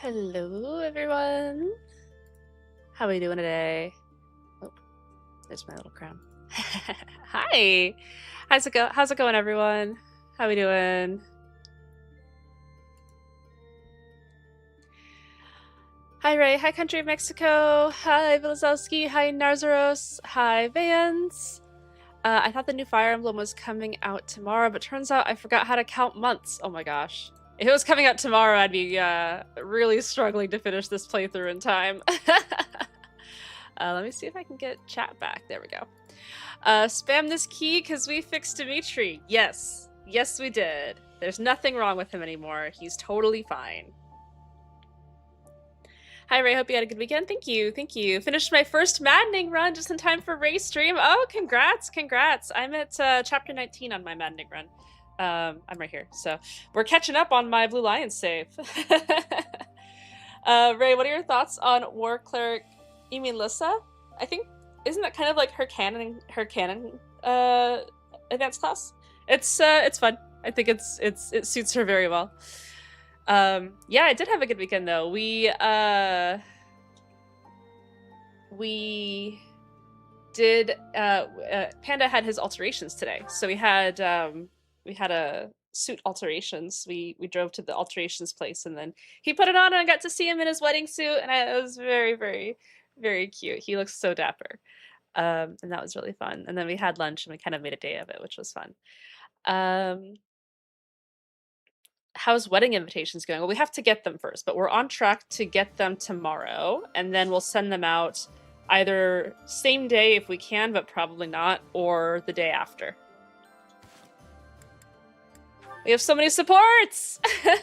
Hello, everyone. How are we doing today? Oh, there's my little crown. Hi. How's it going, everyone? How we doing? Hi, Ray. Hi, Country of Mexico. Hi, Vilazowski. Hi, Narzaros. Hi, Vans. I thought the new Fire Emblem was coming out tomorrow, but turns out I forgot how to count months. Oh my gosh. If it was coming out tomorrow, I'd be really struggling to finish this playthrough in time. Let me see if I can get chat back. There we go. Spam this key because we fixed Dimitri. Yes. Yes, we did. There's nothing wrong with him anymore. He's totally fine. Hi, Ray. Hope you had a good weekend. Thank you. Thank you. Finished my first maddening run just in time for Ray's stream. Oh, congrats. Congrats. I'm at chapter 19 on my maddening run. I'm right here. So we're catching up on my Blue Lion save. Ray, what are your thoughts on War Cleric Emilissa? I think, isn't that kind of like her canon advanced class? It's fun. I think it suits her very well. Yeah, I did have a good weekend though. We did Panda had his alterations today. So we had a suit alterations. We drove to the alterations place and then he put it on and I got to see him in his wedding suit and it was very, very, very cute. He looks so dapper. And that was really fun. And then we had lunch and we kind of made a day of it, which was fun. How's wedding invitations going? Well, we have to get them first, but we're on track to get them tomorrow, and then we'll send them out either same day if we can, but probably not, or the day after. We have so many supports! It's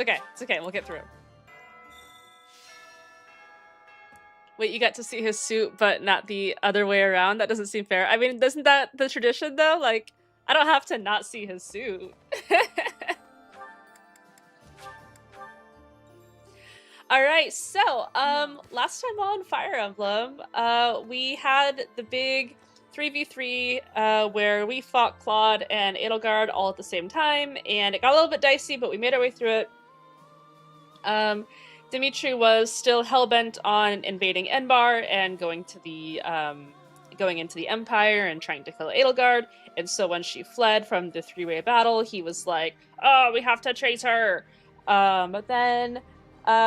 okay. It's okay. We'll get through. Wait, you got to see his suit, but not the other way around? That doesn't seem fair. I mean, isn't that the tradition, though? Like, I don't have to not see his suit. All right, so last time on Fire Emblem, we had the big 3v3 where we fought Claude and Edelgard all at the same time, and it got a little bit dicey, but we made our way through it. Dimitri was still hellbent on invading Enbar and going into the Empire and trying to kill Edelgard. And so when she fled from the three-way battle, he was like, "Oh, we have to chase her." But then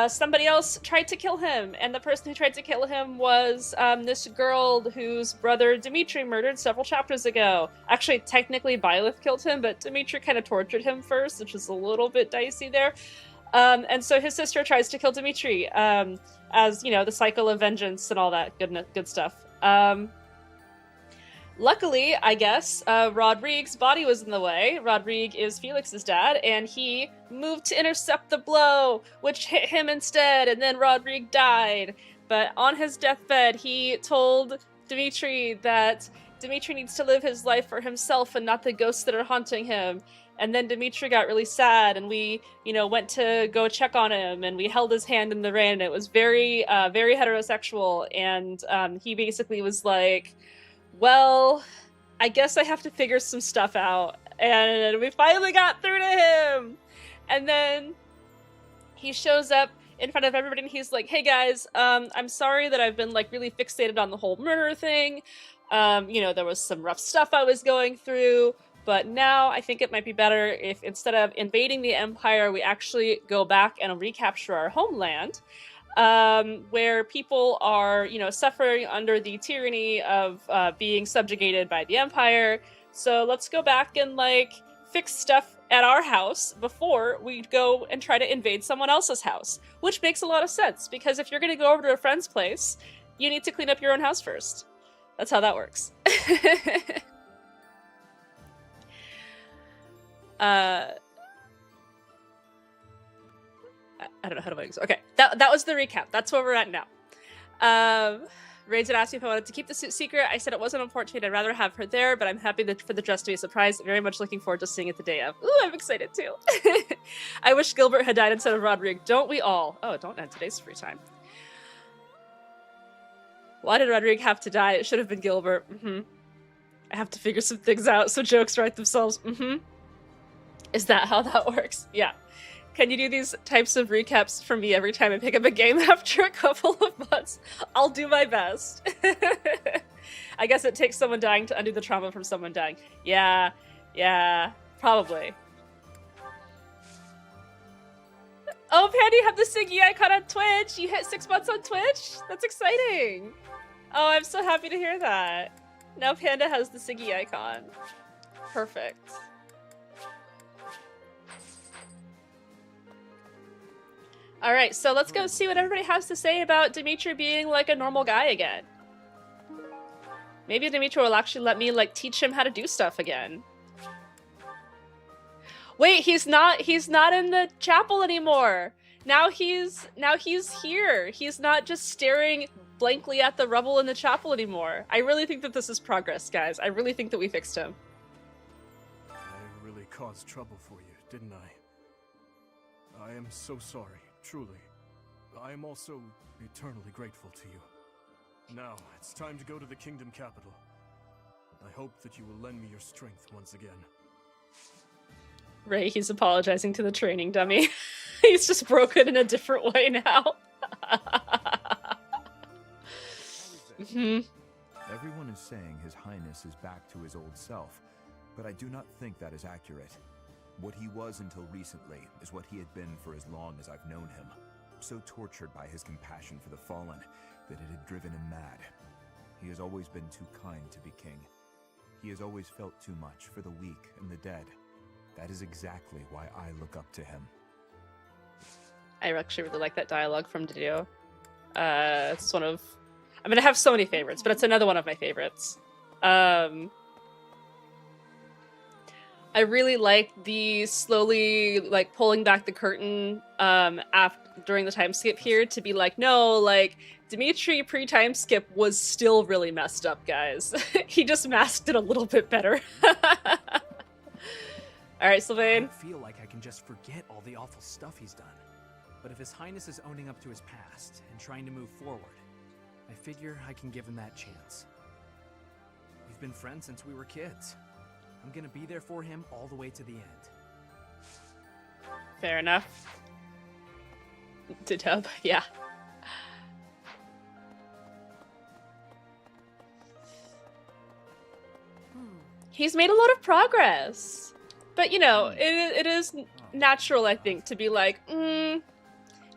somebody else tried to kill him, and the person who tried to kill him was this girl whose brother Dimitri murdered several chapters ago. Actually, technically, Byleth killed him, but Dimitri kind of tortured him first, which is a little bit dicey there. And so his sister tries to kill Dimitri, as, you know, the cycle of vengeance and all that good stuff. Luckily, I guess, Rodrigue's body was in the way. Rodrigue is Felix's dad, and he moved to intercept the blow, which hit him instead, and then Rodrigue died. But on his deathbed, he told Dimitri that Dimitri needs to live his life for himself and not the ghosts that are haunting him. And then Dimitri got really sad, and we, you know, went to go check on him, and we held his hand in the rain. It was very, very heterosexual, and he basically was like, "Well, I guess I have to figure some stuff out." And we finally got through to him. And then he shows up in front of everybody and he's like, "Hey guys, I'm sorry that I've been like really fixated on the whole murder thing. You know, there was some rough stuff I was going through, but now I think it might be better if instead of invading the Empire, we actually go back and recapture our homeland. Where people are, you know, suffering under the tyranny of being subjugated by the Empire. So let's go back and, like, fix stuff at our house before we go and try to invade someone else's house." Which makes a lot of sense, because if you're going to go over to a friend's place, you need to clean up your own house first. That's how that works. I don't know how to make this. Okay, that was the recap. That's where we're at now. Rage had asked me if I wanted to keep the suit secret. I said it wasn't important. I'd rather have her there, but I'm happy for the dress to be a surprise. Very much looking forward to seeing it the day of. Ooh, I'm excited too. I wish Gilbert had died instead of Rodrigue. Don't we all? Oh, don't end today's free time. Why did Rodrigue have to die? It should have been Gilbert. I have to figure some things out so jokes write themselves. Is that how that works? Yeah. Can you do these types of recaps for me every time I pick up a game after a couple of months? I'll do my best. I guess it takes someone dying to undo the trauma from someone dying. Yeah, probably. Oh, Patty, you have the Siggy icon on Twitch. You hit 6 months on Twitch? That's exciting. Oh, I'm so happy to hear that. Now Panda has the Siggy icon. Perfect. Alright, so let's go see what everybody has to say about Dimitri being like a normal guy again. Maybe Dimitri will actually let me like teach him how to do stuff again. Wait, he's not in the chapel anymore. Now he's here. He's not just staring blankly at the rubble in the chapel anymore. I really think that this is progress, guys. I really think that we fixed him. I really caused trouble for you, didn't I? I am so sorry, truly. I am also eternally grateful to you. Now, it's time to go to the kingdom capital. I hope that you will lend me your strength once again. Ray, he's apologizing to the training dummy. He's just broken in a different way now. Everyone is saying His Highness is back to his old self, but I do not think that is accurate. What he was until recently is what he had been for as long as I've known him. So tortured by his compassion for the fallen that it had driven him mad. He has always been too kind to be king. He has always felt too much for the weak and the dead. That is exactly why I look up to him. I actually really like that dialogue from Didio. It's one of... I mean, I have so many favorites, but it's another one of my favorites. I really like the slowly, like, pulling back the curtain during the time skip here to be like, no, like, Dimitri pre-time skip was still really messed up, guys. He just masked it a little bit better. Alright, Sylvain. I feel like I can just forget all the awful stuff he's done. But if His Highness is owning up to his past and trying to move forward, I figure I can give him that chance. We've been friends since we were kids. I'm gonna be there for him all the way to the end. Fair enough. Dub, yeah. He's made a lot of progress. But, you know, it is natural, I think, to be like, you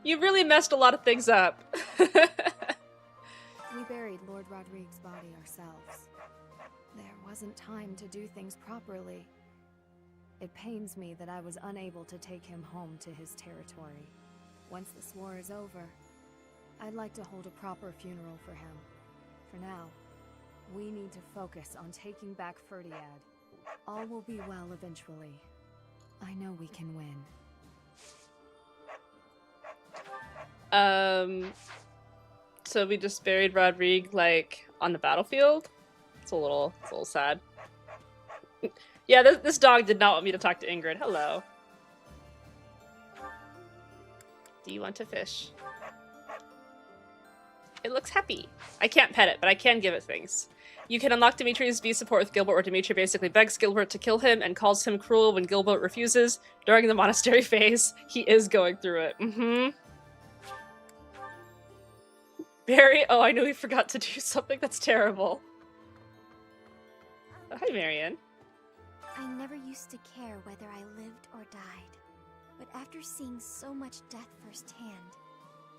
really messed a lot of things up. We buried Lord Rodrigue's body ourselves. There wasn't time to do things properly. It pains me that I was unable to take him home to his territory. Once this war is over, I'd like to hold a proper funeral for him. For now, we need to focus on taking back Ferdiad. All will be well eventually. I know we can win. So we just buried Rodrigue, like, on the battlefield? It's a little sad. Yeah, this dog did not want me to talk to Ingrid. Hello. Do you want to fish? It looks happy. I can't pet it, but I can give it things. You can unlock Dimitri's V support with Gilbert, where Dimitri basically begs Gilbert to kill him and calls him cruel when Gilbert refuses. During the monastery phase, he is going through it. Barry, oh, I know we forgot to do something that's terrible. Oh, hi, Marianne. I never used to care whether I lived or died. But after seeing so much death firsthand,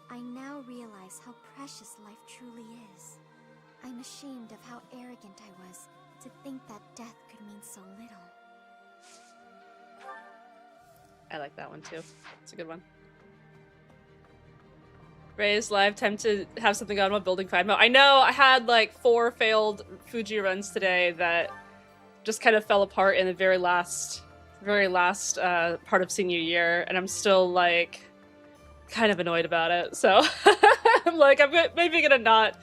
I now realize how precious life truly is. I'm ashamed of how arrogant I was to think that death could mean so little. I like that one too. It's a good one. Ray's live, time to have something on while building 5 mode. I know I had like 4 failed Fuji runs today that just kind of fell apart in the very last part of senior year, and I'm still like kind of annoyed about it. So I'm like, I'm maybe gonna not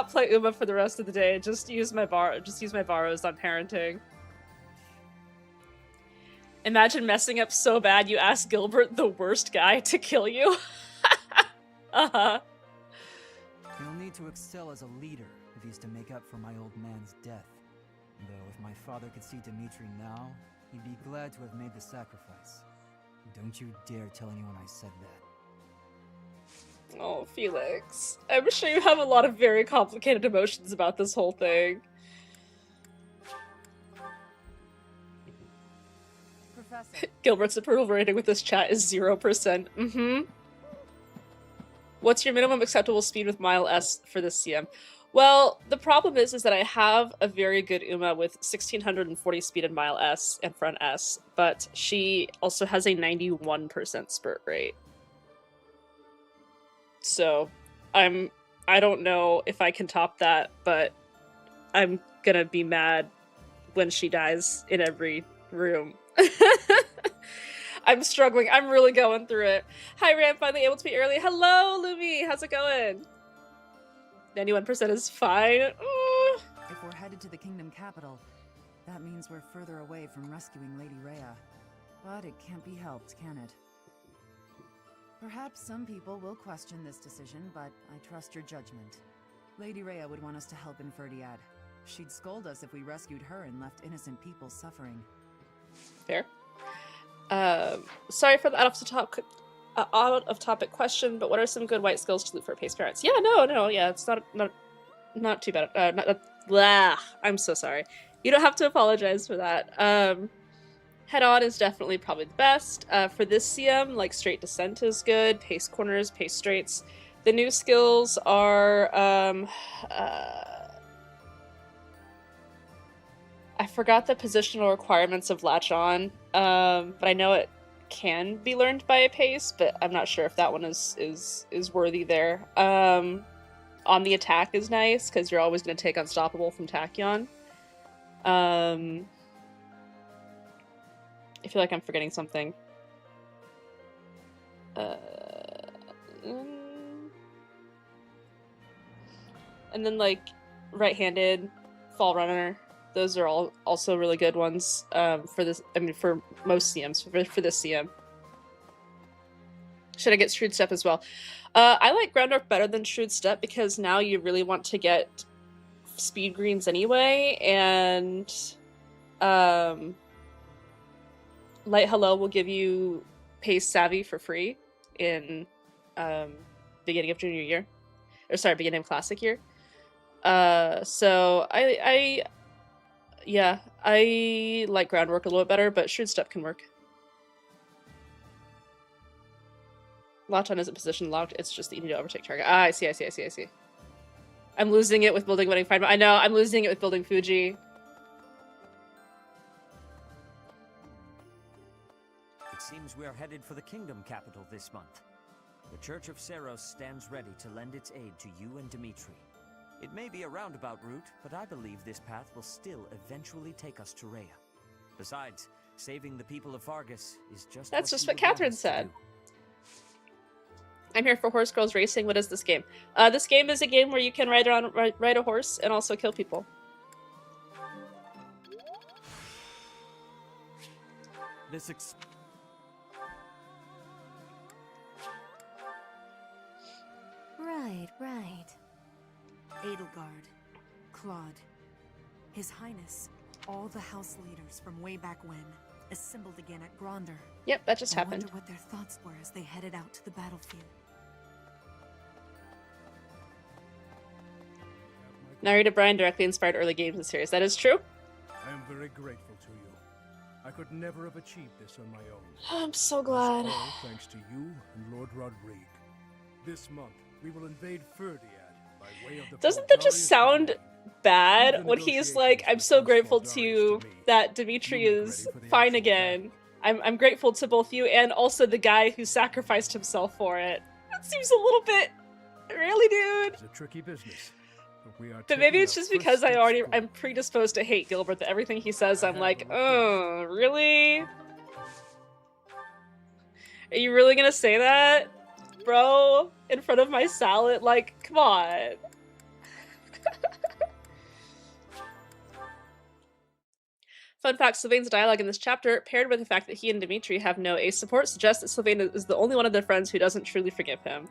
play Uma for the rest of the day. Just use my borrows on parenting. Imagine messing up so bad you ask Gilbert, the worst guy, to kill you. Uh-huh. He'll need to excel as a leader if he's to make up for my old man's death. Though if my father could see Dimitri now, he'd be glad to have made the sacrifice. Don't you dare tell anyone I said that. Oh, Felix. I'm sure you have a lot of very complicated emotions about this whole thing. Professor. Gilbert's approval rating with this chat is 0%. Mm-hmm. What's your minimum acceptable speed with Mile S for this CM? Well, the problem is that I have a very good Uma with 1640 speed in Mile S and Front S, but she also has a 91% spurt rate. So, I don't know if I can top that, but I'm gonna be mad when she dies in every room. I'm struggling. I'm really going through it. Hi, Ram. Finally able to be early. Hello, Lumi. How's it going? 91% is fine. If we're headed to the kingdom capital, that means we're further away from rescuing Lady Rhea. But it can't be helped, can it? Perhaps some people will question this decision, but I trust your judgment. Lady Rhea would want us to help in Ferdiad. She'd scold us if we rescued her and left innocent people suffering. Fair. Sorry for the out of topic question, but what are some good white skills to loot for Pace parents? Yeah, no, yeah, it's not too bad. Blah. I'm so sorry. You don't have to apologize for that. Head on is definitely probably the best. For this CM, like straight descent is good. Pace corners, pace straights. The new skills are I forgot the positional requirements of Latch On, but I know it can be learned by a pace, but I'm not sure if that one is worthy there. On the attack is nice, because you're always going to take Unstoppable from Tachyon. I feel like I'm forgetting something. And then, like, right-handed, Fall Runner. Those are all also really good ones for this. I mean, for most CMs, for this CM. Should I get Shrewd Step as well? I like Groundwork better than Shrewd Step because now you really want to get speed greens anyway, and Light Hello will give you Pace Savvy for free in beginning of junior year, or sorry, beginning of classic year. So I like Groundwork a little bit better, but Shrewd Step can work. Latch On isn't position locked, it's just that you need to overtake target. Ah, I see. I'm losing it with building Wedding Find. I know, I'm losing it with building Fuji. It seems we are headed for the kingdom capital this month. The Church of Seros stands ready to lend its aid to you and Dimitri. It may be a roundabout route, but I believe this path will still eventually take us to Rhea. Besides, saving the people of Fargus is just That's just what Catherine said. I'm here for Horse Girls Racing. What is this game? This game is a game where you can ride a horse and also kill people. Right. Edelgard, Claude, His Highness, all the house leaders from way back when, assembled again at Gronder. Yep, that just happened. I wonder what their thoughts were as they headed out to the battlefield. Narita Bryan directly inspired early games in the series. That is true. I am very grateful to you. I could never have achieved this on my own. I'm so glad. This all thanks to you and Lord Rodrigue. This month, we will invade Ferdiad by way of the Doesn't that just sound bad when he's like, I'm so grateful to you that Dimitri is fine again. I'm grateful to both you and also the guy who sacrificed himself for it. That seems a little bit... Really, dude? It's a tricky business. But maybe it's just because I'm predisposed to hate Gilbert, that everything he says I'm like, oh, really? Are you really gonna say that? Bro, in front of my salad? Like, come on. Fun fact, Sylvain's dialogue in this chapter, paired with the fact that he and Dimitri have no ace support, suggests that Sylvain is the only one of their friends who doesn't truly forgive him.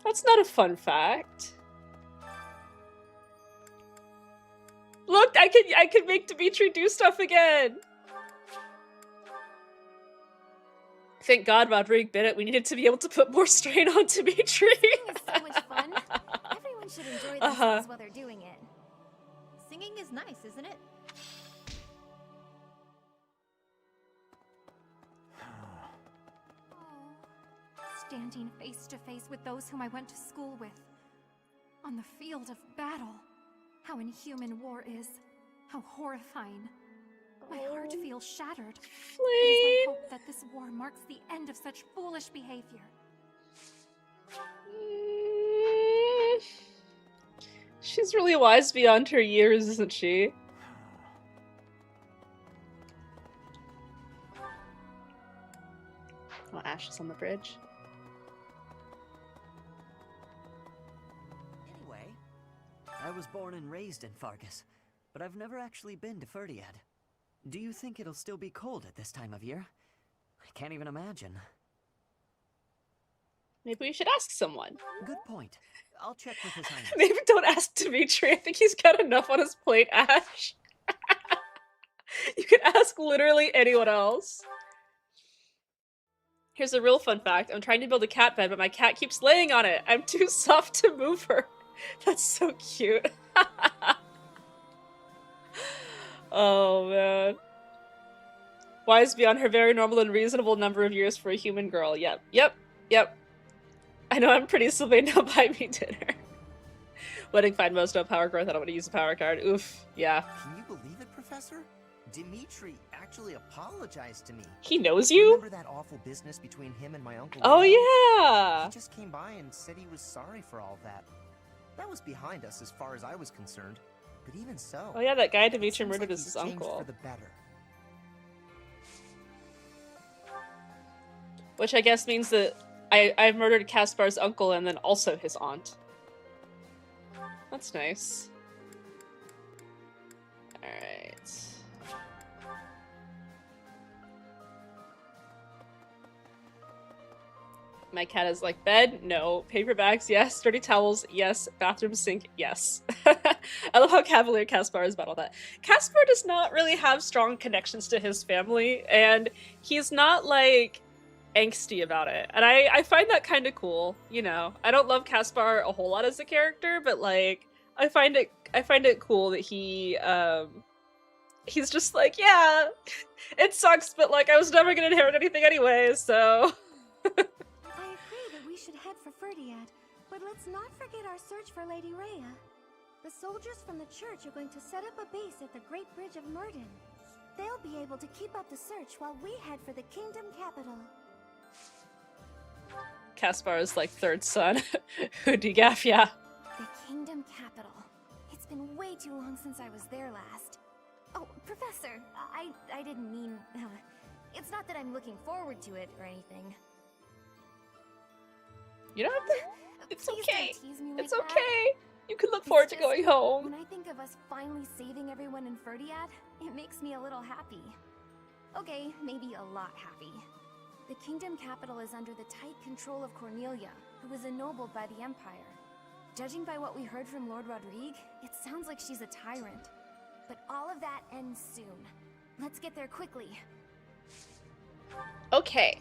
That's not a fun fact. Look, I can make Dimitri do stuff again! Thank God Rodrigue bit it. We needed to be able to put more strain on Dimitri. Singing is so much fun. Everyone should enjoy themselves while they're doing it. Singing is nice, isn't it? Standing face to face with those whom I went to school with. On the field of battle. How inhuman war is. How horrifying. My heart feels shattered. It is my hope that this war marks the end of such foolish behavior. She's really wise beyond her years, isn't she? Oh, Ash is on the bridge. Anyway, I was born and raised in Fargus, but I've never actually been to Ferdiad. Do you think it'll still be cold at this time of year? I can't even imagine. Maybe we should ask someone. Good point. I'll check with his highness. Maybe don't ask Dimitri. I think he's got enough on his plate, Ash. You could ask literally anyone else. Here's a real fun fact. I'm trying to build a cat bed, but my cat keeps laying on it. I'm too soft to move her. That's so cute. Oh, man. Wise beyond her very normal and reasonable number of years for a human girl. Yep. I know I'm pretty, Sylvain. Now buy me dinner. Wedding find most no power growth. I don't want to use a power card. Oof. Yeah. Can you believe it, Professor? Dimitri actually apologized to me. He knows you? Remember that awful business between him and my uncle? Oh, Leo? yeah. He just came by and said he was sorry for all that. That was behind us as far as I was concerned. But even so... Oh, yeah, that guy Dimitri murdered like is his he's changed uncle. for the better. Which I guess means that I've murdered Caspar's uncle and then also his aunt. That's nice. Alright. My cat is like, bed? No. Paper bags? Yes. Dirty towels? Yes. Bathroom sink? Yes. I love how cavalier Caspar is about all that. Caspar does not really have strong connections to his family, and he's not, like, angsty about it. And I find that kind of cool, you know. I don't love Caspar a whole lot as a character, but, like, I find it cool that he's just like, yeah, it sucks, but, like, I was never gonna inherit anything anyway, so... I agree that we should head for Ferdiad, but let's not forget our search for Lady Rhea. The soldiers from the church are going to set up a base at the Great Bridge of Murden. They'll be able to keep up the search while we head for the kingdom capital. Caspar is like third son. Hoodigaf, yeah. The kingdom capital. It's been way too long since I was there last. Oh, Professor, I didn't mean... it's not that I'm looking forward to it or anything. You don't have to... It's Please okay. don't tease me like It's that. okay. You can look forward to It's going just, home. When I think of us finally saving everyone in Ferdiad, it makes me a little happy. Okay, maybe a lot happy. The kingdom capital is under the tight control of Cornelia, who was ennobled by the Empire. Judging by what we heard from Lord Rodrigue, it sounds like she's a tyrant. But all of that ends soon. Let's get there quickly. Okay.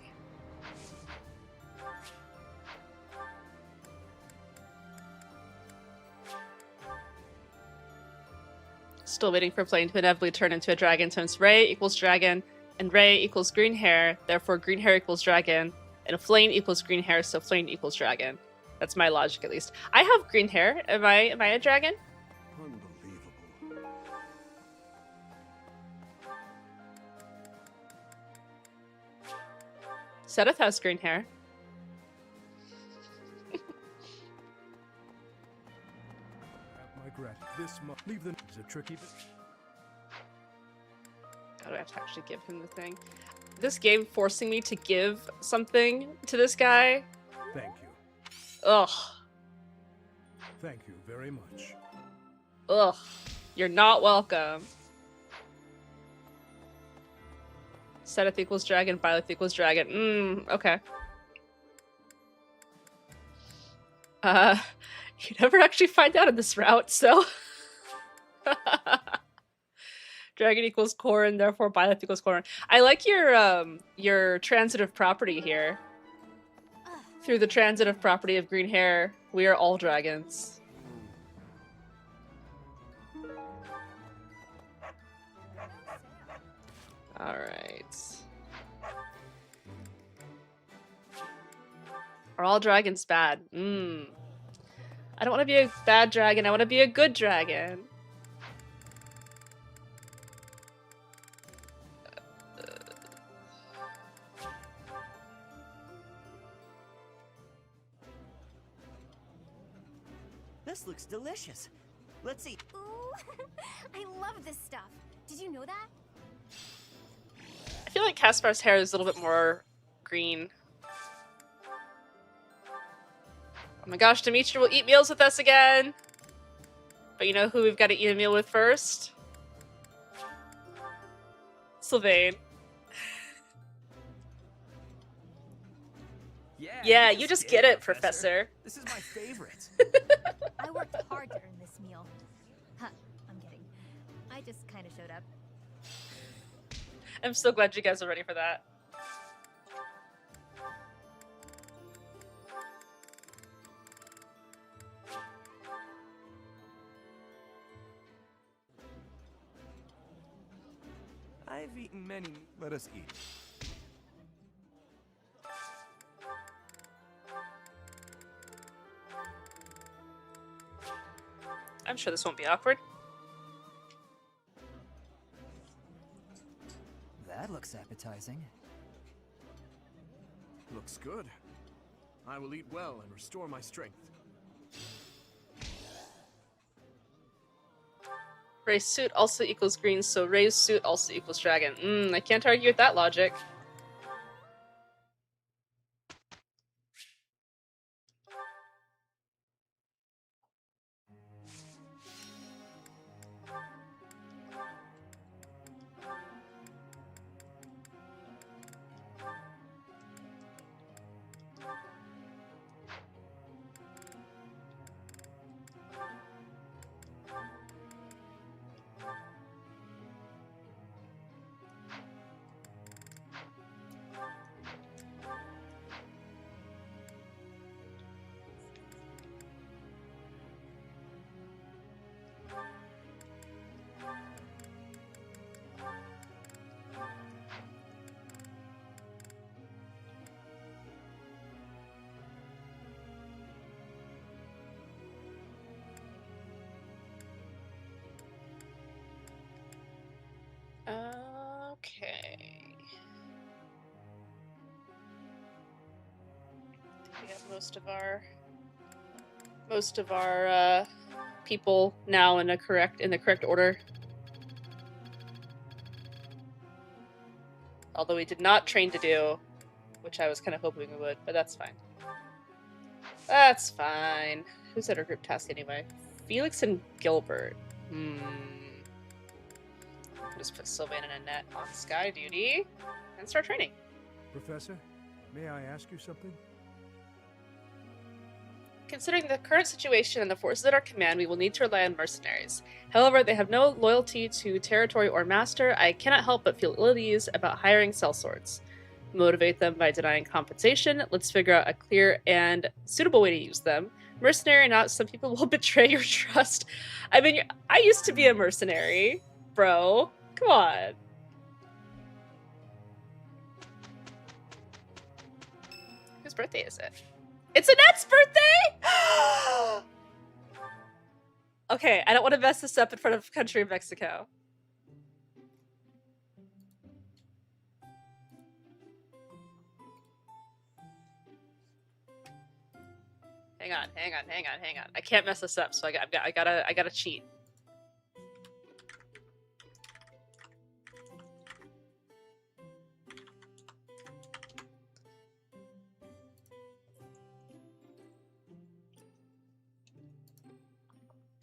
Still waiting for Flame to inevitably turn into a dragon since Ray equals dragon, and Ray equals green hair, therefore green hair equals dragon, and Flame equals green hair, so Flame equals dragon. That's my logic, at least. I have green hair. Am I a dragon? Unbelievable. Sedith has green hair. Have my grat. This must leave the is a tricky bit. How do I have to actually give him the thing? This game forcing me to give something to this guy. Thank you. Ugh. Thank you very much. Ugh. You're not welcome. Sedith equals dragon, Byleth equals dragon. Okay. You never actually find out in this route, so... Dragon equals corn, therefore Byleth equals corn. I like your transitive property here. Through the transitive property of green hair, we are all dragons. Alright. Are all dragons bad? I don't want to be a bad dragon, I want to be a good dragon. This looks delicious. Let's eat. Ooh, I love this stuff. Did you know that? I feel like Caspar's hair is a little bit more green. Oh my gosh, Dimitri will eat meals with us again! But you know who we've got to eat a meal with first? Sylvain. Yeah, you just get it, Professor. This is my favorite. I worked hard to earn this meal. Huh, I'm kidding. I just kind of showed up. I'm so glad you guys are ready for that. I've eaten many. Let us eat. I'm sure this won't be awkward. That looks appetizing. Looks good. I will eat well and restore my strength. Ray's suit also equals green, so Ray's suit also equals dragon. I can't argue with that logic. Okay. We have most of our people now in the correct order. Although we did not train to do, which I was kind of hoping we would, but that's fine. That's fine. Who's at our group task anyway? Felix and Gilbert. Just put Sylvain and Annette on Sky duty and start training. Professor, may I ask you something? Considering the current situation and the forces at our command, we will need to rely on mercenaries. However, they have no loyalty to territory or master. I cannot help but feel ill at ease about hiring sellswords. Motivate them by denying compensation. Let's figure out a clear and suitable way to use them. Mercenary or not, some people will betray your trust. I mean, I used to be a mercenary, bro. Come on. Whose birthday is it? It's Annette's birthday! Okay, I don't want to mess this up in front of country of Mexico. Hang on. I can't mess this up, so I gotta cheat.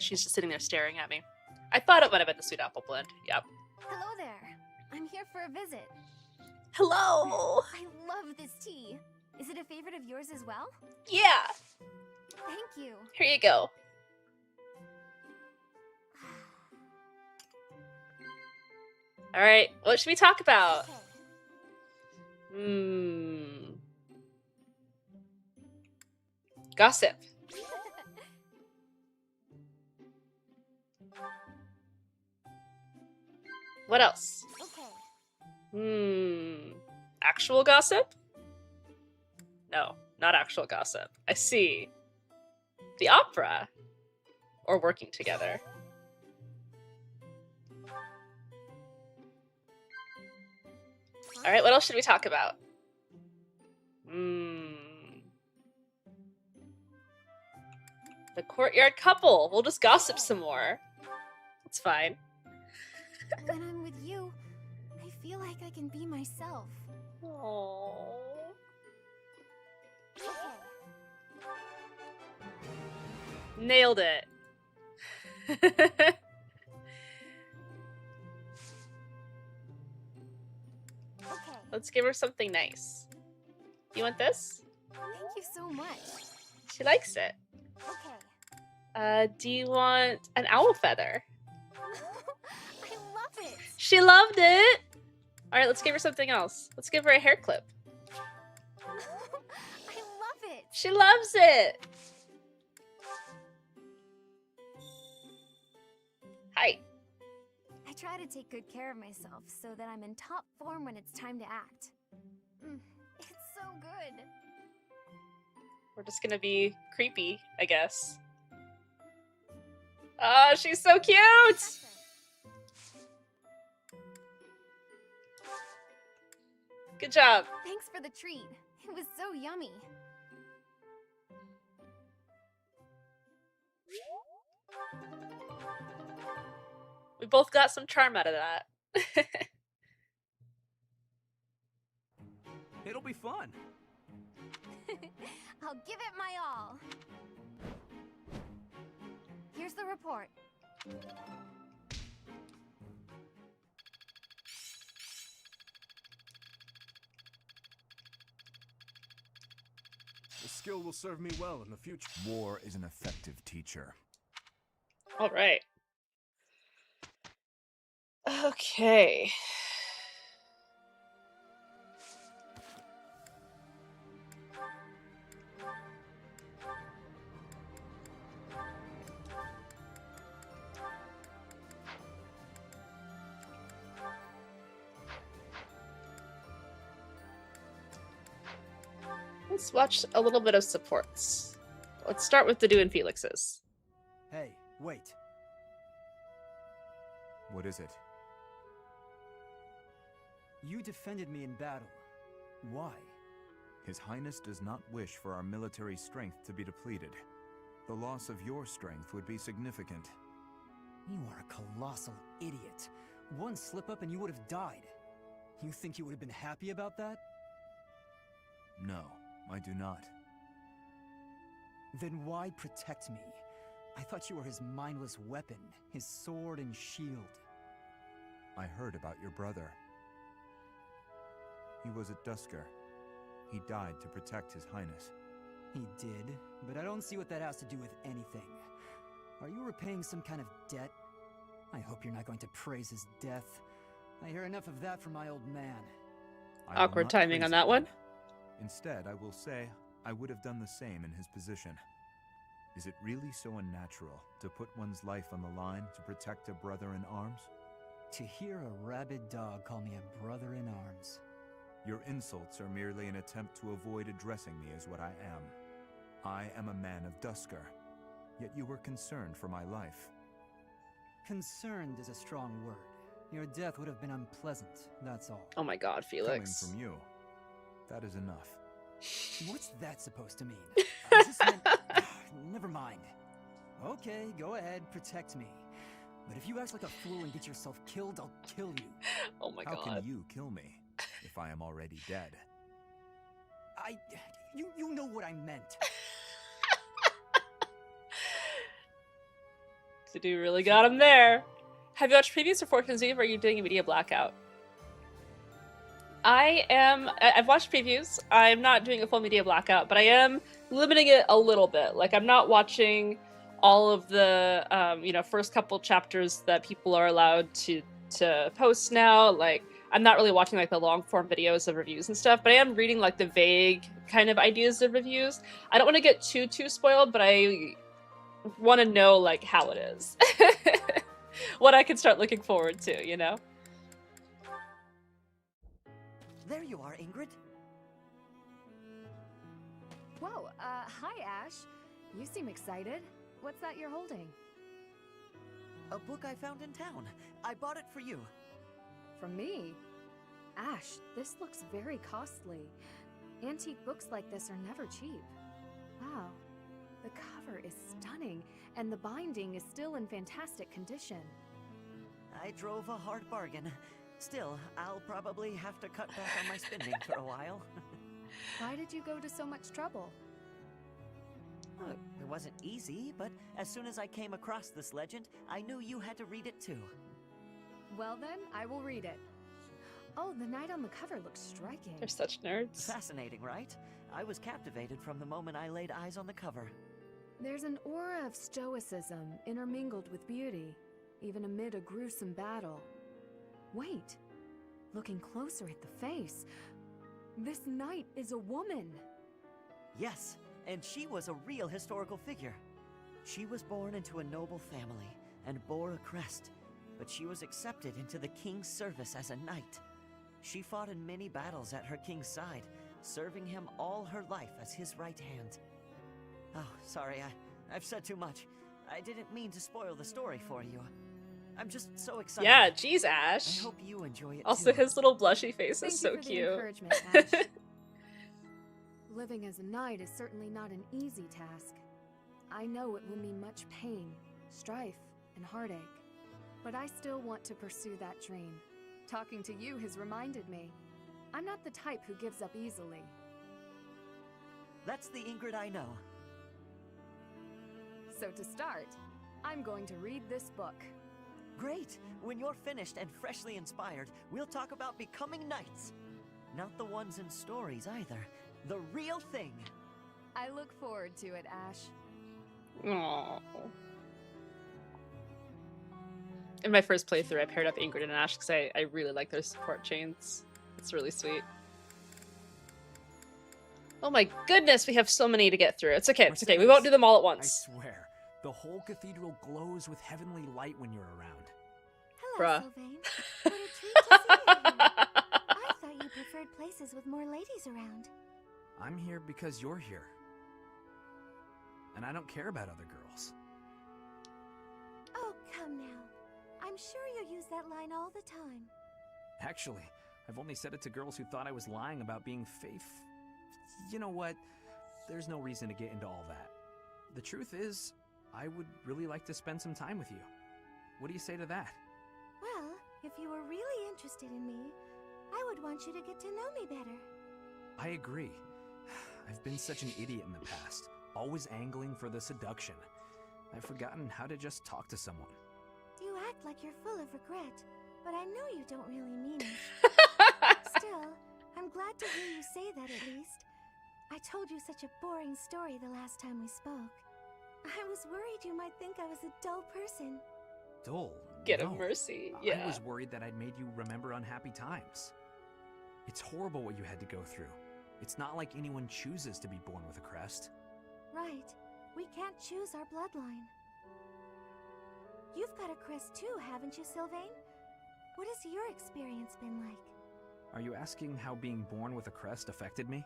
She's just sitting there staring at me. I thought it might have been the sweet apple blend. Yep. Hello there. I'm here for a visit. Hello. I love this tea. Is it a favorite of yours as well? Yeah. Thank you. Here you go. All right, what should we talk about? Okay. Gossip. What else? Okay. Actual gossip? No, not actual gossip. I see. The opera. Or working together. Alright, what else should we talk about? The courtyard couple. We'll just gossip some more. It's fine. When I'm with you, I feel like I can be myself. Aww. Okay. Nailed it. Okay. Let's give her something nice. You want this? Thank you so much. She likes it. Okay. Do you want an owl feather? I love it. She loved it! Alright, let's give her something else. Let's give her a hair clip. I love it. She loves it! Hi. I try to take good care of myself so that I'm in top form when it's time to act. It's so good. We're just gonna be creepy, I guess. Oh, she's so cute! Good job. Thanks for the treat. It was so yummy. We both got some charm out of that. It'll be fun. I'll give it my all. Here's the report. The skill will serve me well in the future. War is an effective teacher. All right. Okay. Let's watch a little bit of supports. Let's start with the Dew and Felix's. Hey, wait. What is it? You defended me in battle. Why? His Highness does not wish for our military strength to be depleted. The loss of your strength would be significant. You are a colossal idiot. One slip-up and you would have died. You think you would have been happy about that? No, I do not. Then why protect me? I thought you were his mindless weapon, his sword and shield. I heard about your brother. He was at Dusker. He died to protect His Highness. He did, but I don't see what that has to do with anything. Are you repaying some kind of debt? I hope you're not going to praise his death. I hear enough of that from my old man. I will Awkward not timing praise on that it. one. Instead, I will say I would have done the same in his position. Is it really so unnatural to put one's life on the line to protect a brother in arms? To hear a rabid dog call me a brother in arms. Your insults are merely an attempt to avoid addressing me as what I am. I am a man of Dusker, yet you were concerned for my life. Concerned is a strong word. Your death would have been unpleasant, that's all. Oh my god, Felix. Coming from you, that is enough. What's that supposed to mean? I just meant... Never mind. Okay, go ahead, protect me. But if you act like a fool and get yourself killed, I'll kill you. Oh my How god. can you kill me if I am already dead? You know what I meant. Dude really got him there. Have you watched previews for Fortune's Eve, or are you doing a media blackout? I've watched previews. I'm not doing a full media blackout, but I am limiting it a little bit. Like, I'm not watching all of the, first couple chapters that people are allowed to to post now. Like, I'm not really watching like the long form videos of reviews and stuff, but I am reading like the vague kind of ideas of reviews. I don't want to get too spoiled, but I want to know like how it is. What I can start looking forward to, you know? There you are, Ingrid. Whoa, hi, Ash. You seem excited. What's that you're holding? A book I found in town. I bought it for you. From me? Ash, this looks very costly. Antique books like this are never cheap. Wow. The cover is stunning, and the binding is still in fantastic condition. I drove a hard bargain. Still, I'll probably have to cut back on my spending for a while. Why did you go to so much trouble? Well, it wasn't easy, but as soon as I came across this legend, I knew you had to read it too. Well then, I will read it. Oh, the knight on the cover looks striking. They're such nerds. Fascinating, right? I was captivated from the moment I laid eyes on the cover. There's an aura of stoicism intermingled with beauty, even amid a gruesome battle. Wait, looking closer at the face, this knight is a woman. Yes, and she was a real historical figure. She was born into a noble family and bore a crest, but she was accepted into the king's service as a knight. She fought in many battles at her king's side, serving him all her life as his right hand. Oh, sorry, I've said too much. I didn't mean to spoil the story for you. I'm just so excited. Yeah, geez, Ash. I hope you enjoy it Also, too. his little blushy face Thank is you so for the cute. encouragement, Ash. Living as a knight is certainly not an easy task. I know it will mean much pain, strife, and heartache. But I still want to pursue that dream. Talking to you has reminded me. I'm not the type who gives up easily. That's the Ingrid I know. So to start, I'm going to read this book. Great! When you're finished and freshly inspired, we'll talk about becoming knights. Not the ones in stories either. The real thing. I look forward to it, Ash. Aww. In my first playthrough, I paired up Ingrid and Ash because I really like their support chains. It's really sweet. Oh my goodness, we have so many to get through. It's okay, it's okay. We won't do them all at I once. swear, the whole cathedral glows with heavenly light when you're around. Hello, Bruh. Sylvain. What a treat to see you here. I thought you preferred places with more ladies around. I'm here because you're here. And I don't care about other girls. Oh, come now. I'm sure you use that line all the time. Actually, I've only said it to girls who thought I was lying about being faith. You know what? There's no reason to get into all that. The truth is, I would really like to spend some time with you. What do you say to that? Well, if you were really interested in me, I would want you to get to know me better. I agree. I've been such an idiot in the past, always angling for the seduction. I've forgotten how to just talk to someone. You act like you're full of regret, but I know you don't really mean it. Still, I'm glad to hear you say that at least. I told you such a boring story the last time we spoke. I was worried you might think I was a dull person. Dull? Get no. a mercy, I yeah. was worried that I'd made you remember unhappy times. It's horrible what you had to go through. It's not like anyone chooses to be born with a crest. Right. We can't choose our bloodline. You've got a crest too, haven't you, Sylvain? What has your experience been like? Are you asking how being born with a crest affected me?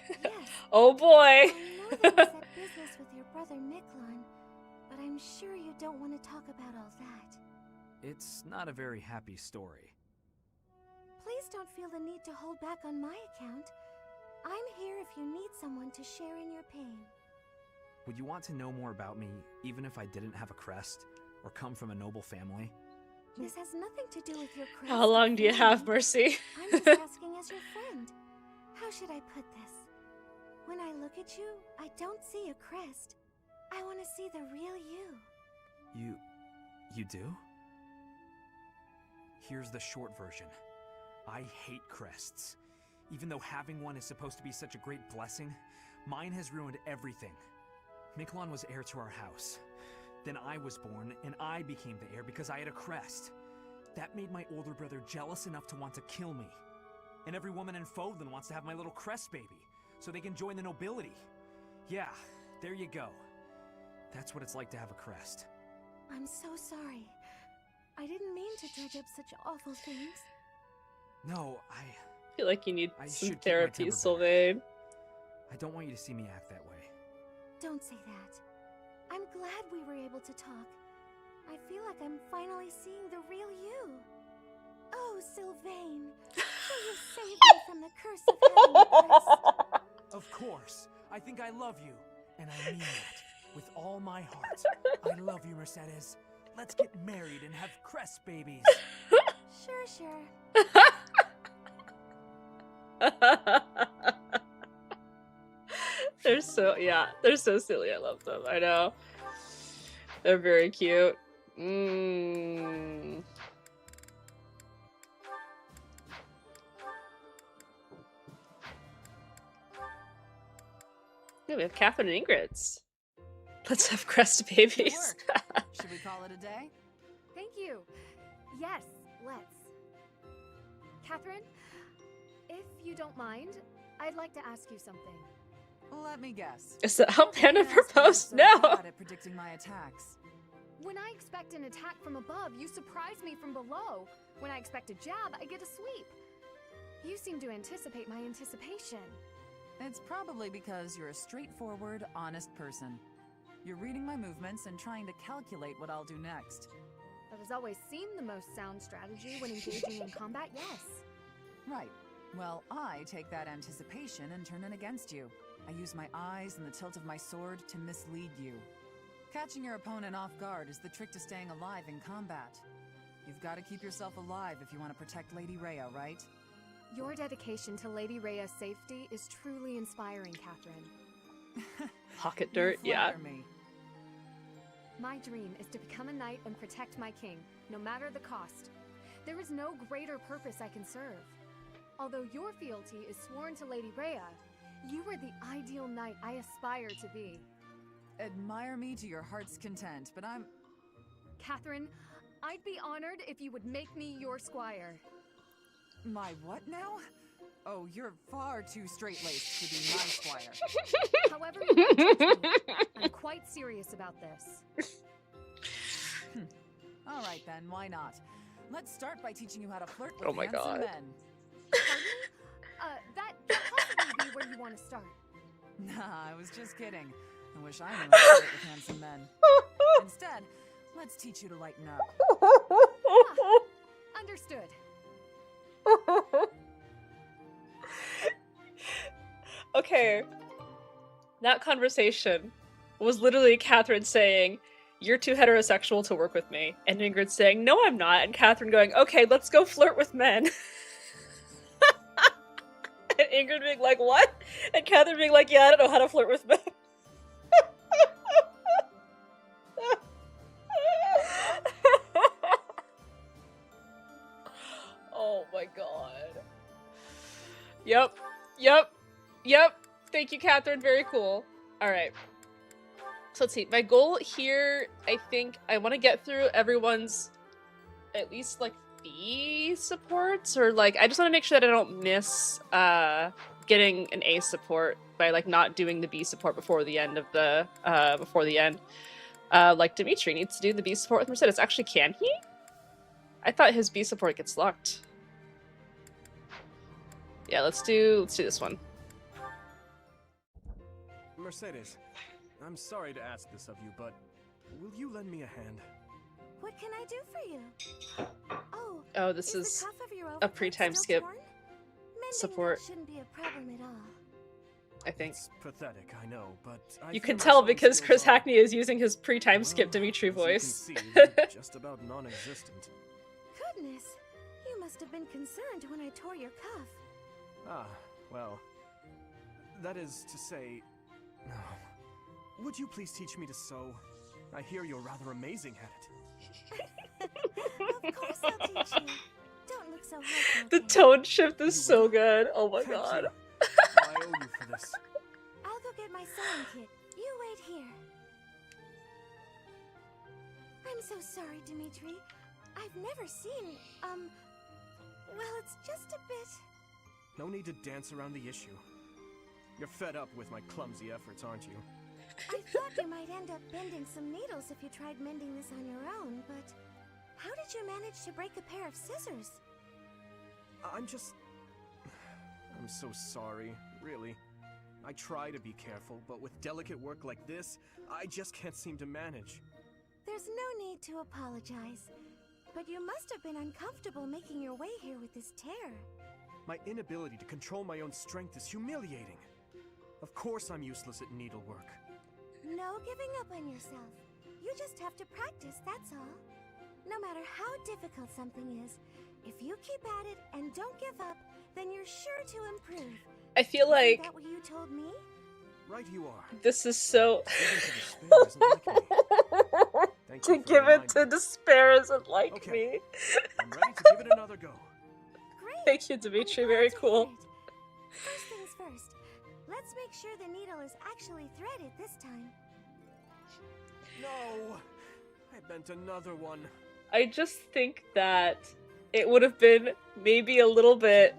Yes. Oh boy! I know that you said business with your brother Miklon, but I'm sure you don't want to talk about all that. It's not a very happy story. Please don't feel the need to hold back on my account. I'm here if you need someone to share in your pain. Would you want to know more about me, even if I didn't have a crest, or come from a noble family? This has nothing to do with your crest. How long do you have, Mercy? I'm just asking as your friend. How should I put this? When I look at you, I don't see a crest. I want to see the real you. You do? Here's the short version. I hate crests. Even though having one is supposed to be such a great blessing, mine has ruined everything. Miklon was heir to our house. Then I was born, and I became the heir because I had a crest. That made my older brother jealous enough to want to kill me. And every woman in Fodlan wants to have my little crest baby, so they can join the nobility. Yeah, there you go. That's what it's like to have a crest. I'm so sorry. I didn't mean to dredge up such awful things. No, I feel like you need I some should keep my therapy, temper better. Sylvain. I don't want you to see me act that way. Don't say that. I'm glad we were able to talk. I feel like I'm finally seeing the real you. Oh, Sylvain, will you save me from the curse of having a crest? Of course. I think I love you. And I mean that. With all my heart. I love you, Mercedes. Let's get married and have crest babies. Sure. They're so silly. I love them. I know. They're very cute. Yeah, we have Catherine and Ingrid's. Let's have crest babies. Should we call it a day? Thank you. Yes, let's. Catherine, if you don't mind, I'd like to ask you something. Let me guess. Is that how Panda Yes, you're proposed? so No. bad at predicting my attacks. When I expect an attack from above, you surprise me from below. When I expect a jab, I get a sweep. You seem to anticipate my anticipation. It's probably because you're a straightforward, honest person. You're reading my movements and trying to calculate what I'll do next. That has always seemed the most sound strategy when engaging in combat, yes. Right. Well, I take that anticipation and turn it against you. I use my eyes and the tilt of my sword to mislead you. Catching your opponent off guard is the trick to staying alive in combat. You've got to keep yourself alive if you want to protect Lady Rhea, right? Your dedication to Lady Rhea's safety is truly inspiring, Catherine. Pocket dirt, You yeah. flatter me. My dream is to become a knight and protect my king, no matter the cost. There is no greater purpose I can serve. Although your fealty is sworn to Lady Rhea, you are the ideal knight I aspire to be. Admire me to your heart's content, but I'm... Catherine, I'd be honored if you would make me your squire. My what now? Oh, you're far too straight-laced to be my squire. However you may judge me, I'm quite serious about this. All right then, why not? Let's start by teaching you how to flirt with Oh my handsome God. men. That can't possibly be where you want to start. Nah, I was just kidding. I wish I knew how to flirt with handsome men. Instead, let's teach you to lighten up. Understood. Okay. That conversation was literally Catherine saying, "You're too heterosexual to work with me." And Ingrid saying, "No, I'm not." And Catherine going, "Okay, let's go flirt with men." And Ingrid being like, "What?" And Catherine being like, "Yeah, I don't know how to flirt with men." Oh my god. Yep. Thank you, Catherine. Very cool. Alright. So let's see. My goal here, I think I want to get through everyone's at least like B supports, or like I just want to make sure that I don't miss getting an A support by like not doing the B support before the end of the like Dimitri needs to do the B support with Mercedes. Actually, can he? I thought his B support gets locked. Yeah, let's do this one. Mercedes, I'm sorry to ask this of you, but will you lend me a hand? What can I do for you? Oh, this the is cuff of your a overcoat pre-time still skip torn? Mending support. that shouldn't be a problem at all. I think. It's pathetic, I know, but I You feel can my tell sewing because skills Chris are, Hackney is using his pre-time skip well, Dimitri as voice. You can see, they're just about non-existent. Goodness, you must have been concerned when I tore your cuff. Ah, well, that is to say, would you please teach me to sew? I hear you're rather amazing at it. Of course I'll teach you. Don't look so The heartbroken. tone shift is so good. Oh my Thank god. you. I owe you for this. I'll go get my sewing kit. You wait here. I'm so sorry, Dimitri. I've never seen, well, it's just a bit... No need to dance around the issue. You're fed up with my clumsy efforts, aren't you? I thought you might end up bending some needles if you tried mending this on your own, but... How did you manage to break a pair of scissors? I'm so sorry, really. I try to be careful, but with delicate work like this, I just can't seem to manage. There's no need to apologize. But you must have been uncomfortable making your way here with this tear. My inability to control my own strength is humiliating. Of course I'm useless at needlework. No giving up on yourself. You just have to practice, that's all. No matter how difficult something is, if you keep at it and don't give up, then you're sure to improve. I feel like... Isn't that what you told me? Right you are. This is so... To give it to despair isn't like me. I'm ready to give it another go. Great. Thank you, Dimitri. Very cool. First things first. Let's make sure the needle is actually threaded this time. No! I bent another one. I just think that it would have been maybe a little bit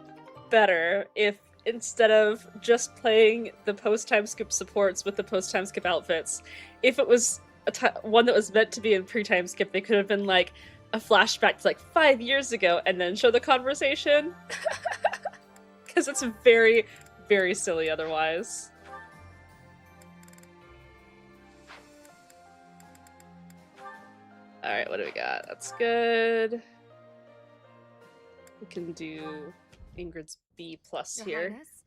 better if instead of just playing the post-time skip supports with the post-time skip outfits, if it was one that was meant to be in pre-time skip, they could have been like a flashback to like 5 years ago and then show the conversation. Because it's very, very silly otherwise. Alright, what do we got? That's good. We can do Ingrid's B+ Your here. Highness,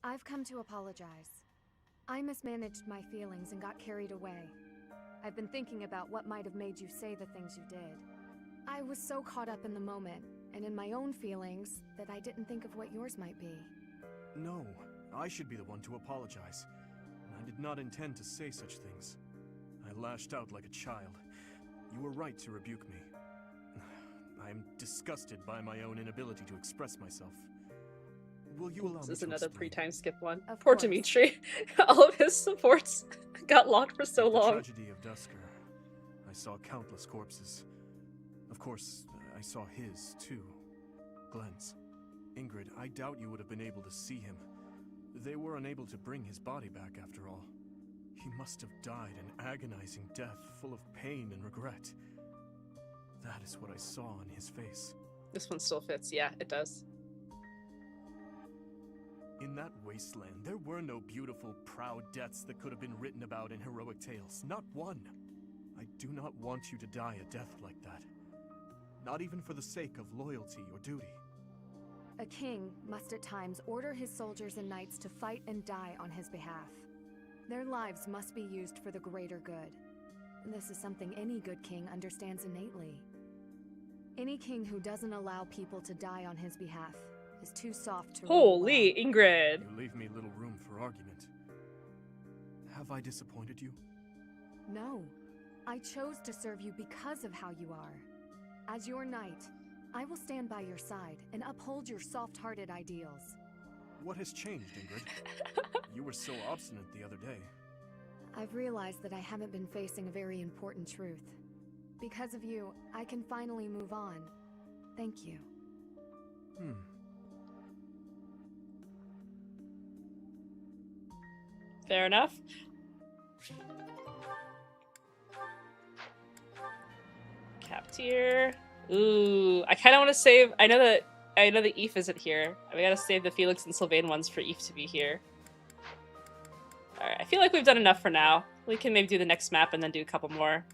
I've come to apologize. I mismanaged my feelings and got carried away. I've been thinking about what might have made you say the things you did. I was so caught up in the moment, and in my own feelings, that I didn't think of what yours might be. No, I should be the one to apologize. I did not intend to say such things. I lashed out like a child. You were right to rebuke me. I am disgusted by my own inability to express myself. Will you allow me This to is another explain? pre-time skip one. Of Poor course. Dimitri. All of his supports got locked for so At the long. tragedy of Dusker, I saw countless corpses. Of course, I saw his, too. Glenn's. Ingrid, I doubt you would have been able to see him. They were unable to bring his body back, after all. He must have died an agonizing death, full of pain and regret. That is what I saw on his face. This one still fits. Yeah, it does. In that wasteland, there were no beautiful, proud deaths that could have been written about in heroic tales. Not one. I do not want you to die a death like that. Not even for the sake of loyalty or duty. A king must at times order his soldiers and knights to fight and die on his behalf. Their lives must be used for the greater good. This is something any good king understands innately. Any king who doesn't allow people to die on his behalf is too soft to rule Holy well. Ingrid. You leave me little room for argument. Have I disappointed you? No. I chose to serve you because of how you are. As your knight, I will stand by your side and uphold your soft-hearted ideals. What has changed, Ingrid? You were so obstinate the other day. I've realized that I haven't been facing a very important truth. Because of you, I can finally move on. Thank you. Fair enough. Cap tier. Ooh, I kind of want to save. I know that Eve isn't here. We gotta save the Felix and Sylvain ones for Eve to be here. All right, I feel like we've done enough for now. We can maybe do the next map and then do a couple more.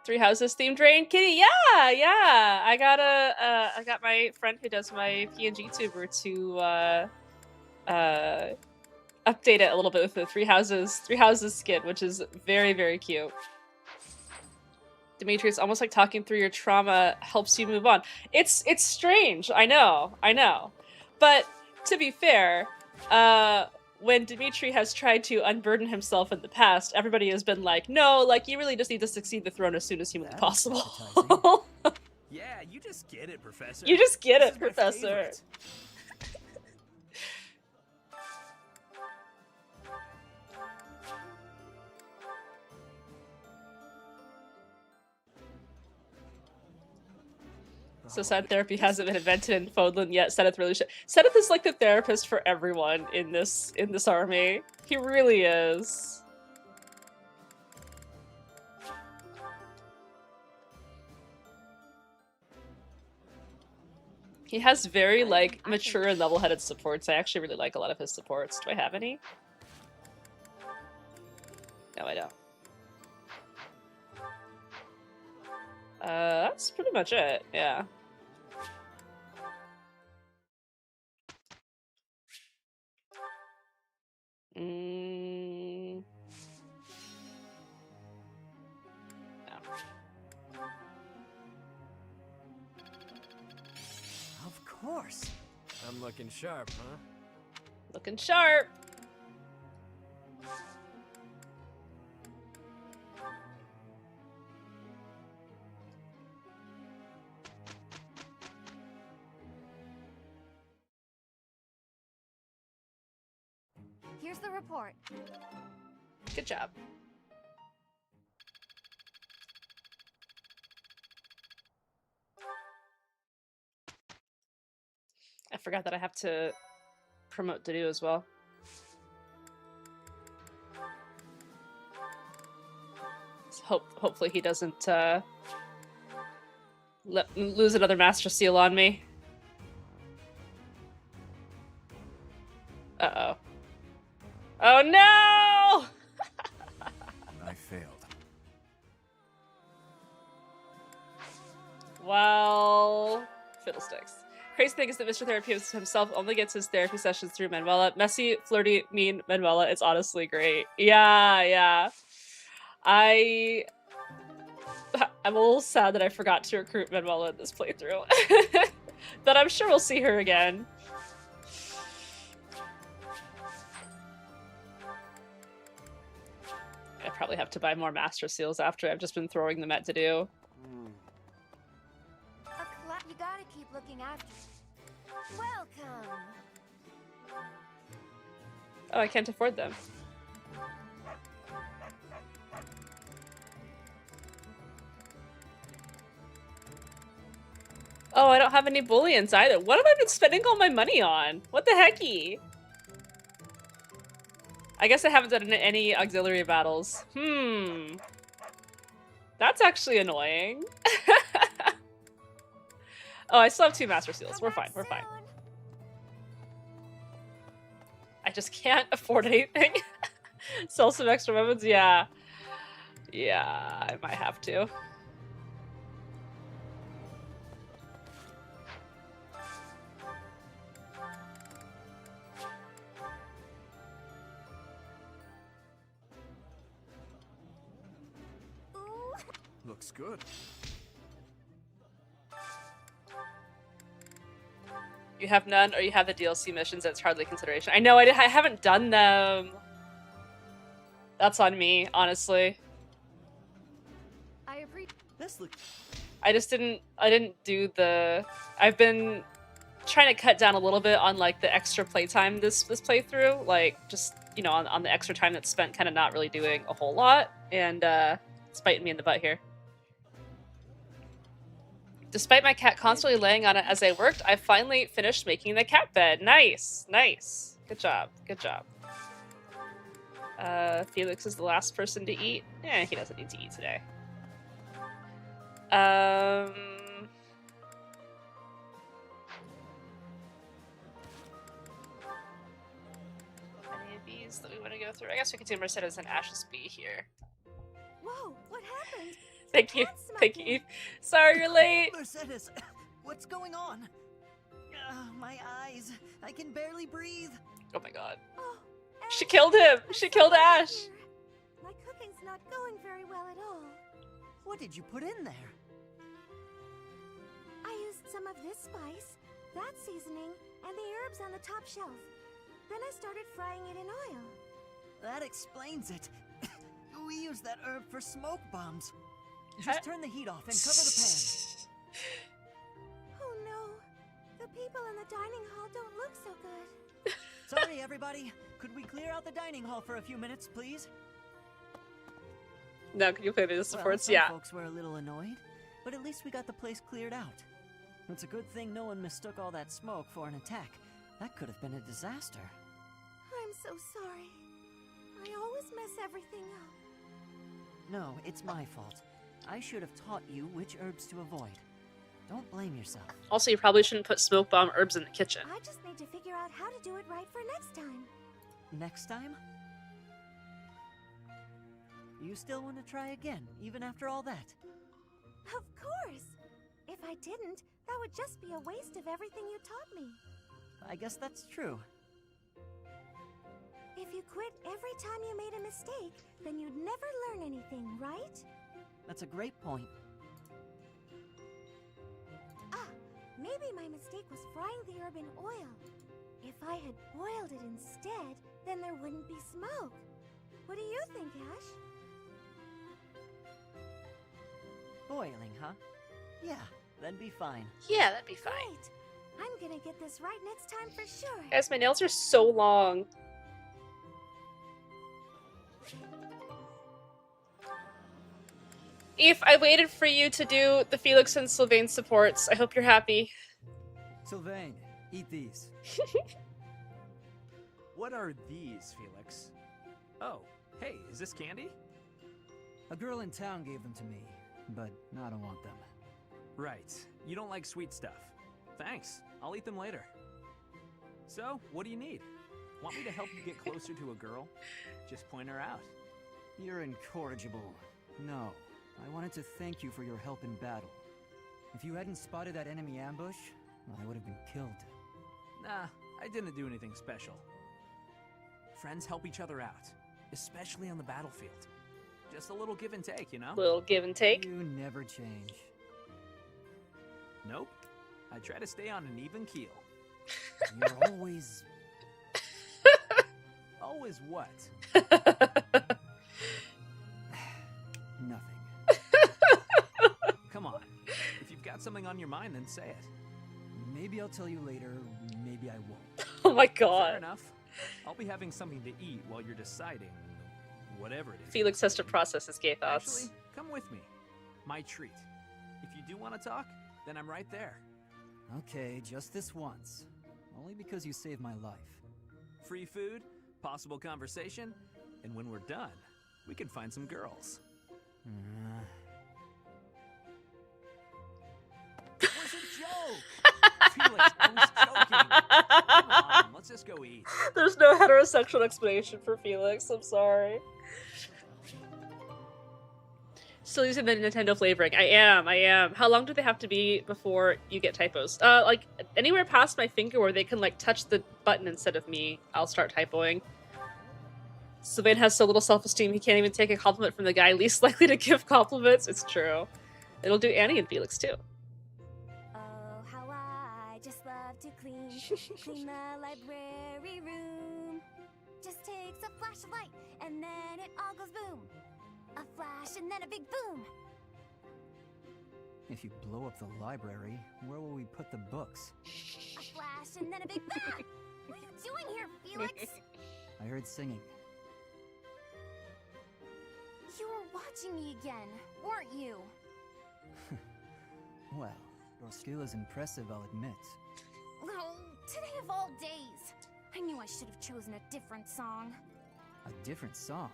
Three Houses themed rain, Kitty. Yeah, yeah. I got my friend who does my PNG tuber to update it a little bit with the Three Houses skin, which is very, very cute. Dimitri, it's almost like talking through your trauma helps you move on. It's strange. I know. But to be fair, when Dimitri has tried to unburden himself in the past, everybody has been like, no, like, you really just need to succeed the throne as soon as humanly possible. Yeah, you just get it, Professor. You just get This it, is my Professor. favorite. Suicide therapy hasn't been invented in Fodlan yet. Seth really should. Seth is like the therapist for everyone in this army. He really is. He has very like mature and level-headed supports. I actually really like a lot of his supports. Do I have any? No, I don't. That's pretty much it. Yeah. No. Of course. I'm looking sharp, huh? Looking sharp. Here's the report. Good job. I forgot that I have to promote Dedu as well. So hopefully he doesn't lose another Master Seal on me. Uh-oh. Oh no! I failed. Well, fiddlesticks. Crazy thing is that Mr. Therapy himself only gets his therapy sessions through Manuela. Messy, flirty, mean Manuela. It's honestly great. Yeah, yeah. I'm a little sad that I forgot to recruit Manuela in this playthrough. But I'm sure we'll see her again. I probably have to buy more Master Seals after I've just been throwing them at Dedu. You gotta keep looking after. Welcome. Oh, I can't afford them. Oh, I don't have any bullions either. What have I been spending all my money on? What the hecky? I guess I haven't done any auxiliary battles. That's actually annoying. Oh, I still have 2 Master Seals. We're fine, we're fine. I just can't afford anything. Sell some extra weapons? Yeah. Yeah, I might have to. Looks good. You have none, or you have the DLC missions that's hardly consideration. I know, I haven't done them. That's on me, honestly. I appreciate this. I didn't do the... I've been trying to cut down a little bit on, like, the extra playtime this playthrough. Like, just, you know, on the extra time that's spent kind of not really doing a whole lot. And, it's biting me in the butt here. Despite my cat constantly laying on it as I worked, I finally finished making the cat bed. Nice, nice. Good job, good job. Felix is the last person to eat. Eh, he doesn't need to eat today. Any of these that we want to go through? I guess we could do Mercedes and Ash's B here. Whoa, what happened? Thank you. Thank you, Eve. Sorry you're late. Mercedes, what's going on? My eyes. I can barely breathe. Oh my god. Oh, she killed him. She killed Ash. My cooking's not going very well at all. What did you put in there? I used some of this spice, that seasoning, and the herbs on the top shelf. Then I started frying it in oil. That explains it. We use that herb for smoke bombs. Just turn the heat off and cover the pan. Oh no. The people in the dining hall don't look so good. Sorry, everybody. Could we clear out the dining hall for a few minutes, please? No, can you play the supports? Some yeah. Folks were a little annoyed, but at least we got the place cleared out. It's a good thing no one mistook all that smoke for an attack. That could have been a disaster. I'm so sorry. I always mess everything up. No, it's my fault. I should have taught you which herbs to avoid. Don't blame yourself. Also, you probably shouldn't put smoke bomb herbs in the kitchen. I just need to figure out how to do it right for next time. Next time? You still want to try again, even after all that? Of course! If I didn't, that would just be a waste of everything you taught me. I guess that's true. If you quit every time you made a mistake, then you'd never learn anything, right? That's a great point. Ah, maybe my mistake was frying the herb in oil. If I had boiled it instead, then there wouldn't be smoke. What do you think, Ash? Boiling, huh? Yeah, that'd be fine. Yeah, that'd be fine. Great! I'm gonna get this right next time for sure. Guys, my nails are so long. Eve, I waited for you to do the Felix and Sylvain supports. I hope you're happy. Sylvain, eat these. What are these, Felix? Oh, hey, is this candy? A girl in town gave them to me, but I don't want them. Right. You don't like sweet stuff. Thanks. I'll eat them later. So, what do you need? Want me to help you get closer to a girl? Just point her out. You're incorrigible. No, I wanted to thank you for your help in battle. If you hadn't spotted that enemy ambush, I would have been killed. Nah, I didn't do anything special. Friends help each other out, especially on the battlefield. Just a little give and take, you know? Little give and take. You never change. Nope. I try to stay on an even keel. You're always... Always what? Nothing. Come on. If you've got something on your mind, then say it. Maybe I'll tell you later, maybe I won't. Oh my Fair god. enough. I'll be having something to eat while you're deciding whatever it is. Felix has to process his gay thoughts. Actually, come with me. My treat. If you do want to talk, then I'm right there. Okay, just this once. Only because you saved my life. Free food, possible conversation, and when we're done, we can find some girls. It was a joke! Felix, I was joking. Come on, let's just go eat. There's no heterosexual explanation for Felix. I'm sorry. Still using the Nintendo flavoring. I am. How long do they have to be before you get typos? Like, anywhere past my finger where they can, like, touch the button instead of me, I'll start typoing. Sylvain has so little self-esteem he can't even take a compliment from the guy least likely to give compliments. It's true. It'll do Annie and Felix, too. Oh, how I just love to clean the library room. Just takes a flashlight and then it all goes boom. A flash and then a big boom. If you blow up the library, where will we put the books? A flash and then a big bah! What are you doing here, Felix? I heard singing. You were watching me again, weren't you? Well, your skill is impressive, I'll admit. Oh, today of all days. I knew I should have chosen a different song. A different song?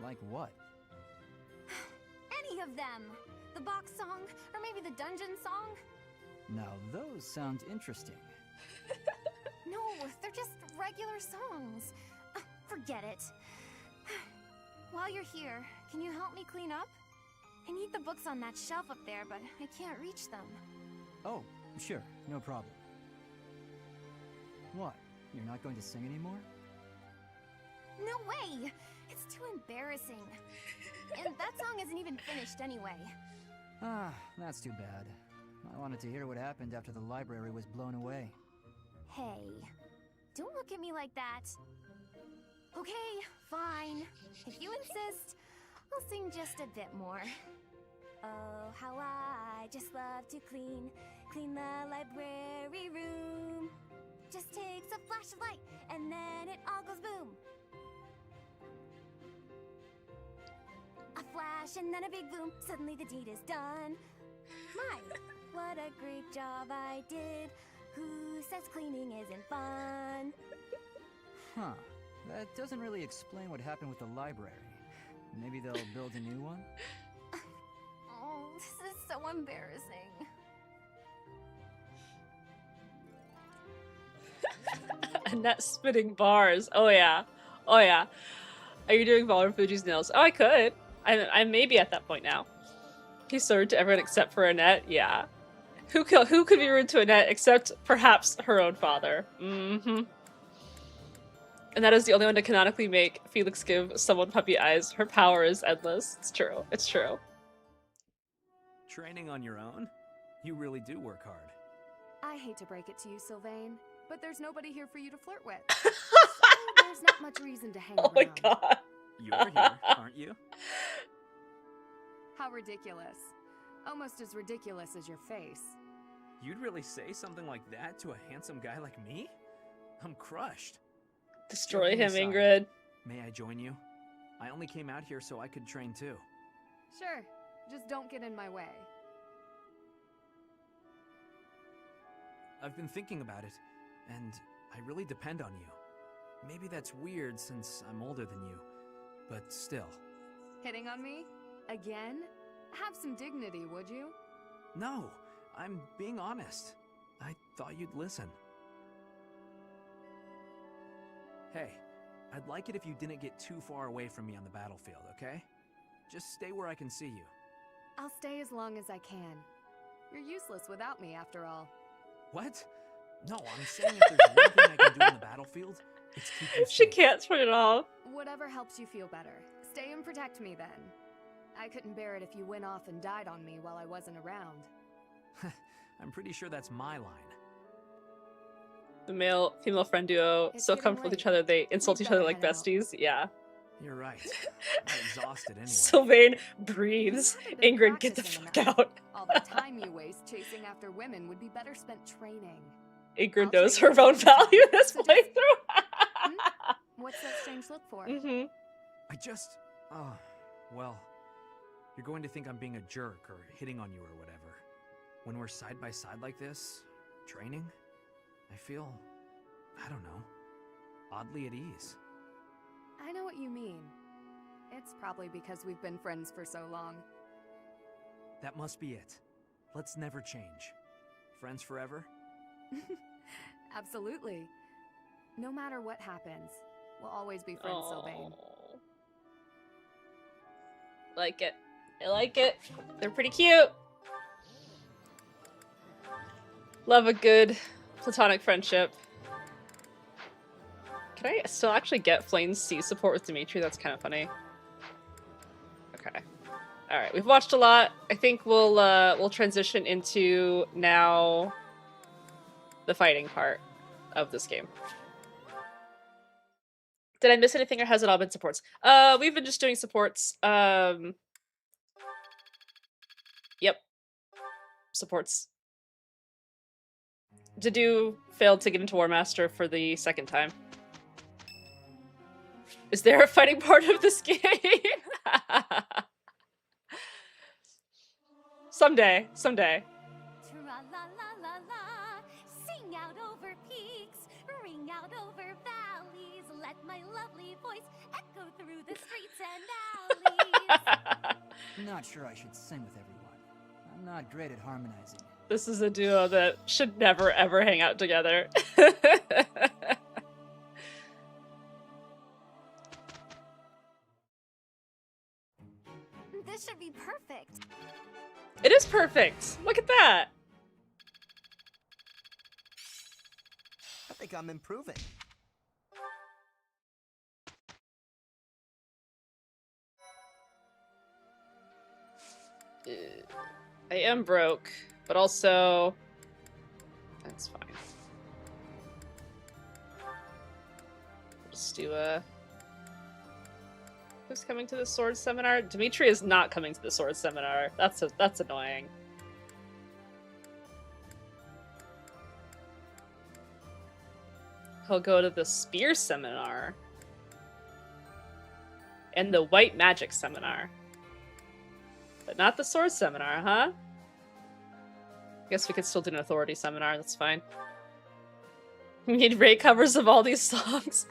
Like what? Any of them. The box song, or maybe the dungeon song. Now those sound interesting. No, they're just regular songs. Forget it. While you're here, can you help me clean up? I need the books on that shelf up there, but I can't reach them. Oh, sure, no problem. What? You're not going to sing anymore? No way! It's too embarrassing. And that song isn't even finished anyway. Ah, that's too bad. I wanted to hear what happened after the library was blown away. Hey, don't look at me like that. Okay, fine. If you insist, I'll sing just a bit more. Oh, how I just love to clean the library room. Just takes a flashlight and then it all goes boom. A flash and then a big boom. Suddenly the deed is done. My, What a great job I did. Who says cleaning isn't fun? Huh. That doesn't really explain what happened with the library. Maybe they'll build a new one? Oh, this is so embarrassing. Annette spitting bars. Oh yeah. Oh yeah. Are you doing Valor Fuji's nails? Oh, I could. I may be at that point now. He's so rude to everyone except for Annette. Yeah. Who could be rude to Annette except perhaps her own father? Mm-hmm. And that is the only one to canonically make Felix give someone puppy eyes. Her power is endless. It's true. It's true. Training on your own? You really do work hard. I hate to break it to you, Sylvain, but there's nobody here for you to flirt with. So there's not much reason to hang around. Oh my god. You're here, aren't you? How ridiculous. Almost as ridiculous as your face. You'd really say something like that to a handsome guy like me? I'm crushed. Destroy Joking him, aside, Ingrid. May I join you? I only came out here so I could train too. Sure, just don't get in my way. I've been thinking about it, and I really depend on you. Maybe that's weird since I'm older than you, but still. Hitting on me? Again? Have some dignity, would you? No, I'm being honest. I thought you'd listen. Hey, I'd like it if you didn't get too far away from me on the battlefield, okay? Just stay where I can see you. I'll stay as long as I can. You're useless without me, after all. What? No, I'm saying if there's one thing I can do on the battlefield, it's keep you She safe. can't turn it off. Whatever helps you feel better. Stay and protect me then. I couldn't bear it if you went off and died on me while I wasn't around. I'm pretty sure that's my line. The male-female friend duo, It's so getting comfortable with late. each other, they insult We'd each other better like head out. besties. Yeah. You're right. I'm exhausted anyway. Sylvain breathes. You haven't been Ingrid, get the practicing fuck enough. out. All the time you waste chasing after women would be better spent training. Ingrid I'll knows train her you own sometime. value this So just- playthrough. What's that strange look for? Mm-hmm. I just... Oh, well... You're going to think I'm being a jerk or hitting on you or whatever. When we're side by side like this, training, I feel... I don't know. Oddly at ease. I know what you mean. It's probably because we've been friends for so long. That must be it. Let's never change. Friends forever? Absolutely. No matter what happens, we'll always be friends, Sylvain. Like it. I like it. They're pretty cute. Love a good platonic friendship. Can I still actually get Flame's C support with Dimitri? That's kind of funny. Okay. Alright, we've watched a lot. I think we'll transition into now the fighting part of this game. Did I miss anything or has it all been supports? We've been just doing supports. Yep. Supports. Dedue failed to get into War Master for the second time. Is there a fighting part of this game? Someday. Someday. Tra-la-la-la-la, sing out over peaks, ring out over valleys, let my lovely voice echo through the streets and alleys. Not sure I should sing with everyone. I'm not great at harmonizing. This is a duo that should never ever hang out together. This should be perfect. It is perfect. Look at that. I think I'm improving. I am broke, but also that's fine. Just do a. Who's coming to the sword seminar? Dimitri is not coming to the sword seminar. That's annoying. He'll go to the spear seminar and the white magic seminar. But not the sword seminar, huh? Guess we could still do an authority seminar, that's fine. We need rate covers of all these songs.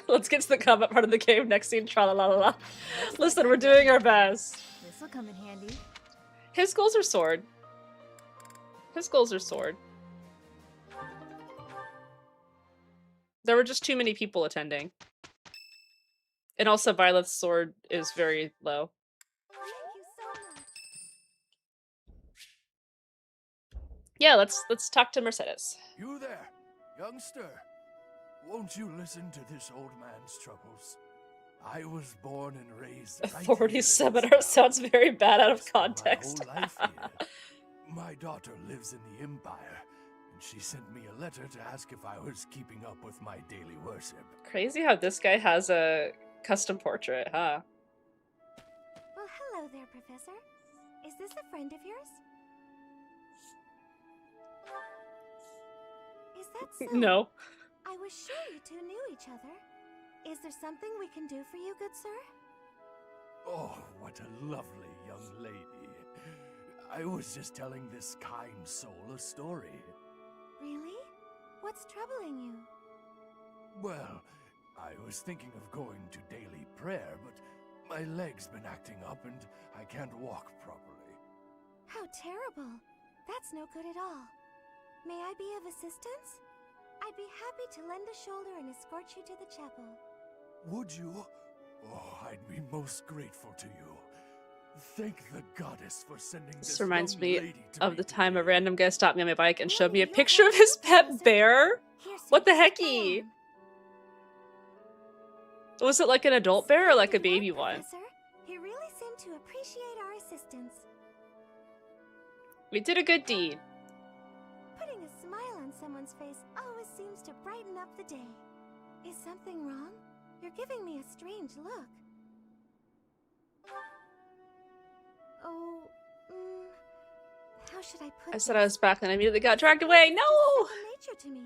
Let's get to the combat part of the game. Next scene, tra-la-la-la-la. Listen, we're doing our best. This'll come in handy. His goals are sword. His goals are sword. There were just too many people attending. And also Violet's sword is very low. Thank you so much. Yeah, let's talk to Mercedes. You there, youngster. Won't you listen to this old man's troubles? I was born and raised right Authority here in this seminar town. sounds very bad out of Spent context. My whole life here. My daughter lives in the Empire, and she sent me a letter to ask if I was keeping up with my daily worship. Crazy how this guy has a custom portrait, huh? Well, hello there, Professor. Is this a friend of yours? Is that so? No. I was sure you two knew each other. Is there something we can do for you, good sir? Oh, what a lovely young lady. I was just telling this kind soul a story. Really? What's troubling you? Well, I was thinking of going to daily prayer, but my leg's been acting up and I can't walk properly. How terrible. That's no good at all. May I be of assistance? I'd be happy to lend a shoulder and escort you to the chapel. Would you? Oh, I'd be most grateful to you. Thank the goddess for sending This this reminds young me lady to of the meet time a me. random guy stopped me on my bike and showed me a You're picture of his welcome, pet bear. Here's What the some hecky? jam. Was it like an adult bear or like a Splendid baby work, one? Professor. He really seemed to appreciate our assistance. We did a good deed. Putting a smile on someone's face always seems to brighten up the day. Is something wrong? You're giving me a strange look. Oh, how should I put I this? said I was back and I immediately got dragged away. No! It's second nature to me.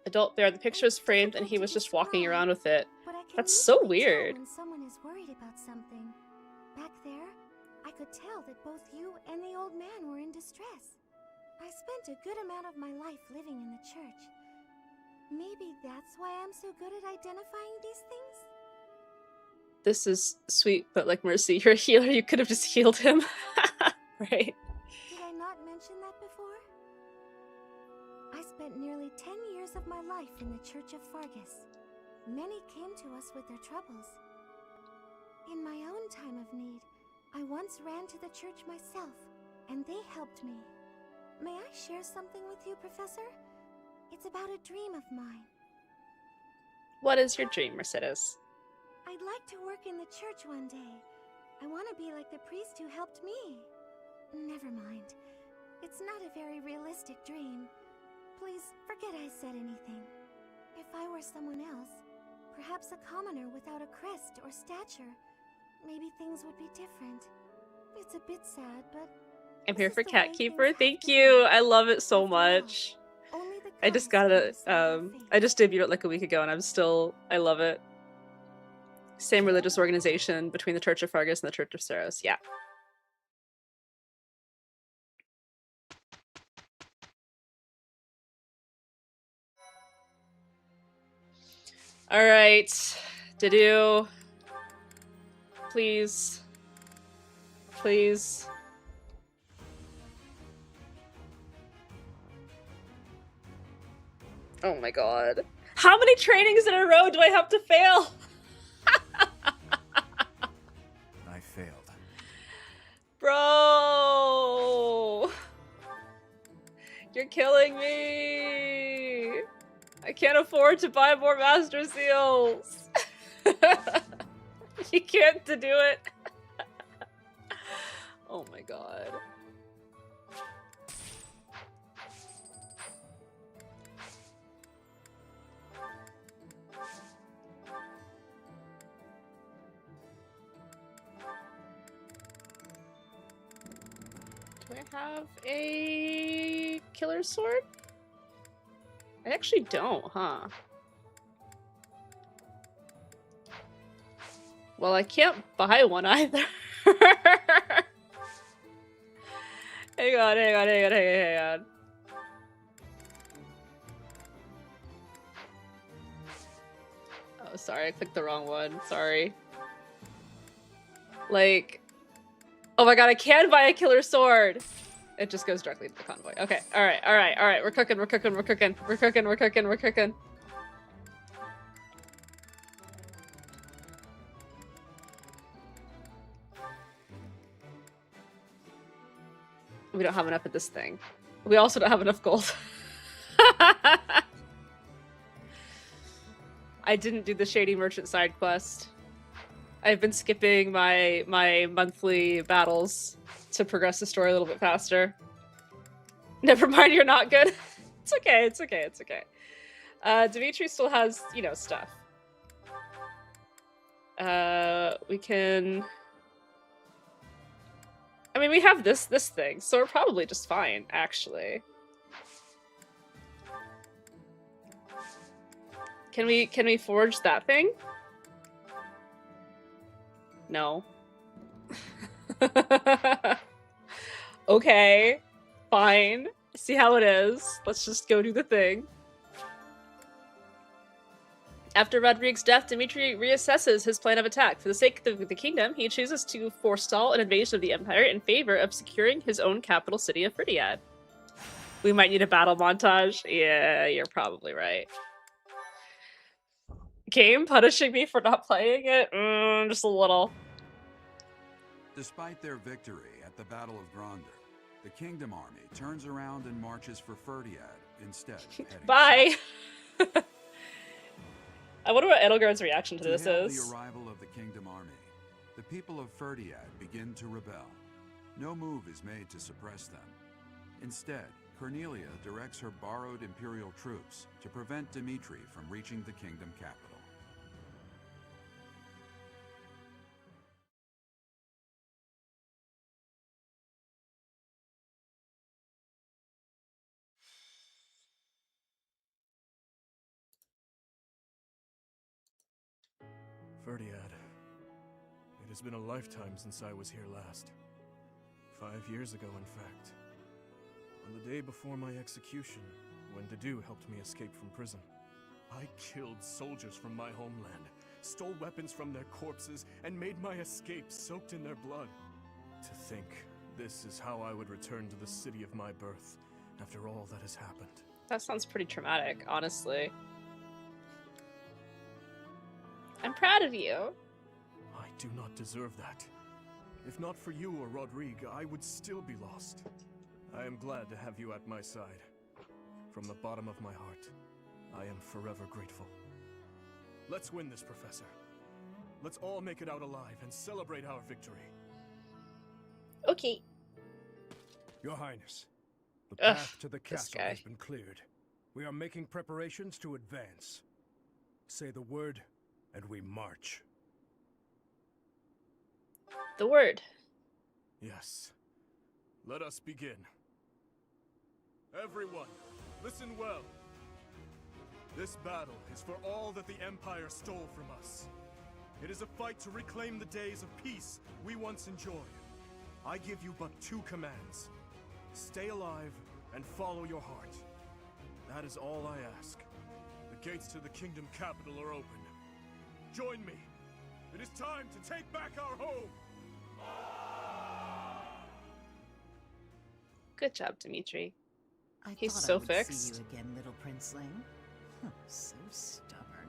Adult bear, the picture is framed and he was just walking around with it. But I can That's so usually tell weird. when someone is worried about something. Back there, I could tell that both you and the old man were in distress. I spent a good amount of my life living in the church. Maybe that's why I'm so good at identifying these things? This is sweet, but like Mercy, you're a healer. You could have just healed him. Right? Did I not mention that before? I spent nearly 10 years of my life in the Church of Fargus. Many came to us with their troubles. In my own time of need, I once ran to the church myself, and they helped me. May I share something with you, Professor? It's about a dream of mine. What is your dream, Mercedes? I'd like to work in the church one day. I want to be like the priest who helped me. Never mind. It's not a very realistic dream. Please forget I said anything. If I were someone else, perhaps a commoner without a crest or stature, maybe things would be different. It's a bit sad, but I'm this here is for the way Cat things Keeper. have Thank to you. be. I love it so After all, much. only the I just gods got can it. decide our fate. I just debuted it like a week ago, and I love it. Same religious organization between the Church of Fargus and the Church of Ceros. Yeah. All right, Didu. Please. Please. Oh my god. How many trainings in a row do I have to fail? I failed. Bro! You're killing me! I can't afford to buy more Master Seals! You can't do it! Oh my god. Do I have a killer sword? I actually don't, huh? Well, I can't buy one either. Hang on, hang on, hang on, hang on. Oh, sorry, I clicked the wrong one. Sorry. Like, oh my god, I can buy a killer sword. It just goes directly to the convoy. Okay, alright, alright, alright. We're cooking, we're cooking, we're cooking. We're cooking, we're cooking, we're cooking. We don't have enough of this thing. We also don't have enough gold. I didn't do the Shady Merchant side quest. I've been skipping my monthly battles to progress the story a little bit faster. Never mind, you're not good. It's okay, it's okay, it's okay. Dimitri still has, you know, stuff. We can... I mean, we have this thing, so we're probably just fine, actually. Can we forge that thing? No. Okay, fine. See how it is. Let's just go do the thing. After Rodrigue's death, Dimitri reassesses his plan of attack. For the sake of the kingdom, he chooses to forestall an invasion of the Empire in favor of securing his own capital city of Ferdiad. We might need a battle montage. Yeah, you're probably right. Game punishing me for not playing it? Just a little. Despite their victory at the Battle of Gronder, the Kingdom Army turns around and marches for Ferdiad instead of heading Bye! I wonder what Edelgard's reaction to this hail is. the arrival of the Kingdom Army, the people of Ferdiad begin to rebel. No move is made to suppress them. Instead, Cornelia directs her borrowed Imperial troops to prevent Dimitri from reaching the Kingdom capital. Ferdiad. It has been a lifetime since I was here last. 5 years ago, in fact. On the day before my execution, when Dedu helped me escape from prison. I killed soldiers from my homeland, stole weapons from their corpses, and made my escape soaked in their blood. To think, this is how I would return to the city of my birth, after all that has happened. That sounds pretty traumatic, honestly. I'm proud of you. I do not deserve that. If not for you or Rodrigue, I would still be lost. I am glad to have you at my side. From the bottom of my heart, I am forever grateful. Let's win this, Professor. Let's all make it out alive and celebrate our victory. Okay. Your Highness, the path to the castle has been cleared. We are making preparations to advance. Say the word, and we march. The word. Yes. Let us begin. Everyone, listen well. This battle is for all that the Empire stole from us. It is a fight to reclaim the days of peace we once enjoyed. I give you but 2 commands. Stay alive and follow your heart. That is all I ask. The gates to the kingdom capital are open. Join me. It is time to take back our home. Good job, Dimitri. He's so I would fixed. See you again, little princeling. So stubborn.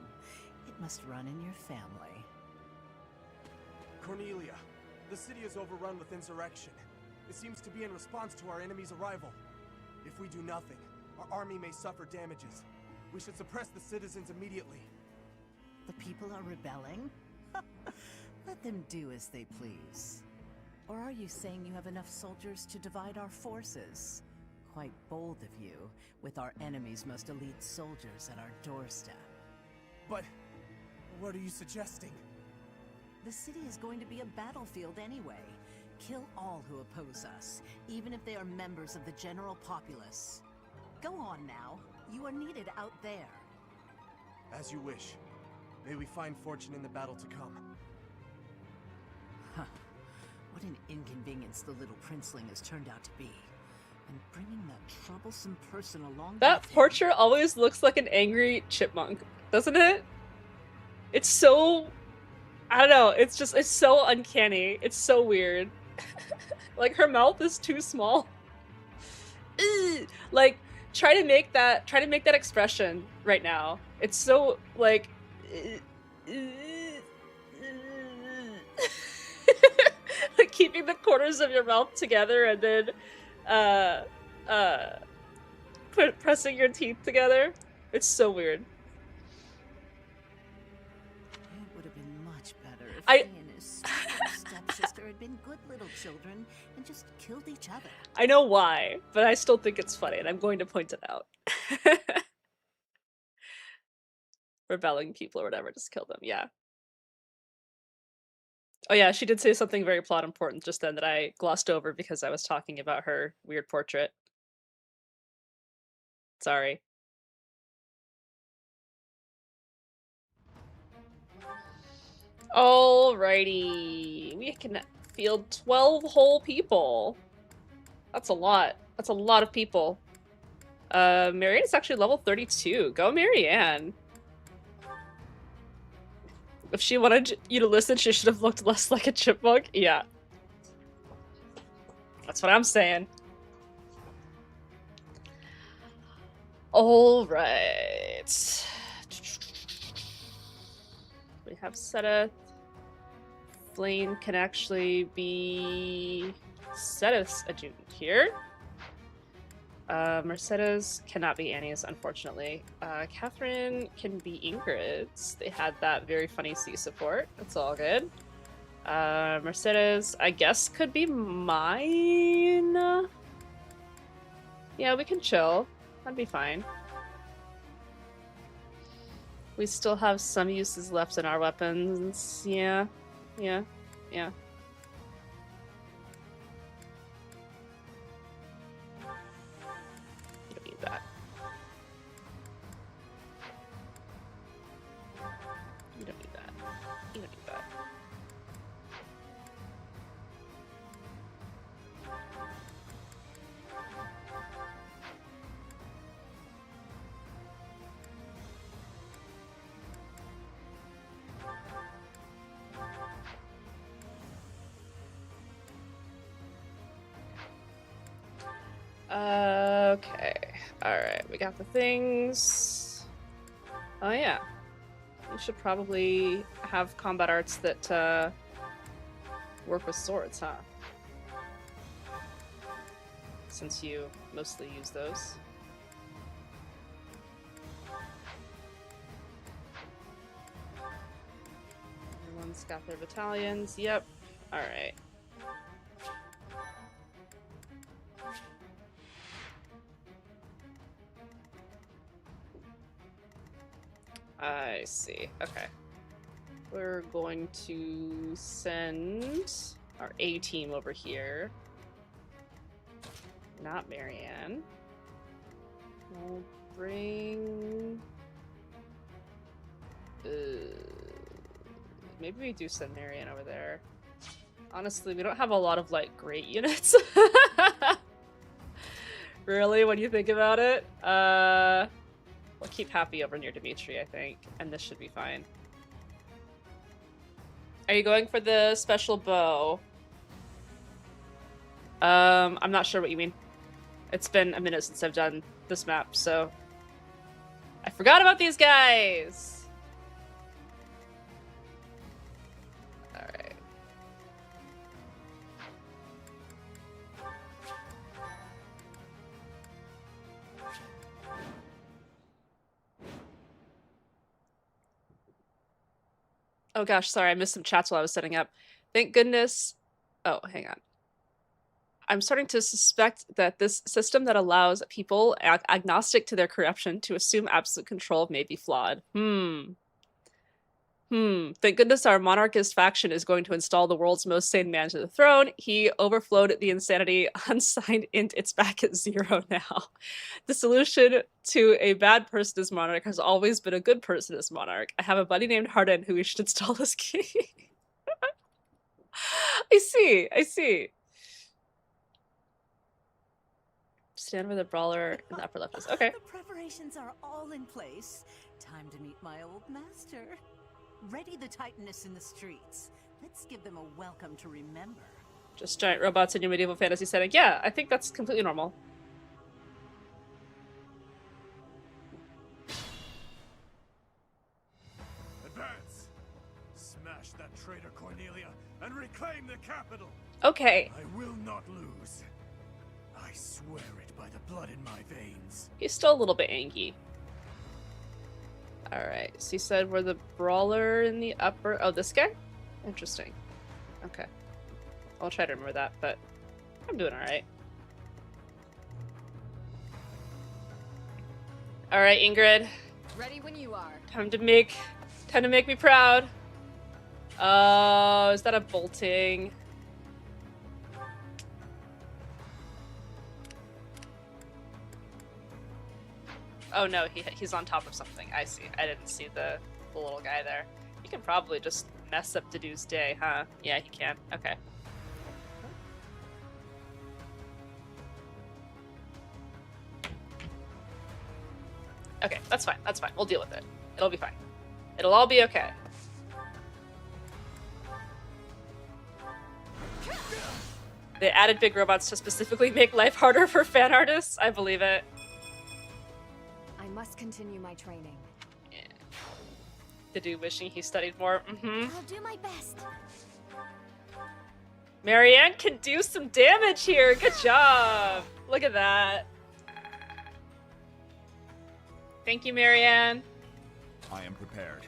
It must run in your family. Cornelia, the city is overrun with insurrection. It seems to be in response to our enemy's arrival. If we do nothing, our army may suffer damages. We should suppress the citizens immediately. The people are rebelling? Let them do as they please. Or are you saying you have enough soldiers to divide our forces? Quite bold of you, with our enemy's most elite soldiers at our doorstep. But what are you suggesting? The city is going to be a battlefield anyway. Kill all who oppose us, even if they are members of the general populace. Go on now. You are needed out there. As you wish. May we find fortune in the battle to come. Huh. What an inconvenience the little princeling has turned out to be. And bringing that troublesome person along. That portrait always looks like an angry chipmunk, doesn't it? It's so, I don't know, it's so uncanny. It's so weird. Like, her mouth is too small. Like, try to make that expression right now. It's so, like, like keeping the corners of your mouth together and then pressing your teeth together. It's so weird. It would have been much better if I he and his stepsister had been good little children and just killed each other. I know why, but I still think it's funny, and I'm going to point it out. Rebelling people or whatever, just kill them, yeah. Oh yeah, she did say something very plot important just then that I glossed over because I was talking about her weird portrait. Sorry. Alrighty. We can field 12 whole people. That's a lot. That's a lot of people. Marianne is actually level 32. Go Marianne. If she wanted you to listen, she should have looked less like a chipmunk. Yeah. That's what I'm saying. Alright. We have Seta. Flame can actually be Seta's adjunct here. Mercedes cannot be Annie's, unfortunately. Catherine can be Ingrid's. They had that very funny C support. It's all good. Mercedes, I guess, could be mine. Yeah, we can chill. That'd be fine. We still have some uses left in our weapons. Yeah. Yeah. Yeah. You don't need that. You don't need that. You don't need that. Okay. Alright, we got the things. Oh yeah. You should probably have combat arts that work with swords, huh? Since you mostly use those. Everyone's got their battalions. Yep. Alright. I see. Okay. We're going to send our A team over here. Not Marianne. We'll bring... maybe we do send Marianne over there. Honestly, we don't have a lot of, like, great units. Really, when you think about it? We'll keep Happy over near Dimitri, I think, and this should be fine. Are you going for the special bow? I'm not sure what you mean. It's been a minute since I've done this map, so... I forgot about these guys! Alright. Oh gosh, sorry, I missed some chats while I was setting up. Thank goodness... Oh, hang on. I'm starting to suspect that this system that allows people agnostic to their corruption to assume absolute control may be flawed. Thank goodness our monarchist faction is going to install the world's most sane man to the throne. He overflowed the insanity unsigned int. It's back at 0 now. The solution to a bad person as monarch has always been a good person as monarch. I have a buddy named Harden who we should install as king. I see. Stand where the brawler in the upper left is. Okay. The preparations are all in place. Time to meet my old master. Ready the Titaness in the streets. Let's give them a welcome to remember. Just giant robots in your medieval fantasy setting. Yeah, I think that's completely normal. Advance! Smash that traitor Cornelia and reclaim the capital! Okay. I will not lose. I swear it by the blood in my veins. He's still a little bit angry. Alright, so he said we're the brawler in the upper... Oh, this guy? Interesting. Okay. I'll try to remember that, but I'm doing alright. Alright, Ingrid. Ready when you are. Time to make me proud. Oh, is that a bolting? Oh no, he's on top of something. I see. I didn't see the little guy there. He can probably just mess up the dude's day, huh? Yeah, he can. Okay. Okay, that's fine. That's fine. We'll deal with it. It'll be fine. It'll all be okay. They added big robots to specifically make life harder for fan artists. I believe it. I must continue my training. Yeah. The dude wishing he studied more. I'll do my best. Marianne can do some damage here. Good job. Look at that. Thank you, Marianne. I am prepared.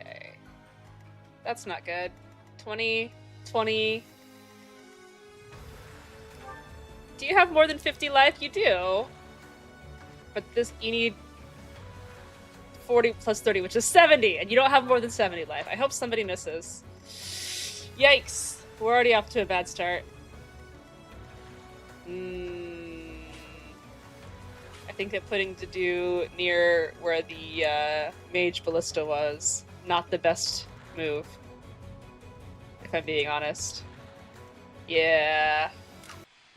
Okay. That's not good. 20, 20. Do you have more than 50 life? You do. But this, you need 40 plus 30, which is 70, and you don't have more than 70 life. I hope somebody misses. Yikes. We're already off to a bad start. I think that putting to do near where the mage ballista was not the best move, if I'm being honest. Yeah,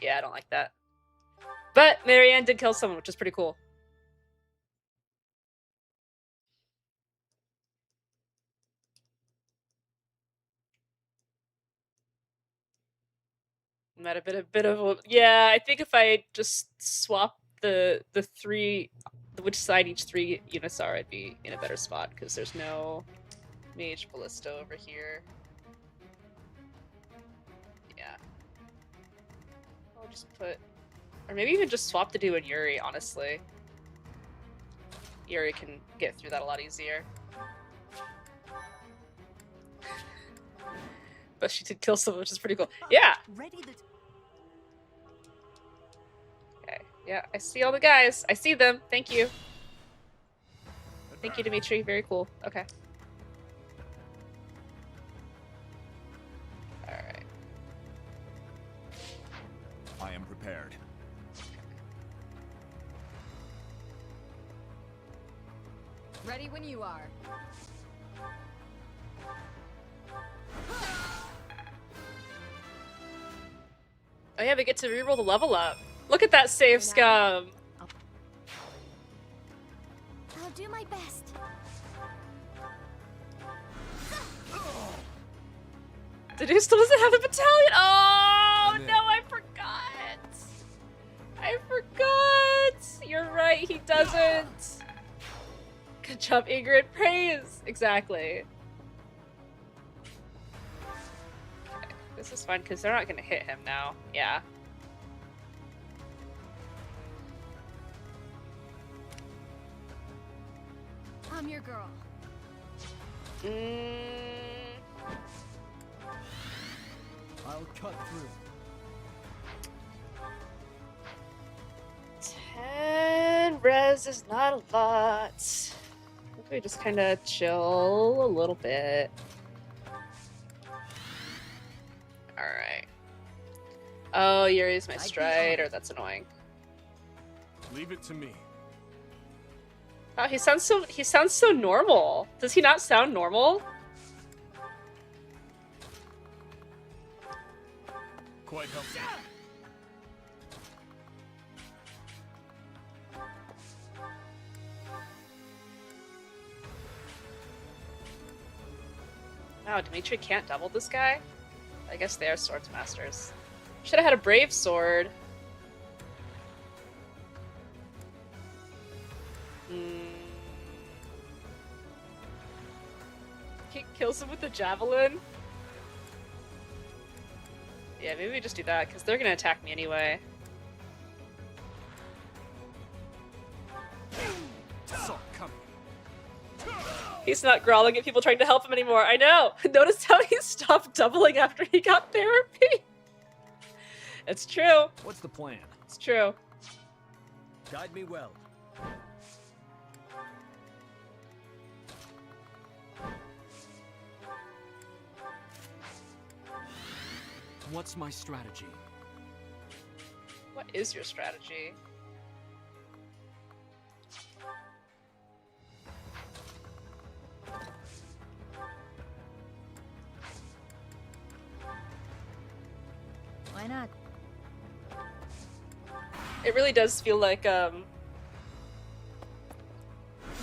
I don't like that. But Marianne did kill someone, which is pretty cool. Might have been a bit of a... Yeah, I think if I just swap the three, which side each 3 units are, I'd be in a better spot, because there's no mage ballista over here. Yeah. I'll just put... Or maybe even just swap the dude and Yuri, honestly. Yuri can get through that a lot easier. But she did kill someone, which is pretty cool. Yeah! Okay, yeah, I see all the guys. I see them. Thank you. Thank you, Dimitri. Very cool. Okay. Alright. I am prepared. Ready when you are. Oh yeah, we get to reroll the level up. Look at that save scum! I'll do my best. The dude still doesn't have the battalion! Oh no, I forgot! I forgot! You're right, he doesn't! Good job, Ingrid. Praise! Exactly. This is fun because they're not going to hit him now. Yeah. I'm your girl. I'll cut through. 10 res is not a lot. Maybe we just kind of chill a little bit. Alright. Oh, Yuri's my strider. That's annoying. Leave it to me. Oh, he sounds so normal. Does he not sound normal? Quite helpful. Wow, Dimitri can't double this guy? I guess they are swords masters. Should have had a brave sword. He kills him with the javelin? Yeah, maybe we just do that, because they're gonna attack me anyway. He's not growling at people trying to help him anymore. I know! Notice how he stopped doubling after he got therapy? It's true. What's the plan? It's true. Guide me well. What's my strategy? What is your strategy? Why not? It really does feel like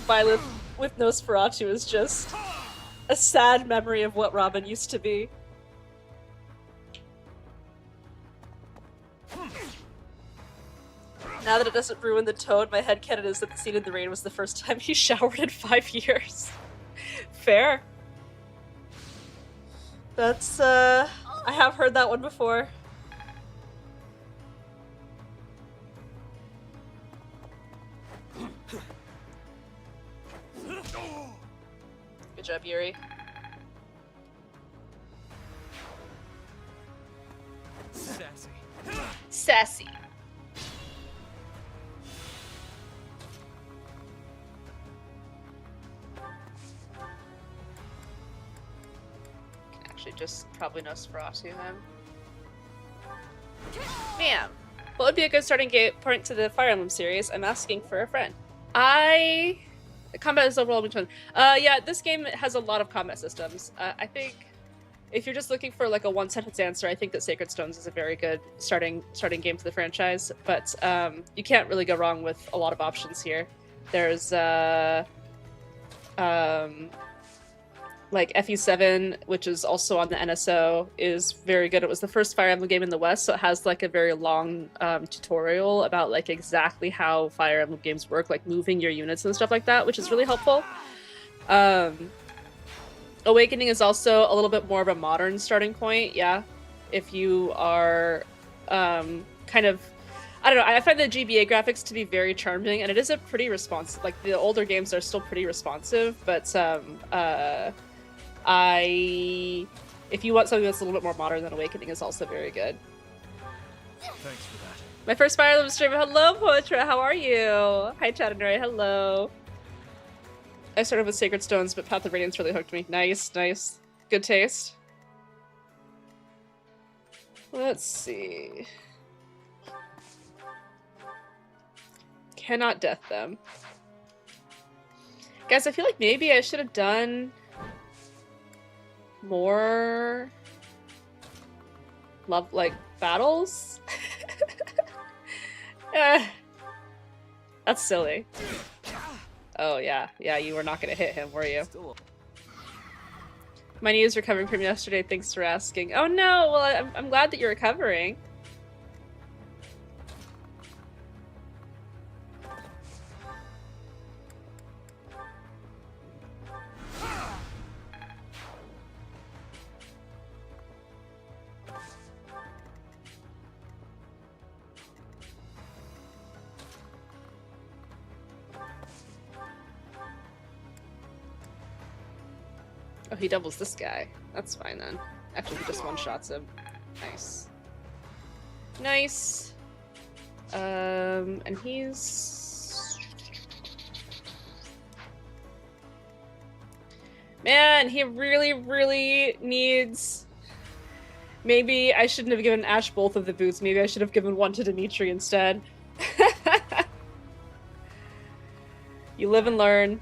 Violet with Nosferatu is just a sad memory of what Robin used to be. Now that it doesn't ruin the tone, my headcanon is that the scene in the rain was the first time he showered in 5 years. Fair. That's, I have heard that one before. Good job, Yuri. Sassy. Sassy. Can actually just probably Nosferatu him. Ma'am, what would be a good starting point to the Fire Emblem series? I'm asking for a friend. The combat is overwhelming fun. Yeah, this game has a lot of combat systems. I think if you're just looking for like a one-sentence answer, I think that Sacred Stones is a very good starting game for the franchise. But you can't really go wrong with a lot of options here. There's like FE7, which is also on the NSO, is very good. It was the first Fire Emblem game in the West, so it has like a very long tutorial about like exactly how Fire Emblem games work, like moving your units and stuff like that, which is really helpful. Awakening is also a little bit more of a modern starting point, yeah. If you are kind of, I don't know, I find the GBA graphics to be very charming, and it is a pretty responsive, like the older games are still pretty responsive, but if you want something that's a little bit more modern, then Awakening is also very good. Thanks for that. My first Fire Emblem stream. Hello, Poetra. How are you? Hi, Chad and Ray. Hello. I started with Sacred Stones, but Path of Radiance really hooked me. Nice, nice. Good taste. Let's see. Cannot death them. Guys, I feel like maybe I should have done more battles. That's silly. Oh yeah, you were not gonna hit him, were you? My knee is recovering from yesterday, thanks for asking. Oh no, well I'm glad that you're recovering. Oh, he doubles this guy. That's fine then. Actually, he just one-shots him. Nice. Nice. And he's... Man, he really, really needs... Maybe I shouldn't have given Ash both of the boots. Maybe I should have given one to Dimitri instead. You live and learn.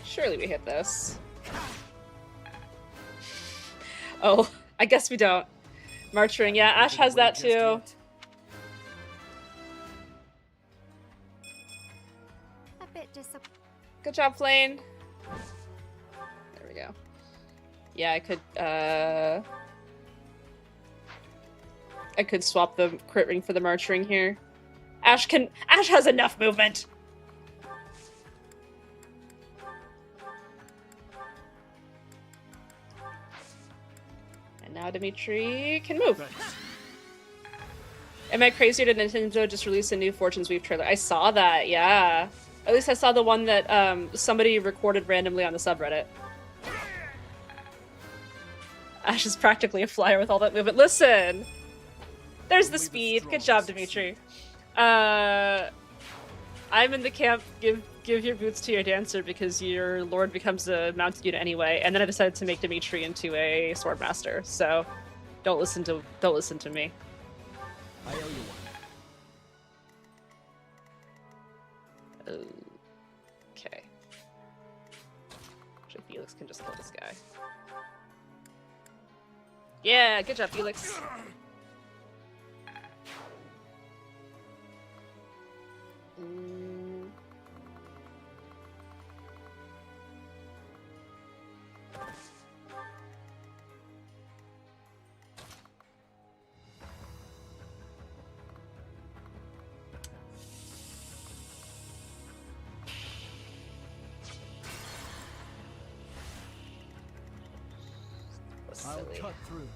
Surely we hit this. Oh, I guess we don't. Marching, yeah, Ash has that too. A bit Good job, Flane. There we go. Yeah, I could swap the crit ring for the March ring here. Ash has enough movement. And now Dimitri can move. Am I crazy or did Nintendo just release a new Fortune's Weave trailer? I saw that, yeah. At least I saw the one that somebody recorded randomly on the subreddit. Ash is practically a flyer with all that movement. Listen! There's the speed. Good job, Dimitri. I'm in the camp, give your boots to your dancer because your lord becomes a mounted unit anyway, and then I decided to make Dimitri into a swordmaster, so don't listen to me. I owe you one. Okay. Actually, Felix can just kill this guy. Yeah, good job, Felix. I'll cut through.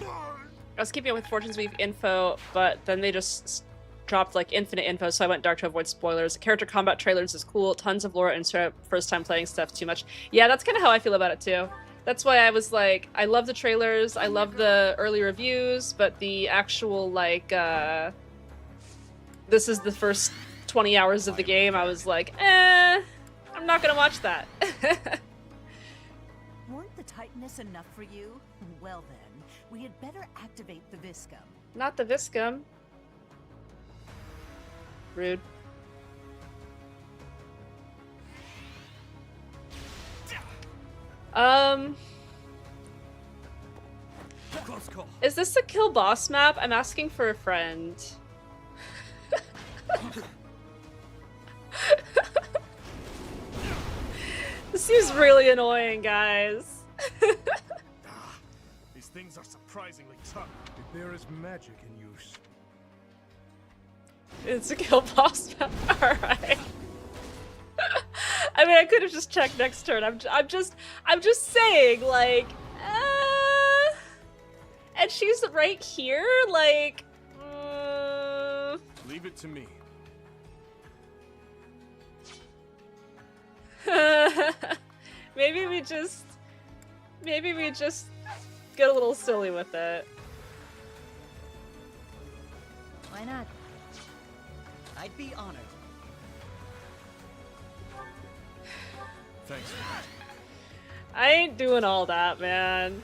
I was keeping up with Fortune's Weave info, but then they just dropped like infinite info, so I went dark to avoid spoilers. Character combat trailers is cool, tons of lore and first time playing stuff too much. Yeah, that's kind of how I feel about it too. That's why I was like, I love the trailers, I love the early reviews, but the actual like, this is the first 20 hours of the game, I was like, I'm not gonna watch that. Weren't the Titaness enough for you? Well then, we had better activate the Viscum. Not the Viscum. Rude. Is this a kill boss map? I'm asking for a friend. This seems really annoying, guys. These things are surprisingly tough. If there is magic in use. It's a kill boss map. Alright. I mean, I could have just checked next turn. I'm just saying, like, and she's right here, like, Leave it to me. maybe we just get a little silly with it. Why not? I'd be honored. Thanks. I ain't doing all that, man.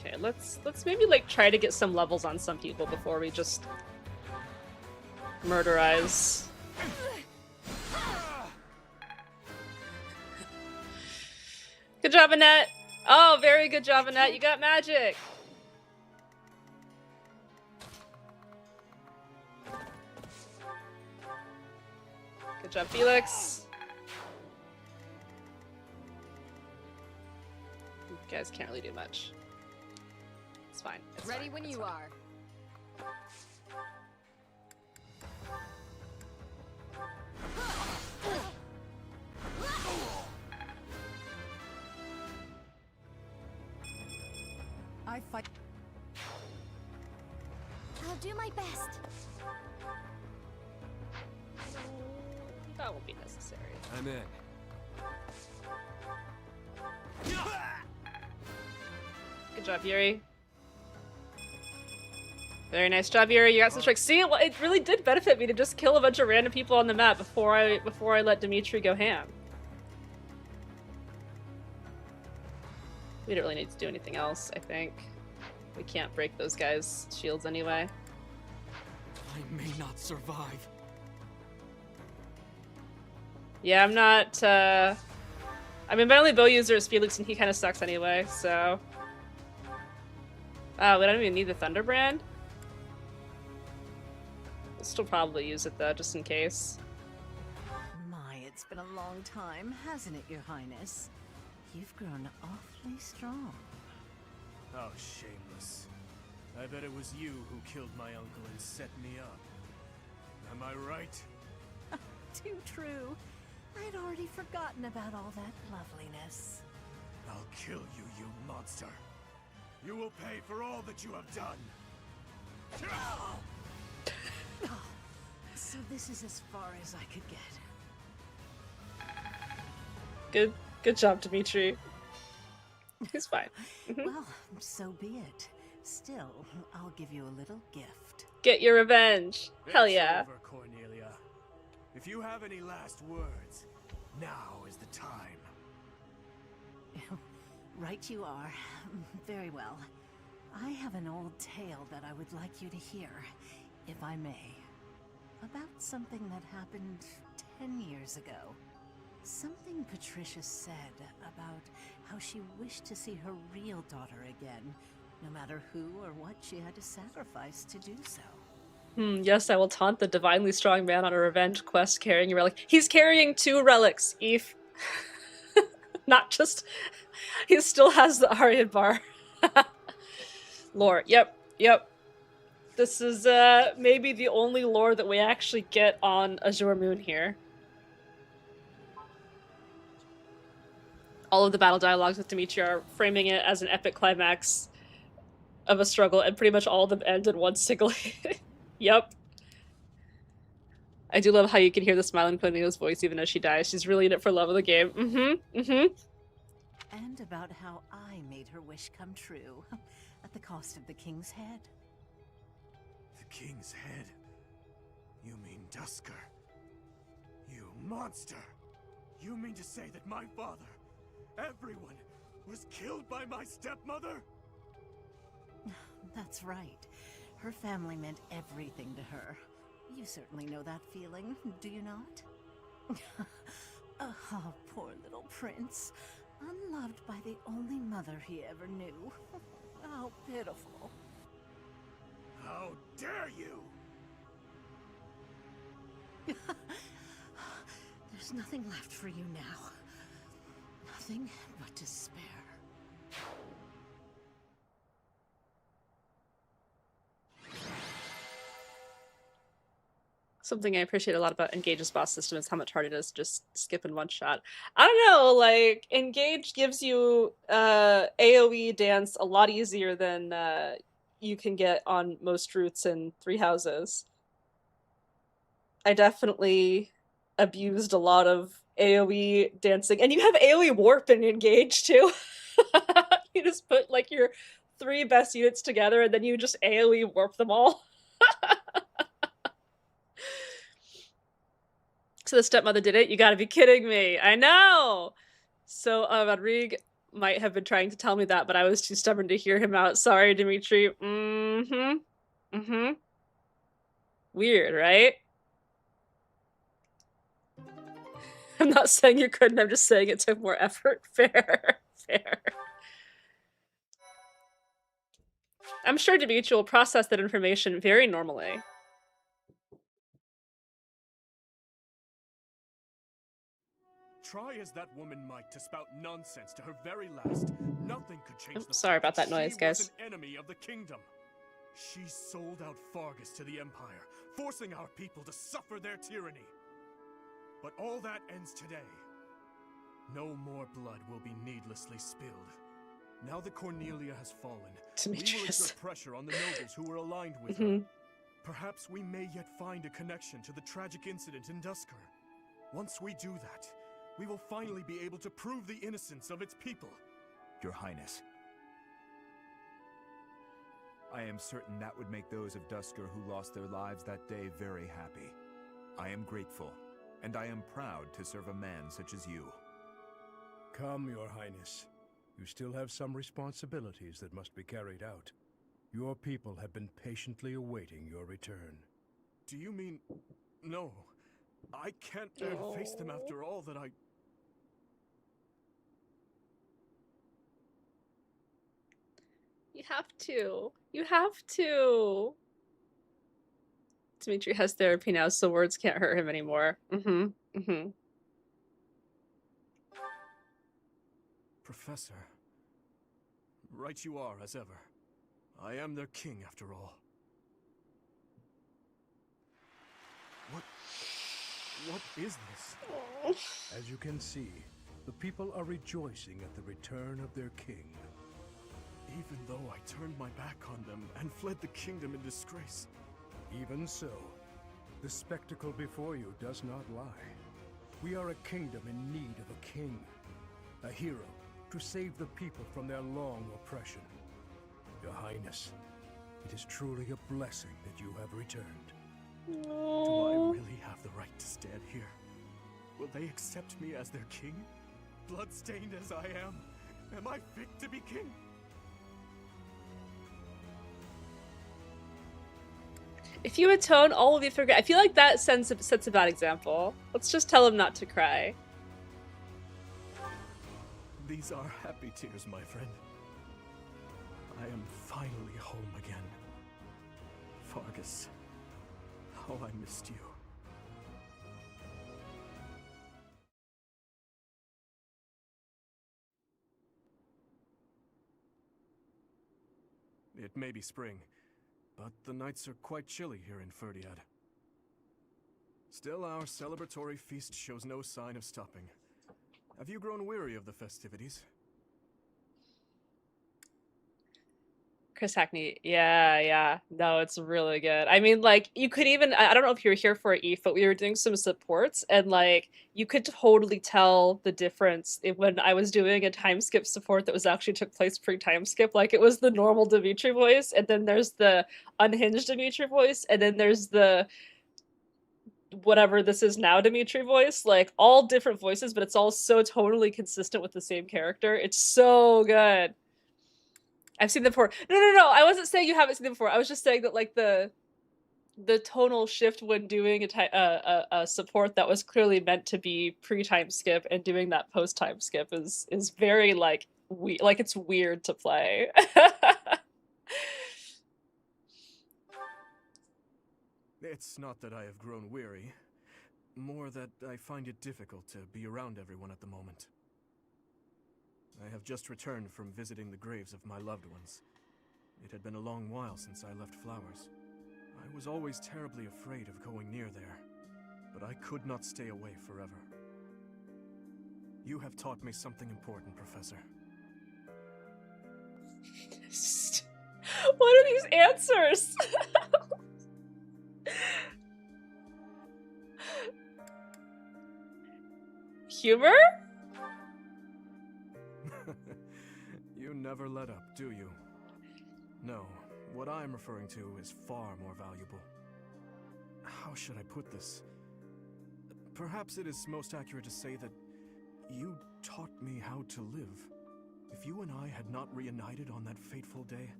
Okay, let's maybe like try to get some levels on some people before we just murderize. Good job, Annette. Oh, very good job, Annette. You got magic. Good job, Felix. You guys can't really do much. It's fine. It's Ready fine. when It's you fine. are. I fight. I'll do my best. That won't be necessary. I'm in. Good job, Yuri. Very nice job, Yuri. You got some strikes. See, well, it really did benefit me to just kill a bunch of random people on the map before I let Dimitri go ham. We don't really need to do anything else, I think. We can't break those guys' shields anyway. I may not survive. Yeah, I'm not, I mean, my only bow user is Felix, and he kind of sucks anyway, so... Oh, we don't even need the Thunderbrand? We'll still probably use it, though, just in case. My, it's been a long time, hasn't it, Your Highness? You've grown awfully strong. Oh, shameless. I bet it was you who killed my uncle and set me up. Am I right? Too true. I'd already forgotten about all that loveliness. I'll kill you, you monster. You will pay for all that you have done. So this is as far as I could get. Good job, Dimitri. He's fine. Well, so be it. Still, I'll give you a little gift. Get your revenge. Hell yeah. It's over, Cornelia. If you have any last words, now is the time. Right you are. Very well. I have an old tale that I would like you to hear, if I may. About something that happened 10 years ago. Something Patricia said about how she wished to see her real daughter again, no matter who or what she had to sacrifice to do so. Yes, I will taunt the divinely strong man on a revenge quest carrying a relic. He's carrying 2 relics, Eve. Not just... He still has the Aryan bar. Lore. Yep. This is maybe the only lore that we actually get on Azure Moon here. All of the battle dialogues with Dimitri are framing it as an epic climax of a struggle, and pretty much all of them end in one single hit. Yep. I do love how you can hear the smile in Cornelia's voice even as she dies. She's really in it for love of the game. And about how I made her wish come true, at the cost of the king's head. The king's head? You mean Dusker? You monster! You mean to say that my father, everyone, was killed by my stepmother? That's right. Her family meant everything to her. You certainly know that feeling, do you not? Oh, poor little prince. Unloved by the only mother he ever knew. How pitiful. How dare you! There's nothing left for you now. Nothing but despair. Something I appreciate a lot about Engage's boss system is how much harder it is to just skip in one shot. I don't know, like, Engage gives you AoE dance a lot easier than you can get on most routes in Three Houses. I definitely abused a lot of AoE dancing. And you have AoE warp in Engage, too. You just put, like, your 3 best units together and then you just AoE warp them all. So the stepmother did it? You gotta be kidding me. I know! So Rodrigue might have been trying to tell me that, but I was too stubborn to hear him out. Sorry, Dimitri. Weird, right? I'm not saying you couldn't, I'm just saying it took more effort. Fair. I'm sure Dimitri will process that information very normally. Try as that woman might to spout nonsense to her very last, nothing could change the sorry about fact that noise, she guys. was an enemy of the kingdom. She sold out Fargus to the Empire, forcing our people to suffer their tyranny. But all that ends today. No more blood will be needlessly spilled. Now that Cornelia has fallen, we will exert pressure on the nobles who were aligned with her. Perhaps we may yet find a connection to the tragic incident in Dusker. Once we do that, we will finally be able to prove the innocence of its people. Your Highness. I am certain that would make those of Duscur who lost their lives that day very happy. I am grateful, and I am proud to serve a man such as you. Come, Your Highness. You still have some responsibilities that must be carried out. Your people have been patiently awaiting your return. Do you mean... No. I can't bear to face them after all that I... You have to. You have to. Dimitri has therapy now, so words can't hurt him anymore. Professor. Right you are, as ever. I am their king, after all. What is this? As you can see, the people are rejoicing at the return of their king. Even though I turned my back on them and fled the kingdom in disgrace. Even so, the spectacle before you does not lie. We are a kingdom in need of a king, a hero to save the people from their long oppression. Your Highness, it is truly a blessing that you have returned. Do I really have the right to stand here? Will they accept me as their king? Bloodstained as I am I fit to be king? If you atone, all will be forgotten. I feel like that sets a bad example. Let's just tell him not to cry. These are happy tears, my friend. I am finally home again. Fargus, how I missed you. It may be spring, but the nights are quite chilly here in Ferdiad. Still, our celebratory feast shows no sign of stopping. Have you grown weary of the festivities? Chris Hackney, yeah. No, it's really good. I mean, like, you could even, I don't know if you were here for it, Eve, but we were doing some supports, and, like, you could totally tell the difference when I was doing a time skip support that was actually took place pre-time skip. Like, it was the normal Dimitri voice, and then there's the unhinged Dimitri voice, and then there's the whatever this is now Dimitri voice. Like, all different voices, but it's all so totally consistent with the same character. It's so good. I've seen them before. No. I wasn't saying you haven't seen them before. I was just saying that, like, the tonal shift when doing a support that was clearly meant to be pre-time skip and doing that post-time skip is very, like, like, it's weird to play. It's not that I have grown weary. More that I find it difficult to be around everyone at the moment. I have just returned from visiting the graves of my loved ones. It had been a long while since I left Flowers. I was always terribly afraid of going near there, but I could not stay away forever. You have taught me something important, Professor. What are these answers? Humor? You never let up, do you? No, what I'm referring to is far more valuable. How should I put this? Perhaps it is most accurate to say that you taught me how to live. If you and I had not reunited on that fateful day,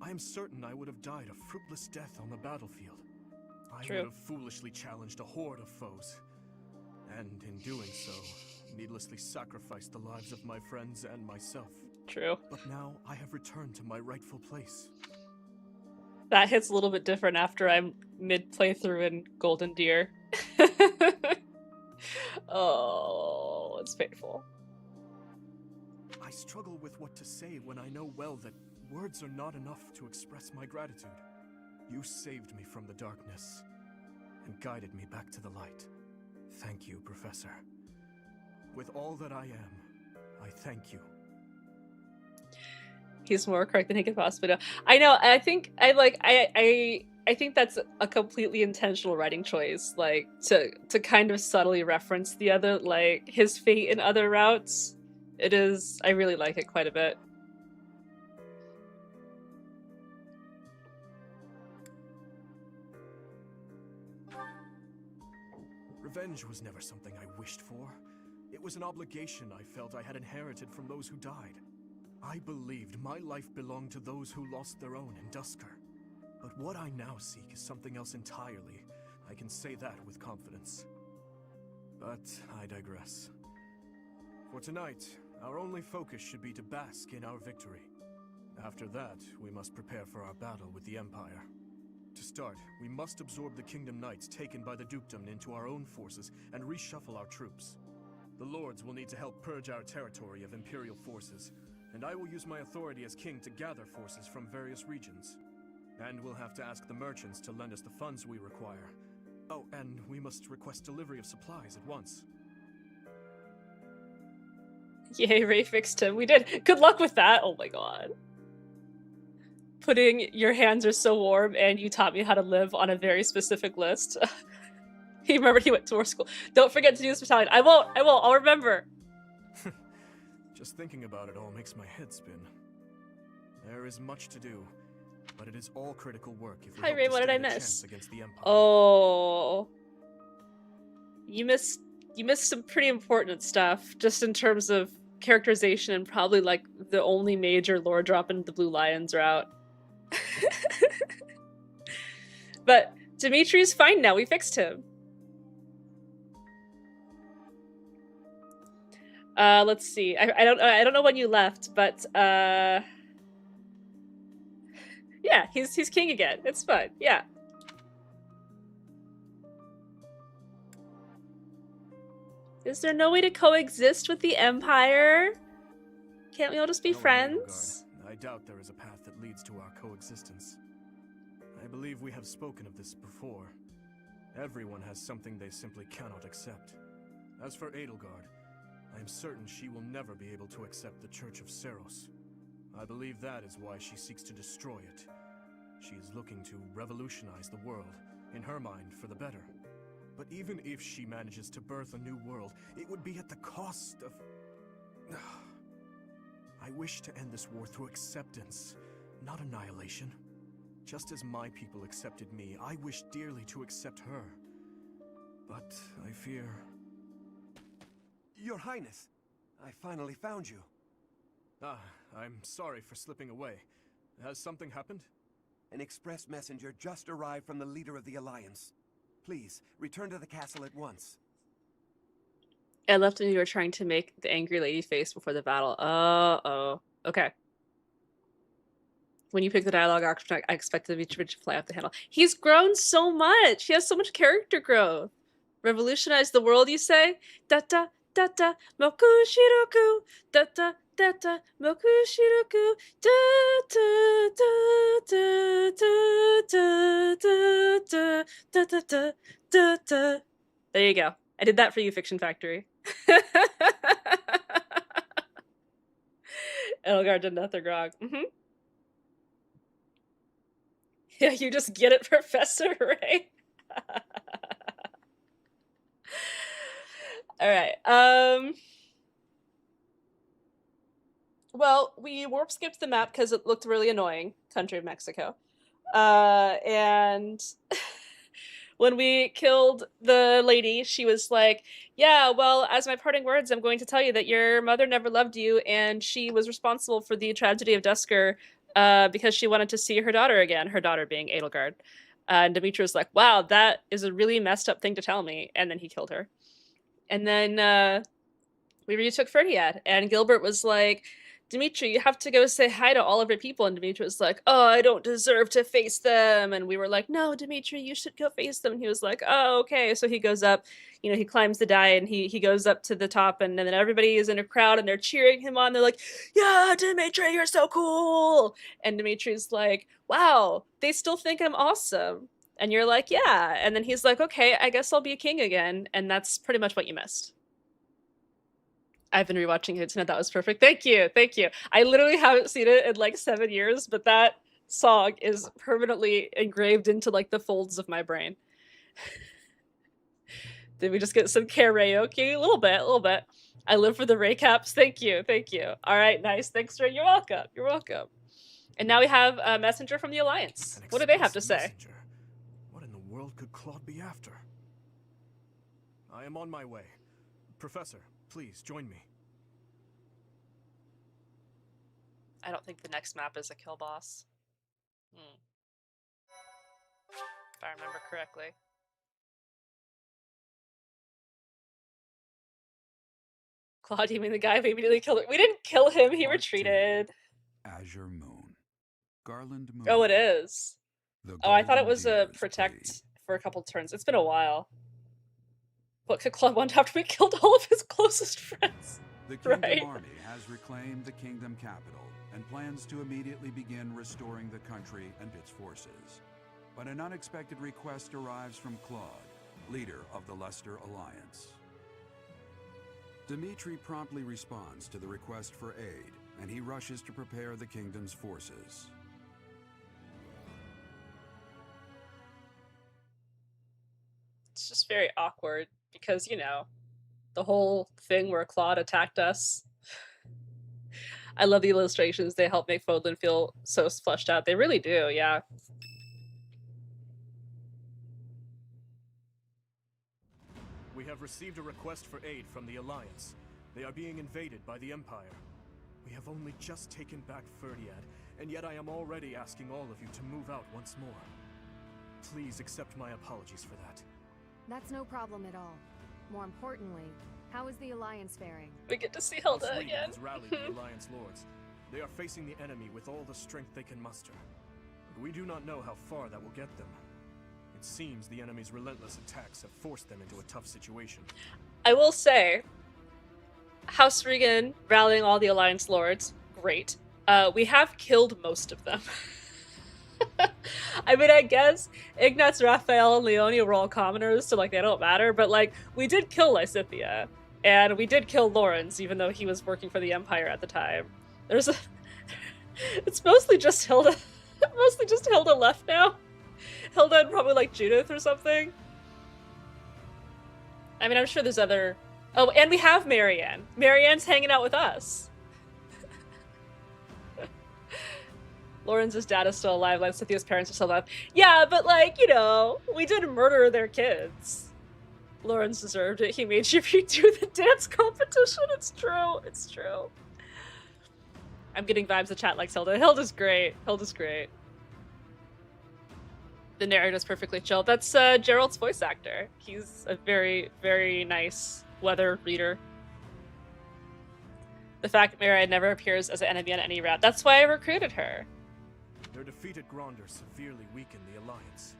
I am certain I would have died a fruitless death on the battlefield. I would have foolishly challenged a horde of foes. And in doing so, needlessly sacrificed the lives of my friends and myself. True. But now I have returned to my rightful place. That hits a little bit different after I'm mid-playthrough in Golden Deer. Oh, it's painful. I struggle with what to say when I know well that words are not enough to express my gratitude. You saved me from the darkness and guided me back to the light. Thank you, Professor. With all that I am, I thank you. He's more correct than he could possibly know. I know. I think I think that's a completely intentional writing choice, like to kind of subtly reference the other, like his fate in other routes. It is. I really like it quite a bit. Revenge was never something I wished for. It was an obligation I felt I had inherited from those who died. I believed my life belonged to those who lost their own in Duscur. But what I now seek is something else entirely. I can say that with confidence. But I digress. For tonight, our only focus should be to bask in our victory. After that, we must prepare for our battle with the Empire. To start, we must absorb the Kingdom Knights taken by the Dukedom into our own forces and reshuffle our troops. The Lords will need to help purge our territory of Imperial forces, and I will use my authority as king to gather forces from various regions. And we'll have to ask the merchants to lend us the funds we require. Oh, and we must request delivery of supplies at once. Yay, Ray fixed him. We did. Good luck with that. Oh my god. Putting your hands are so warm and you taught me how to live on a very specific list. He remembered he went to war school. Don't forget to do this battalion. I won't. I'll remember. Just thinking about it all makes my head spin. There is much to do, but it is all critical work if we Hi, hope Ray, to what did I stand a miss? chance against the Empire. Oh. You missed some pretty important stuff, just in terms of characterization and probably like the only major lore drop in the Blue Lions route. But Dimitri's fine now, we fixed him. Let's see. I don't know when you left, but yeah, he's king again. It's fun. Yeah. Is there no way to coexist with the Empire? Can't we all just be friends? I doubt there is a path that leads to our coexistence. I believe we have spoken of this before. Everyone has something they simply cannot accept. As for Edelgard, I am certain she will never be able to accept the Church of Seros. I believe that is why she seeks to destroy it. She is looking to revolutionize the world, in her mind, for the better. But even if she manages to birth a new world, it would be at the cost of... I wish to end this war through acceptance, not annihilation. Just as my people accepted me, I wish dearly to accept her. But I fear... Your Highness, I finally found you. Ah, I'm sorry for slipping away. Has something happened? An express messenger just arrived from the leader of the Alliance. Please, return to the castle at once. I left when you were trying to make the angry lady face before the battle. Uh-oh. Okay. When you pick the dialogue option, I expected Dimitri to fly off the handle. He's grown so much! He has so much character growth! Revolutionize the world, you say? Da-da, da-da, moku shiroku! Da-da, da-da, moku shiroku! Da-da-da-da-da-da-da-da-da-da-da-da. There you go. I did that for you, Fiction Factory. Edelgard did nothing wrong. Yeah, you just get it, Professor Ray. Alright, well, we warp skipped the map because it looked really annoying, country of Mexico. And when we killed the lady, she was like, yeah, well, as my parting words, I'm going to tell you that your mother never loved you, and she was responsible for the tragedy of Duscur because she wanted to see her daughter again, her daughter being Edelgard. And Dimitri was like, wow, that is a really messed up thing to tell me. And then he killed her. And then we retook Ferdiad, and Gilbert was like, Dimitri, you have to go say hi to all of your people. And Dimitri was like, oh, I don't deserve to face them. And we were like, no, Dimitri, you should go face them. And he was like, oh, okay. So he goes up, you know, he climbs the die, and he goes up to the top, and then everybody is in a crowd and they're cheering him on. They're like, yeah, Dimitri, you're so cool. And Dimitri's like, wow, they still think I'm awesome. And you're like, yeah. And then he's like, okay, I guess I'll be a king again. And that's pretty much what you missed. I've been rewatching it tonight. That was perfect. Thank you. Thank you. I literally haven't seen it in like 7 years, but that song is permanently engraved into like the folds of my brain. Did we just get some karaoke? A little bit, a little bit. I live for the recaps. Thank you. Thank you. All right, nice. Thanks, Ray. You're welcome. You're welcome. And now we have a messenger from the Alliance. What do they have to say? What in the world could Claude be after? I am on my way. Professor, please join me. I don't think the next map is a kill boss. If I remember correctly. Claude, you mean the guy we immediately killed? We didn't kill him, he retreated. Azure Moon. Garland Moon. Oh, it is. The Oh, I thought it Golden was a Deer's protect plea. for a couple turns. It's been a while. What could Claude want after we killed all of his closest friends? The Kingdom Right? Army has reclaimed the Kingdom capital and plans to immediately begin restoring the country and its forces. But an unexpected request arrives from Claude, leader of the Leicester Alliance. Dimitri promptly responds to the request for aid, and he rushes to prepare the kingdom's forces. It's just very awkward because, you know, the whole thing where Claude attacked us. I love the illustrations. They help make Fodlan feel so fleshed out. They really do, yeah. We have received a request for aid from the Alliance. They are being invaded by the Empire. We have only just taken back Ferdiad, and yet I am already asking all of you to move out once more. Please accept my apologies for that. That's no problem at all. More importantly, how is the Alliance faring? We get to see Hilda House Regan again. has rallied the Alliance lords. They are facing the enemy with all the strength they can muster. But we do not know how far that will get them. It seems the enemy's relentless attacks have forced them into a tough situation. I will say, House Regan rallying all the Alliance lords, great. We have killed most of them. I mean, I guess Ignatz, Raphael, and Leonia were all commoners, so, like, they don't matter, but, like, we did kill Lysithea, and we did kill Lawrence, even though he was working for the Empire at the time. There's a... It's mostly just Hilda. Mostly just Hilda left now. Hilda and probably, like, Judith or something. I mean, I'm sure there's other... Oh, and we have Marianne. Marianne's hanging out with us. Lawrence's dad is still alive, Lysithea's parents are still alive. Yeah, but, like, you know, we did murder their kids. Lawrence deserved it. He made you redo the dance competition. It's true. It's true. I'm getting vibes. The chat likes Hilda. Hilda's great. Hilda's great. The narrator's perfectly chill. That's Gerald's voice actor. He's a very, very nice weather reader. The fact that Marianne never appears as an enemy on any route. That's why I recruited her. Their defeat at Gronder severely weakened the Alliance.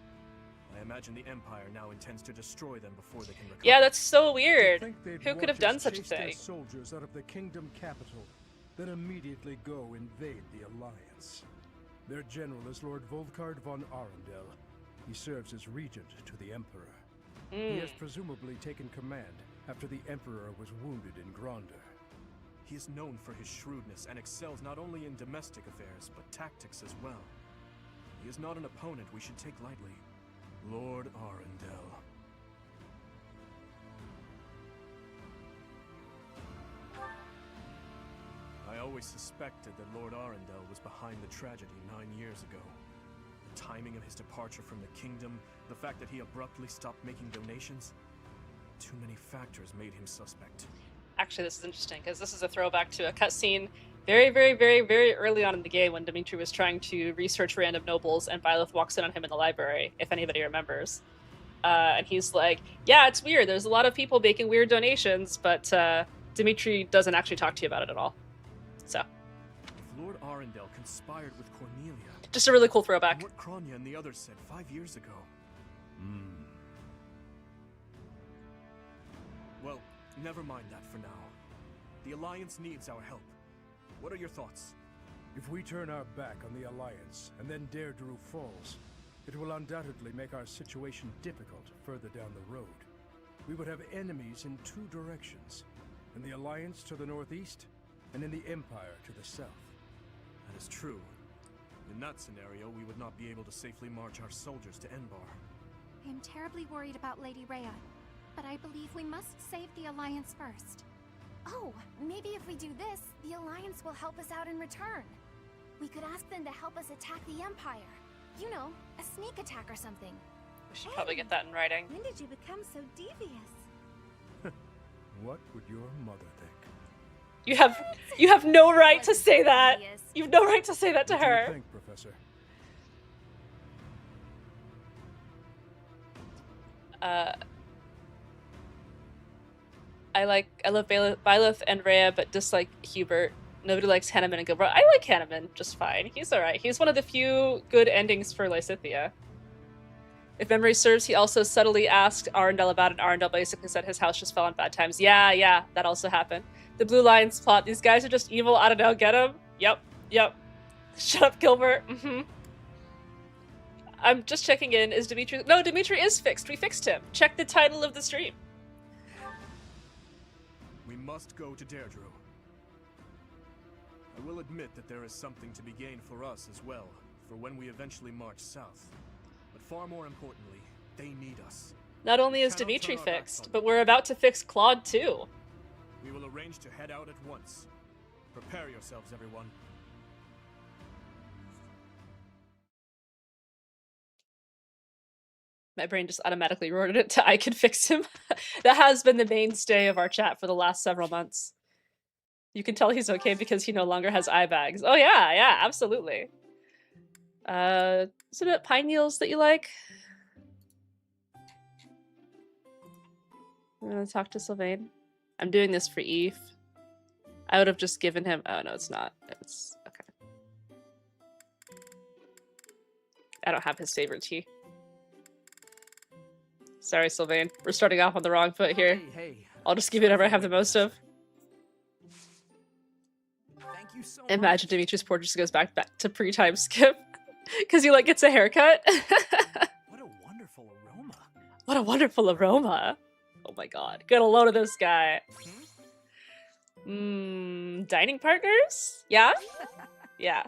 I imagine the Empire now intends to destroy them before they can recover. Yeah, that's so weird. To think they'd Who could want have done to such a chase their thing? soldiers out of the kingdom capital, then immediately go invade the Alliance. Their general is Lord Volkard von Arundel. He serves as regent to the Emperor. He has presumably taken command after the Emperor was wounded in Gronder. He is known for his shrewdness and excels not only in domestic affairs, but tactics as well. He is not an opponent we should take lightly. Lord Arundel. I always suspected that Lord Arundel was behind the tragedy 9 years ago. The timing of his departure from the kingdom, the fact that he abruptly stopped making donations. Too many factors made him suspect. Actually, this is interesting, because this is a throwback to a cutscene very, very, very, very early on in the game when Dimitri was trying to research random nobles and Byleth walks in on him in the library, if anybody remembers. And he's like, yeah, it's weird. There's a lot of people making weird donations, but Dimitri doesn't actually talk to you about it at all. So. If Lord Arundel conspired with Cornelia... Just a really cool throwback. What Kronia and the others said 5 years ago. Well, never mind that for now. The Alliance needs our help. What are your thoughts? If we turn our back on the Alliance and then Deirdre falls, it will undoubtedly make our situation difficult further down the road. We would have enemies in two directions, in the Alliance to the northeast, and in the Empire to the south. That is true. In that scenario, we would not be able to safely march our soldiers to Enbar. I am terribly worried about Lady Rhea, but I believe we must save the Alliance first. Oh, maybe if we do this, the Alliance will help us out in return. We could ask them to help us attack the Empire. You know, a sneak attack or something. We should probably get that in writing. When did you become so devious? What would your mother think? You have no right to say that. You have no right to say that to What do you her. think, Professor? I love Byleth and Rhea, but dislike Hubert. Nobody likes Hanneman and Gilbert. I like Hanneman just fine. He's alright. He's one of the few good endings for Lysithea. If memory serves, he also subtly asked Arundel about it, and Arundel basically said his house just fell on bad times. Yeah, that also happened. The Blue Lions plot. These guys are just evil. I don't know. Get him? Yep. Shut up, Gilbert. I'm just checking in. Is Dimitri... No, Dimitri is fixed. We fixed him. Check the title of the stream. We must go to Deirdre. I will admit that there is something to be gained for us as well, for when we eventually march south. But far more importantly, they need us. Not only is Dimitri fixed, but we're about to fix Claude too. We will arrange to head out at once. Prepare yourselves, everyone. My brain just automatically wrote it to I can fix him. That has been the mainstay of our chat for the last several months. You can tell he's okay because he no longer has eye bags. Oh yeah, absolutely. Is it pine needles that you like? I'm gonna talk to Sylvain. I'm doing this for Eve. I would have just given him... Oh, no, it's not. It's... Okay. I don't have his favorite tea. Sorry, Sylvain. We're starting off on the wrong foot here. Hey. I'll just give you whatever I have the most of. Thank you so Imagine Dimitri's portrait just goes back to pre-time skip. Because he, like, gets a haircut. What a wonderful aroma. What a wonderful aroma. Oh my god. Get a load of this guy. Dining partners? Yeah? Yeah.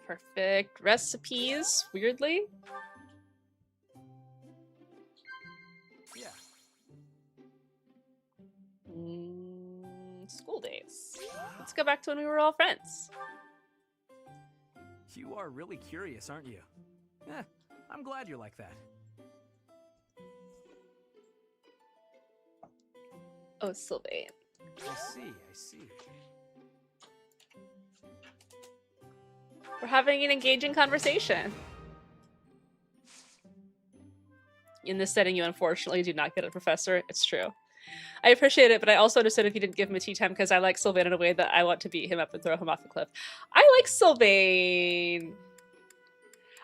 Perfect. Recipes, weirdly. Yeah. School days. Let's go back to when we were all friends. You are really curious, aren't you? I'm glad you're like that. Oh, Sylvain. I see. We're having an engaging conversation. In this setting, you unfortunately do not get a professor. It's true. I appreciate it, but I also understood if you didn't give him a tea time because I like Sylvain in a way that I want to beat him up and throw him off the cliff. I like Sylvain.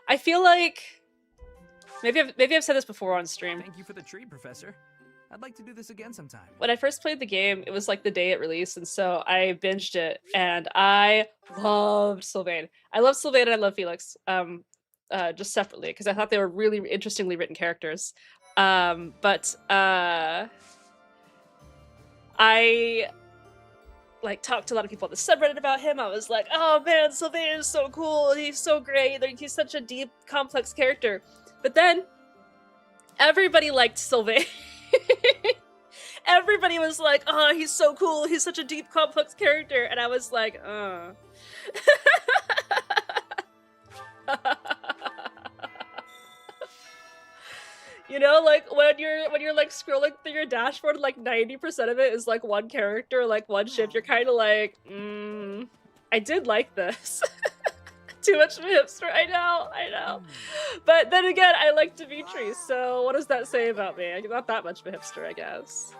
I feel like... Maybe I've said this before on stream. Thank you for the treat, Professor. I'd like to do this again sometime. When I first played the game, it was like the day it released, and so I binged it, and I loved Sylvain. I love Sylvain and I love Felix, just separately, because I thought they were really interestingly written characters. I like talked to a lot of people on the subreddit about him. I was like, oh man, Sylvain is so cool, he's so great, he's such a deep, complex character. But then, everybody liked Sylvain. Everybody was like, oh, he's so cool, he's such a deep, complex character, and I was like, You know, like when you're like scrolling through your dashboard, like 90% of it is like one character, like one ship, you're kind of like, I did like this. Too much of a hipster, I know. But then again, I like Dimitri, so what does that say about me? I'm not that much of a hipster, I guess.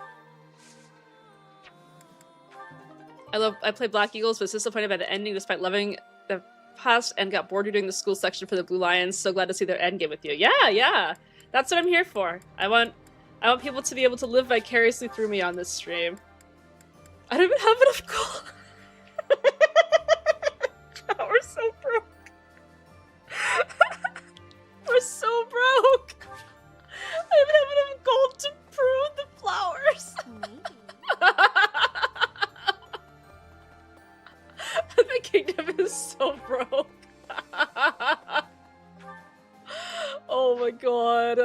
I played Black Eagles, but was disappointed by the ending despite loving the past and got bored doing the school section for the Blue Lions. So glad to see their endgame with you. Yeah. That's what I'm here for. I want people to be able to live vicariously through me on this stream. I don't even have enough gold. We're so broke. We're so broke. I don't even have enough gold to prune the flowers. The kingdom is so broke. Oh my god.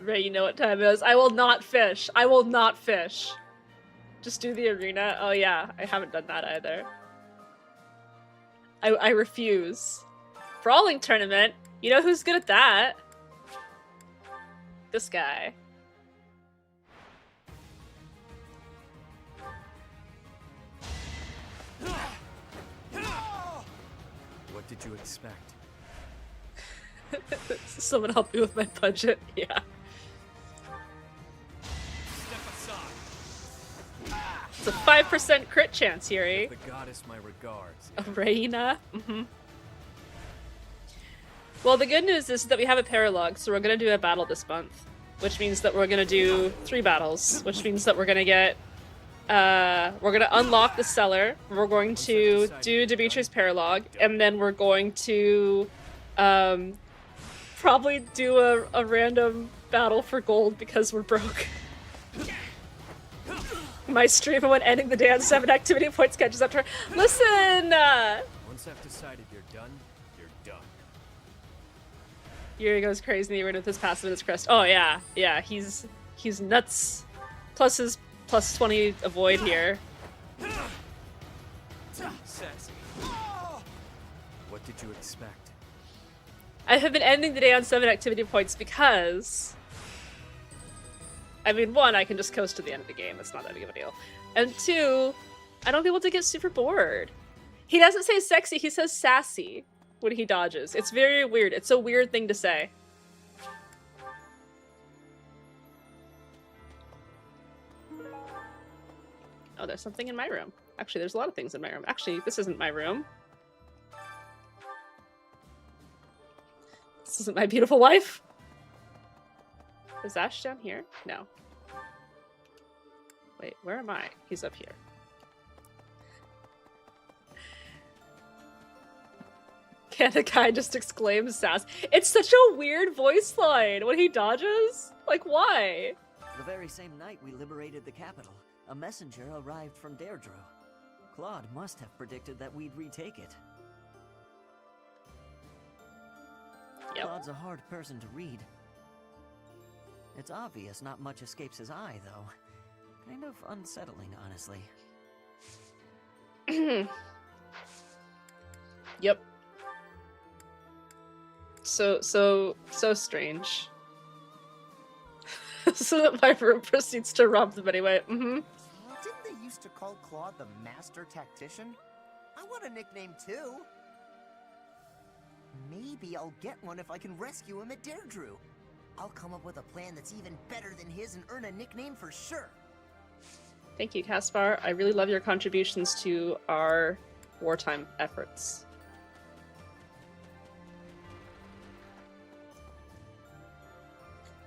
Ray, you know what time it is. I will not fish. I will not fish. Just do the arena. Oh yeah, I haven't done that either. I refuse. Brawling tournament? You know who's good at that? This guy. What did you expect? Someone help me with my budget. Yeah. It's a 5% crit chance, Yuri. Give the goddess my regards. Reina. Well, the good news is that we have a paralog, so we're gonna do a battle this month, which means that we're gonna do 3 battles, which means that we're gonna get, we're gonna unlock the cellar, we're going to do Dimitri's paralog, and then we're going to, probably do a random battle for gold because we're broke. My stream of when ending the day on 7 activity points catches up to her. Listen! Once I've decided you're done, you're done. Yuri goes crazy in the arena with his passive and his crest. Oh yeah, yeah, he's nuts. Plus his plus 20 avoid here. Sassy. What did you expect? I have been ending the day on 7 activity points because... I mean, 1, I can just coast to the end of the game. It's not that big of a deal. And 2, I don't be able to get super bored. He doesn't say sexy, he says sassy when he dodges. It's very weird. It's a weird thing to say. Oh, there's something in my room. Actually, there's a lot of things in my room. Actually, this isn't my room. This isn't my beautiful wife. Is Ash down here? No. Wait, where am I? He's up here. Can a guy just exclaim sass? It's such a weird voice line when he dodges. Like, why? The very same night we liberated the capital, a messenger arrived from Deirdre. Claude must have predicted that we'd retake it. Yep. Claude's a hard person to read. It's obvious not much escapes his eye, though. Kind of unsettling, honestly. Yep. So strange. So that my room proceeds to rob them anyway. Didn't they used to call Claude the Master Tactician? I want a nickname too. Maybe I'll get one if I can rescue him at Deirdre. I'll come up with a plan that's even better than his and earn a nickname for sure. Thank you, Caspar. I really love your contributions to our wartime efforts.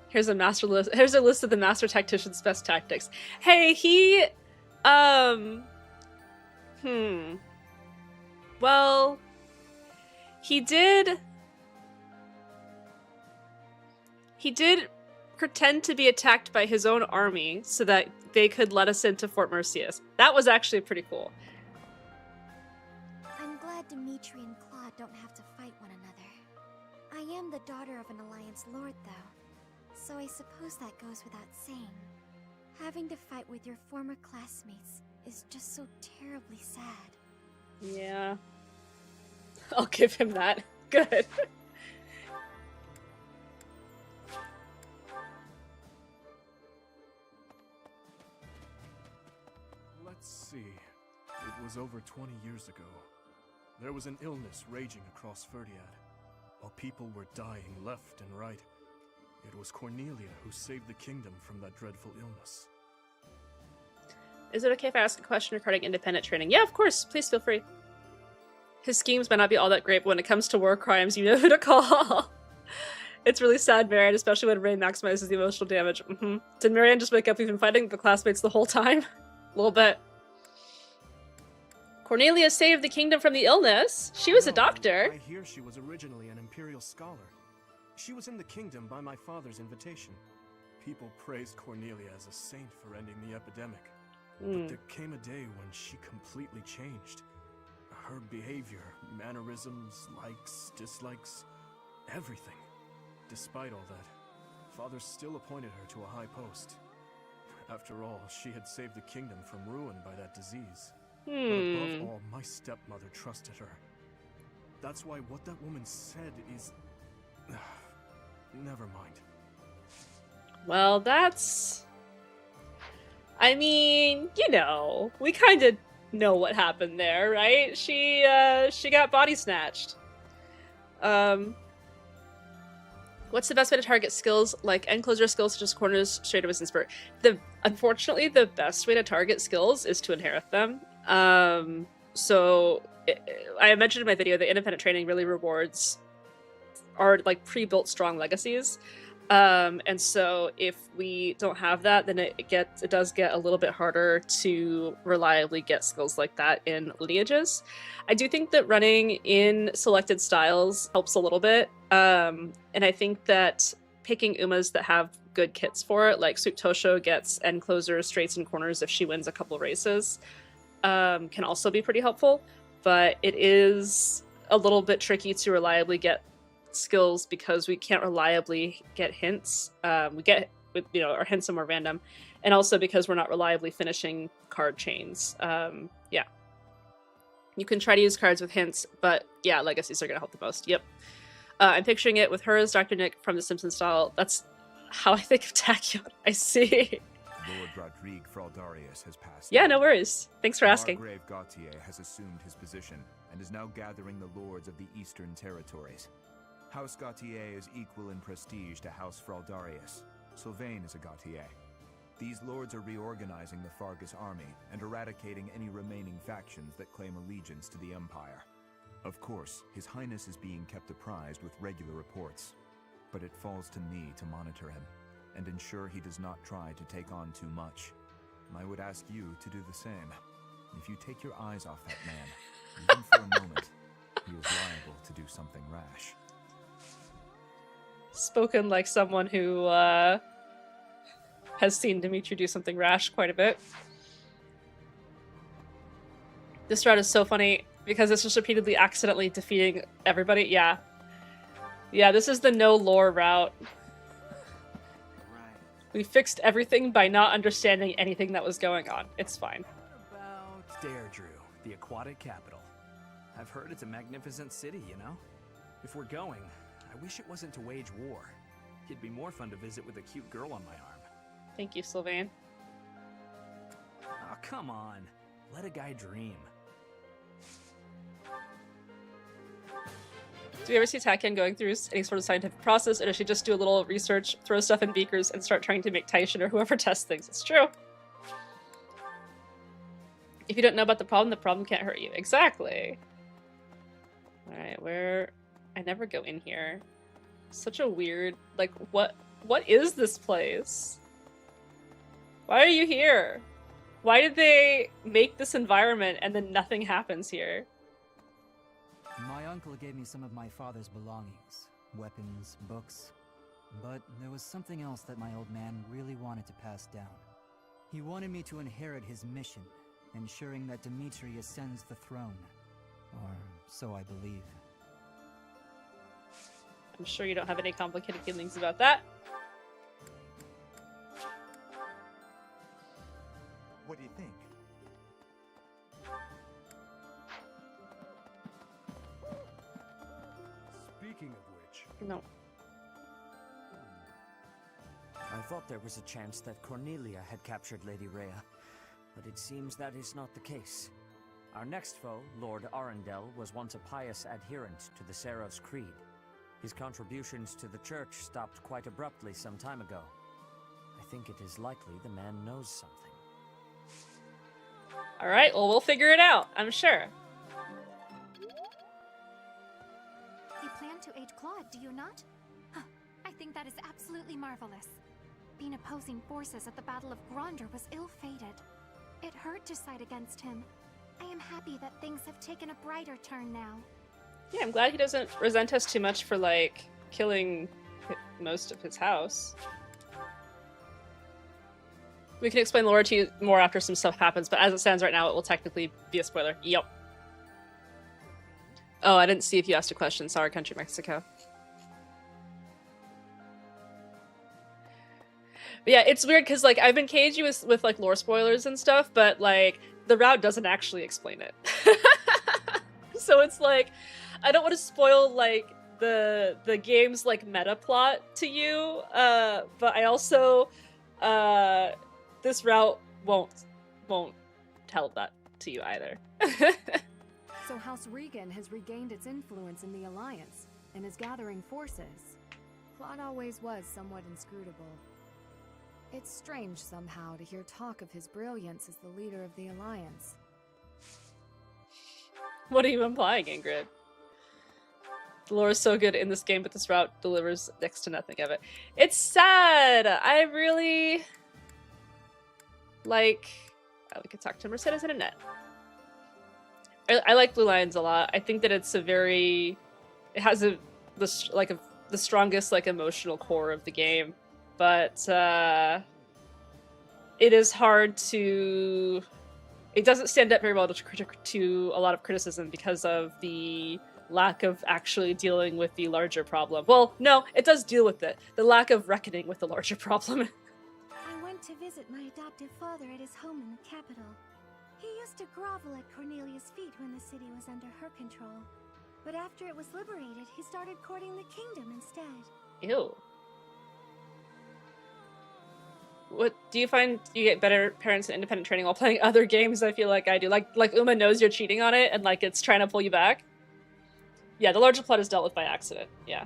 Here's a master list. Here's a list of the master tactician's best tactics. Hey, he, well, he did pretend to be attacked by his own army so that they could let us into Fort Mercius. That was actually pretty cool. I'm glad Dimitri and Claude don't have to fight one another. I am the daughter of an Alliance Lord, though, so I suppose that goes without saying. Having to fight with your former classmates is just so terribly sad. Yeah. I'll give him that. Good. Let's see. It was over 20 years ago. There was an illness raging across Ferdiad, while people were dying left and right. It was Cornelia who saved the kingdom from that dreadful illness. Is it okay if I ask a question regarding independent training? Yeah, of course. Please feel free. His schemes might not be all that great, but when it comes to war crimes, you know who to call. It's really sad, Marianne, especially when Rain maximizes the emotional damage. Did Marianne just wake up? We've been fighting the classmates the whole time? A little bit. Cornelia saved the kingdom from the illness. She was a doctor. I hear she was originally an imperial scholar. She was in the kingdom by my father's invitation. People praised Cornelia as a saint for ending the epidemic. But there came a day when she completely changed. Her behavior, mannerisms, likes, dislikes, everything. Despite all that, Father still appointed her to a high post. After all, she had saved the kingdom from ruin by that disease. But above all, my stepmother trusted her. That's why what that woman said is... Never mind. Well, that's... I mean, you know, we kind of know what happened there, right? She got body snatched. What's the best way to target skills like end closer skills such as corners, straight up, and spurt? Unfortunately, the best way to target skills is to inherit them. I mentioned in my video that independent training really rewards our like pre-built strong legacies. And so if we don't have that, then it does get a little bit harder to reliably get skills like that in lineages. I do think that running in selected styles helps a little bit. And I think that picking Umas that have good kits for it, like Sweet Tosho gets end closers, straights, and corners if she wins a couple races, can also be pretty helpful. But it is a little bit tricky to reliably get skills because we can't reliably get hints. Our hints are more random, and also because we're not reliably finishing card chains. Yeah, you can try to use cards with hints, but yeah, legacies are gonna help the most. Yep. I'm picturing it with her as Dr. Nick from the Simpsons style. That's how I think of Tachyon. I see. Lord Rodrigue Fraldarius has passed. Yeah, no worries. Thanks for asking. Margrave Gautier has assumed his position and is now gathering the lords of the Eastern Territories. House Gautier is equal in prestige to House Fraldarius. Sylvain is a Gautier. These lords are reorganizing the Fargus army and eradicating any remaining factions that claim allegiance to the Empire. Of course, His Highness is being kept apprised with regular reports, but it falls to me to monitor him and ensure he does not try to take on too much. I would ask you to do the same. If you take your eyes off that man, even for a moment, he is liable to do something rash. Spoken like someone who has seen Dimitri do something rash quite a bit. This route is so funny because it's just repeatedly accidentally defeating everybody. Yeah. Yeah, this is the no lore route. We fixed everything by not understanding anything that was going on. It's fine. What about Deirdre, the aquatic capital? I've heard it's a magnificent city, you know? If we're going, I wish it wasn't to wage war. It'd be more fun to visit with a cute girl on my arm. Thank you, Sylvain. Oh, come on. Let a guy dream. Do you ever see Tachyon going through any sort of scientific process, or does she just do a little research, throw stuff in beakers, and start trying to make Taishin or whoever tests things? It's true. If you don't know about the problem can't hurt you. Exactly. Alright, where... I never go in here. Such a weird... Like, what is this place? Why are you here? Why did they make this environment and then nothing happens here? My uncle gave me some of my father's belongings. Weapons, books. But there was something else that my old man really wanted to pass down. He wanted me to inherit his mission, ensuring that Dimitri ascends the throne. Or so I believe. I'm sure you don't have any complicated feelings about that. What do you think? Speaking of which... No. I thought there was a chance that Cornelia had captured Lady Rhea, but it seems that is not the case. Our next foe, Lord Arundel, was once a pious adherent to the Seros Creed. His contributions to the church stopped quite abruptly some time ago. I think it is likely the man knows something. Alright, well, we'll figure it out, I'm sure. You plan to aid Claude, do you not? Huh, I think that is absolutely marvelous. Being opposing forces at the Battle of Gronder was ill-fated. It hurt to side against him. I am happy that things have taken a brighter turn now. Yeah, I'm glad he doesn't resent us too much for, like, killing most of his house. We can explain lore to you more after some stuff happens, but as it stands right now, it will technically be a spoiler. Yep. Oh, I didn't see if you asked a question. Sorry, country Mexico. But yeah, it's weird because, like, I've been cagey with like, lore spoilers and stuff, but, like, the route doesn't actually explain it. So it's like, I don't want to spoil like the game's like meta plot to you, but I also this route won't tell that to you either. So House Regan has regained its influence in the Alliance and is gathering forces. Claude always was somewhat inscrutable. It's strange somehow to hear talk of his brilliance as the leader of the Alliance. What are you implying, Ingrid? The lore is so good in this game, but this route delivers next to nothing of it. It's sad! I really... like... we could talk to Mercedes and Annette. I like Blue Lions a lot. I think that it's a very... it has the strongest like emotional core of the game, but it is hard to... it doesn't stand up very well to a lot of criticism because of the lack of actually dealing with the larger problem. Well, no, it does deal with it. The lack of reckoning with the larger problem. I went to visit my adoptive father at his home in the capital. He used to grovel at Cornelia's feet when the city was under her control. But after it was liberated, he started courting the kingdom instead. Ew. What do you find you get better parents and independent training while playing other games? I feel like I do. Like Uma knows you're cheating on it and like it's trying to pull you back. Yeah, the larger plot is dealt with by accident. Yeah.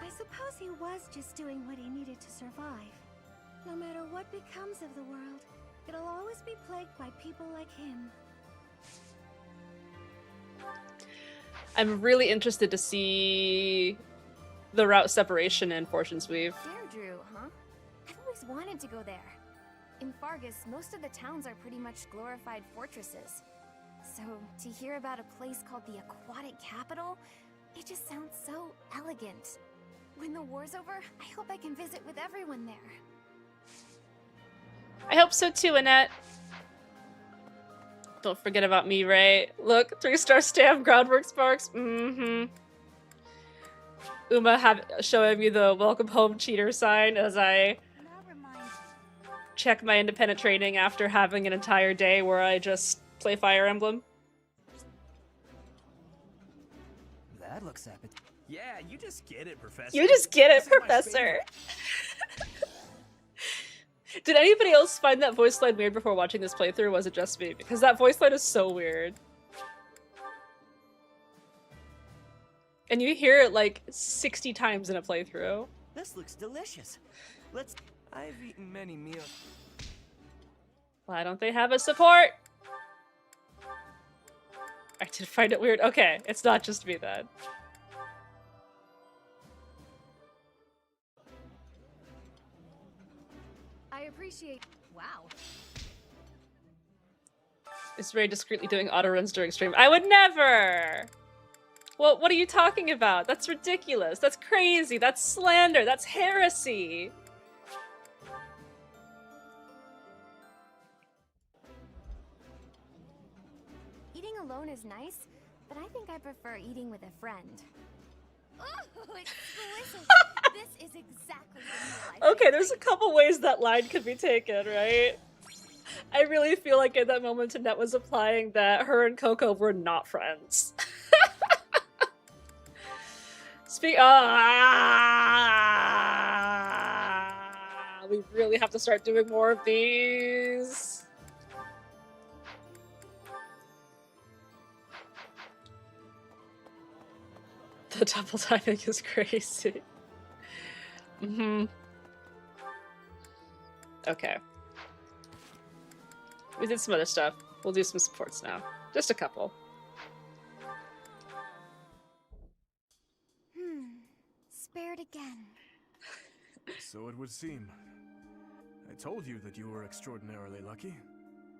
I suppose he was just doing what he needed to survive. No matter what becomes of the world, it'll always be plagued by people like him. I'm really interested to see the route separation in Fortune's Weave. Deirdre, huh? I've always wanted to go there. In Fargus, most of the towns are pretty much glorified fortresses. So, to hear about a place called the Aquatic Capital, it just sounds so elegant. When the war's over, I hope I can visit with everyone there. I hope so too, Annette. Don't forget about me, Ray. Look, 3-star stamp, groundwork sparks. Mm-hmm. Uma showing me the welcome home cheater sign as I check my independent training after having an entire day where I just play Fire Emblem. That looks epic. Yeah, you just get it, Professor. You just get it, Professor. Did anybody else find that voice line weird before watching this playthrough, or was it just me? Because that voice line is so weird. And you hear it like 60 times in a playthrough. This looks delicious. Let's... I've eaten many meals. Why don't they have a support? I did find it weird. Okay, it's not just me then. I appreciate... Wow. Is Ray discreetly doing auto runs during stream? I would never! Well, what are you talking about? That's ridiculous. That's crazy. That's slander. That's heresy. Eating alone is nice, but I think I prefer eating with a friend. Ooh, exquisite! This is exactly the meal I Okay, there's a couple ways that line could be taken, right? I really feel like in that moment Annette was implying that her and Coco were not friends. We really have to start doing more of these. The double timing is crazy. Okay. We did some other stuff. We'll do some supports now. Just a couple. Spared again. So it would seem. I told you that you were extraordinarily lucky.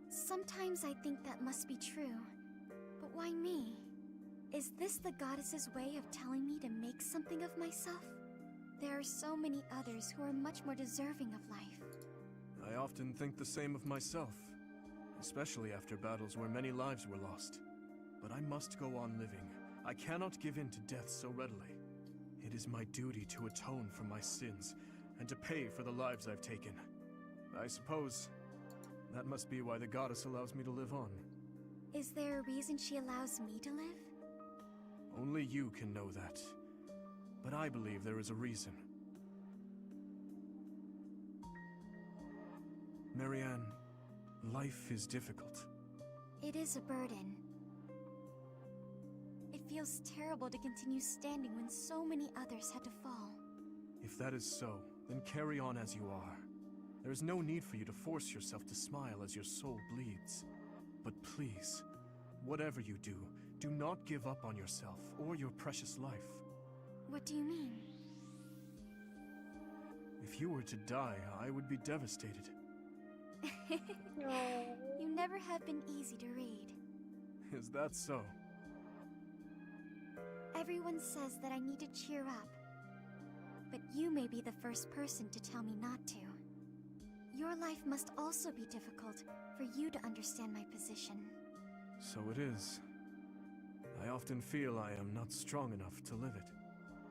Sometimes I think that must be true. But why me? Is this the goddess's way of telling me to make something of myself? There are so many others who are much more deserving of life. I often think the same of myself, especially after battles where many lives were lost. But I must go on living. I cannot give in to death so readily. It is my duty to atone for my sins, and to pay for the lives I've taken. I suppose that must be why the goddess allows me to live on. Is there a reason she allows me to live? Only you can know that. But I believe there is a reason. Marianne, life is difficult. It is a burden. It feels terrible to continue standing when so many others had to fall. If that is so, then carry on as you are. There is no need for you to force yourself to smile as your soul bleeds. But please, whatever you do, do not give up on yourself or your precious life. What do you mean? If you were to die, I would be devastated. You never have been easy to read. Is that so? Everyone says that I need to cheer up. But you may be the first person to tell me not to. Your life must also be difficult for you to understand my position. So it is. I often feel I am not strong enough to live it.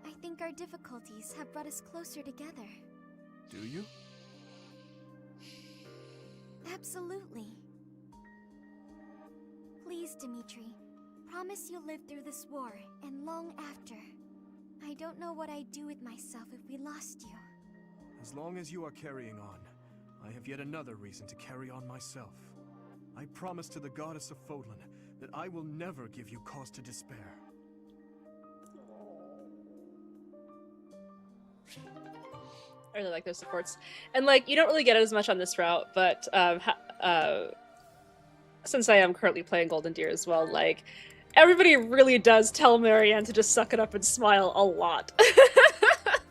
I think our difficulties have brought us closer together. Do you? Absolutely. Please, Dimitri, promise you'll live through this war and long after. I don't know what I'd do with myself if we lost you. As long as you are carrying on, I have yet another reason to carry on myself. I promise to the goddess of Fodlan that I will never give you cause to despair. I really like those supports. And, like, you don't really get it as much on this route, but since I am currently playing Golden Deer as well, like, everybody really does tell Marianne to just suck it up and smile a lot.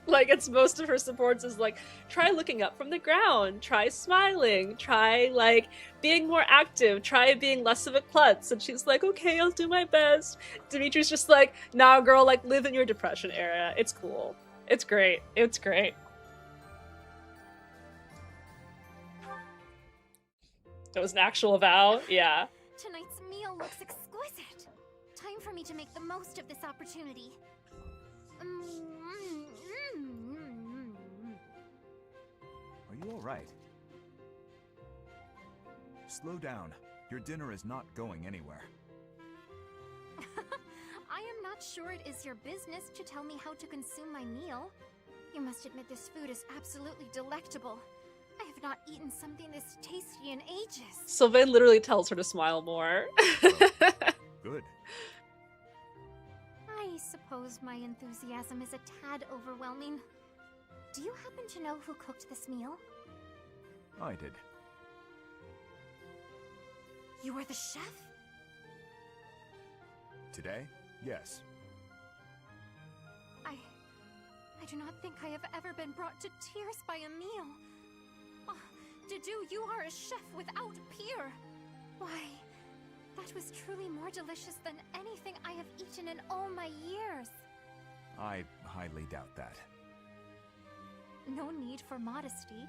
Like, it's most of her supports is like, try looking up from the ground, try smiling, try, like, being more active, try being less of a klutz. And she's like, okay, I'll do my best. Dimitri's just like, nah, girl, like, live in your depression era. It's cool. It's great. It's great. That was an actual vow? Yeah. Tonight's meal looks exquisite. Time for me to make the most of this opportunity. Are you all right? Slow down. Your dinner is not going anywhere. I am not sure it is your business to tell me how to consume my meal. You must admit this food is absolutely delectable. I have not eaten something this tasty in ages. Sylvain literally tells her to smile more. Good. I suppose my enthusiasm is a tad overwhelming. Do you happen to know who cooked this meal? I did. You are the chef? Today? Yes. I do not think I have ever been brought to tears by a meal. Oh, Dedue, you are a chef without peer. Why, that was truly more delicious than anything I have eaten in all my years. I highly doubt that. No need for modesty.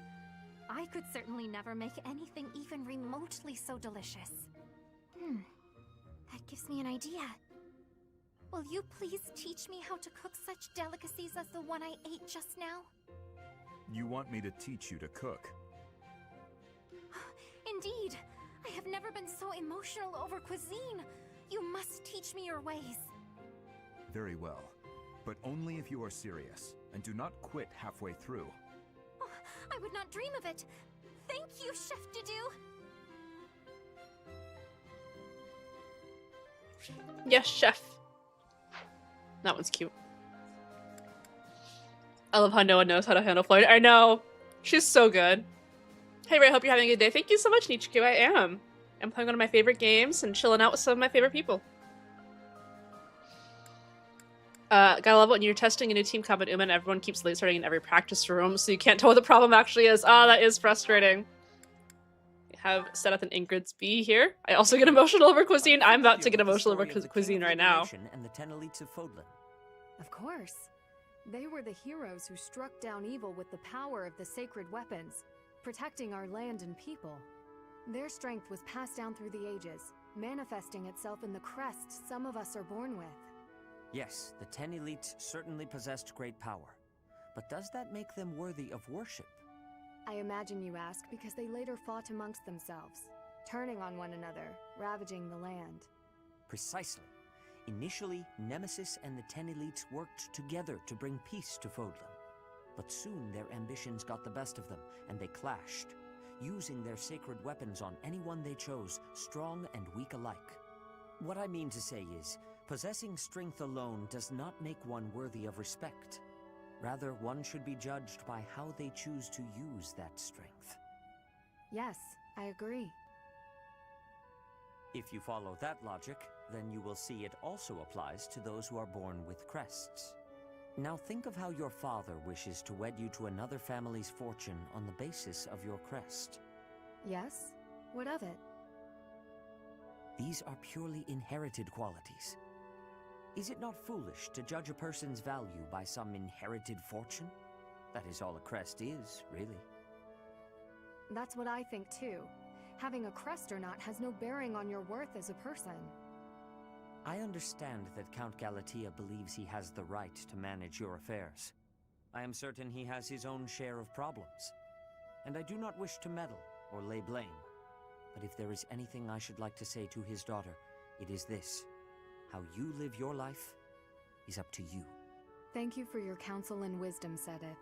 I could certainly never make anything even remotely so delicious. That gives me an idea. Will you please teach me how to cook such delicacies as the one I ate just now? You want me to teach you to cook? Indeed. I have never been so emotional over cuisine. You must teach me your ways. Very well. But only if you are serious, and do not quit halfway through. Oh, I would not dream of it. Thank you, Chef Dedue. Yes, chef. That one's cute. I love how no one knows how to handle Floyd. I know. She's so good. Hey Ray, hope you're having a good day. Thank you so much, Nichiku. I am. I'm playing one of my favorite games and chilling out with some of my favorite people. Gotta love it when you're testing a new team comp at UMA and everyone keeps late starting in every practice room, so you can't tell what the problem actually is. Ah, that is frustrating. I have Seth and Ingrid's B here. I also get emotional over cuisine. I'm about to get emotional over cuisine right now. And the 10 elites of Fodlan. Of course. They were the heroes who struck down evil with the power of the sacred weapons, protecting our land and people. Their strength was passed down through the ages, manifesting itself in the crest some of us are born with. Yes, the 10 elites certainly possessed great power. But does that make them worthy of worship? I imagine you ask because they later fought amongst themselves. turning on one another, ravaging the land. Precisely. Initially, Nemesis and the Ten Elites worked together to bring peace to Fodlan. But soon their ambitions got the best of them, and they clashed, using their sacred weapons on anyone they chose, strong and weak alike. What I mean to say is, possessing strength alone does not make one worthy of respect. Rather, one should be judged by how they choose to use that strength. Yes, I agree. If you follow that logic, then you will see it also applies to those who are born with crests. Now think of how your father wishes to wed you to another family's fortune on the basis of your crest. Yes? What of it? These are purely inherited qualities. Is it not foolish to judge a person's value by some inherited fortune? That is all a crest is, really. That's what I think too. Having a crest or not has no bearing on your worth as a person. I understand that Count Galatea believes he has the right to manage your affairs. I am certain he has his own share of problems. And I do not wish to meddle or lay blame. But if there is anything I should like to say to his daughter, it is this. How you live your life is up to you. Thank you for your counsel and wisdom, Sothis.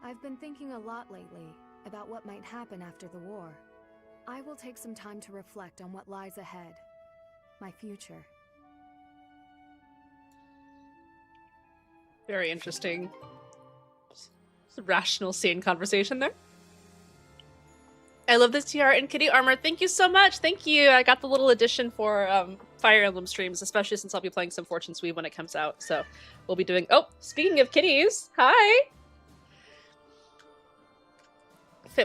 I've been thinking a lot lately about what might happen after the war. I will take some time to reflect on what lies ahead. My future. Very interesting. It's a rational, sane conversation there. I love this TR and kitty armor. Thank you so much. Thank you. I got the little addition for Fire Emblem streams, especially since I'll be playing some Fortune Sweep when it comes out. So we'll be doing... Oh, speaking of kitties. Hi.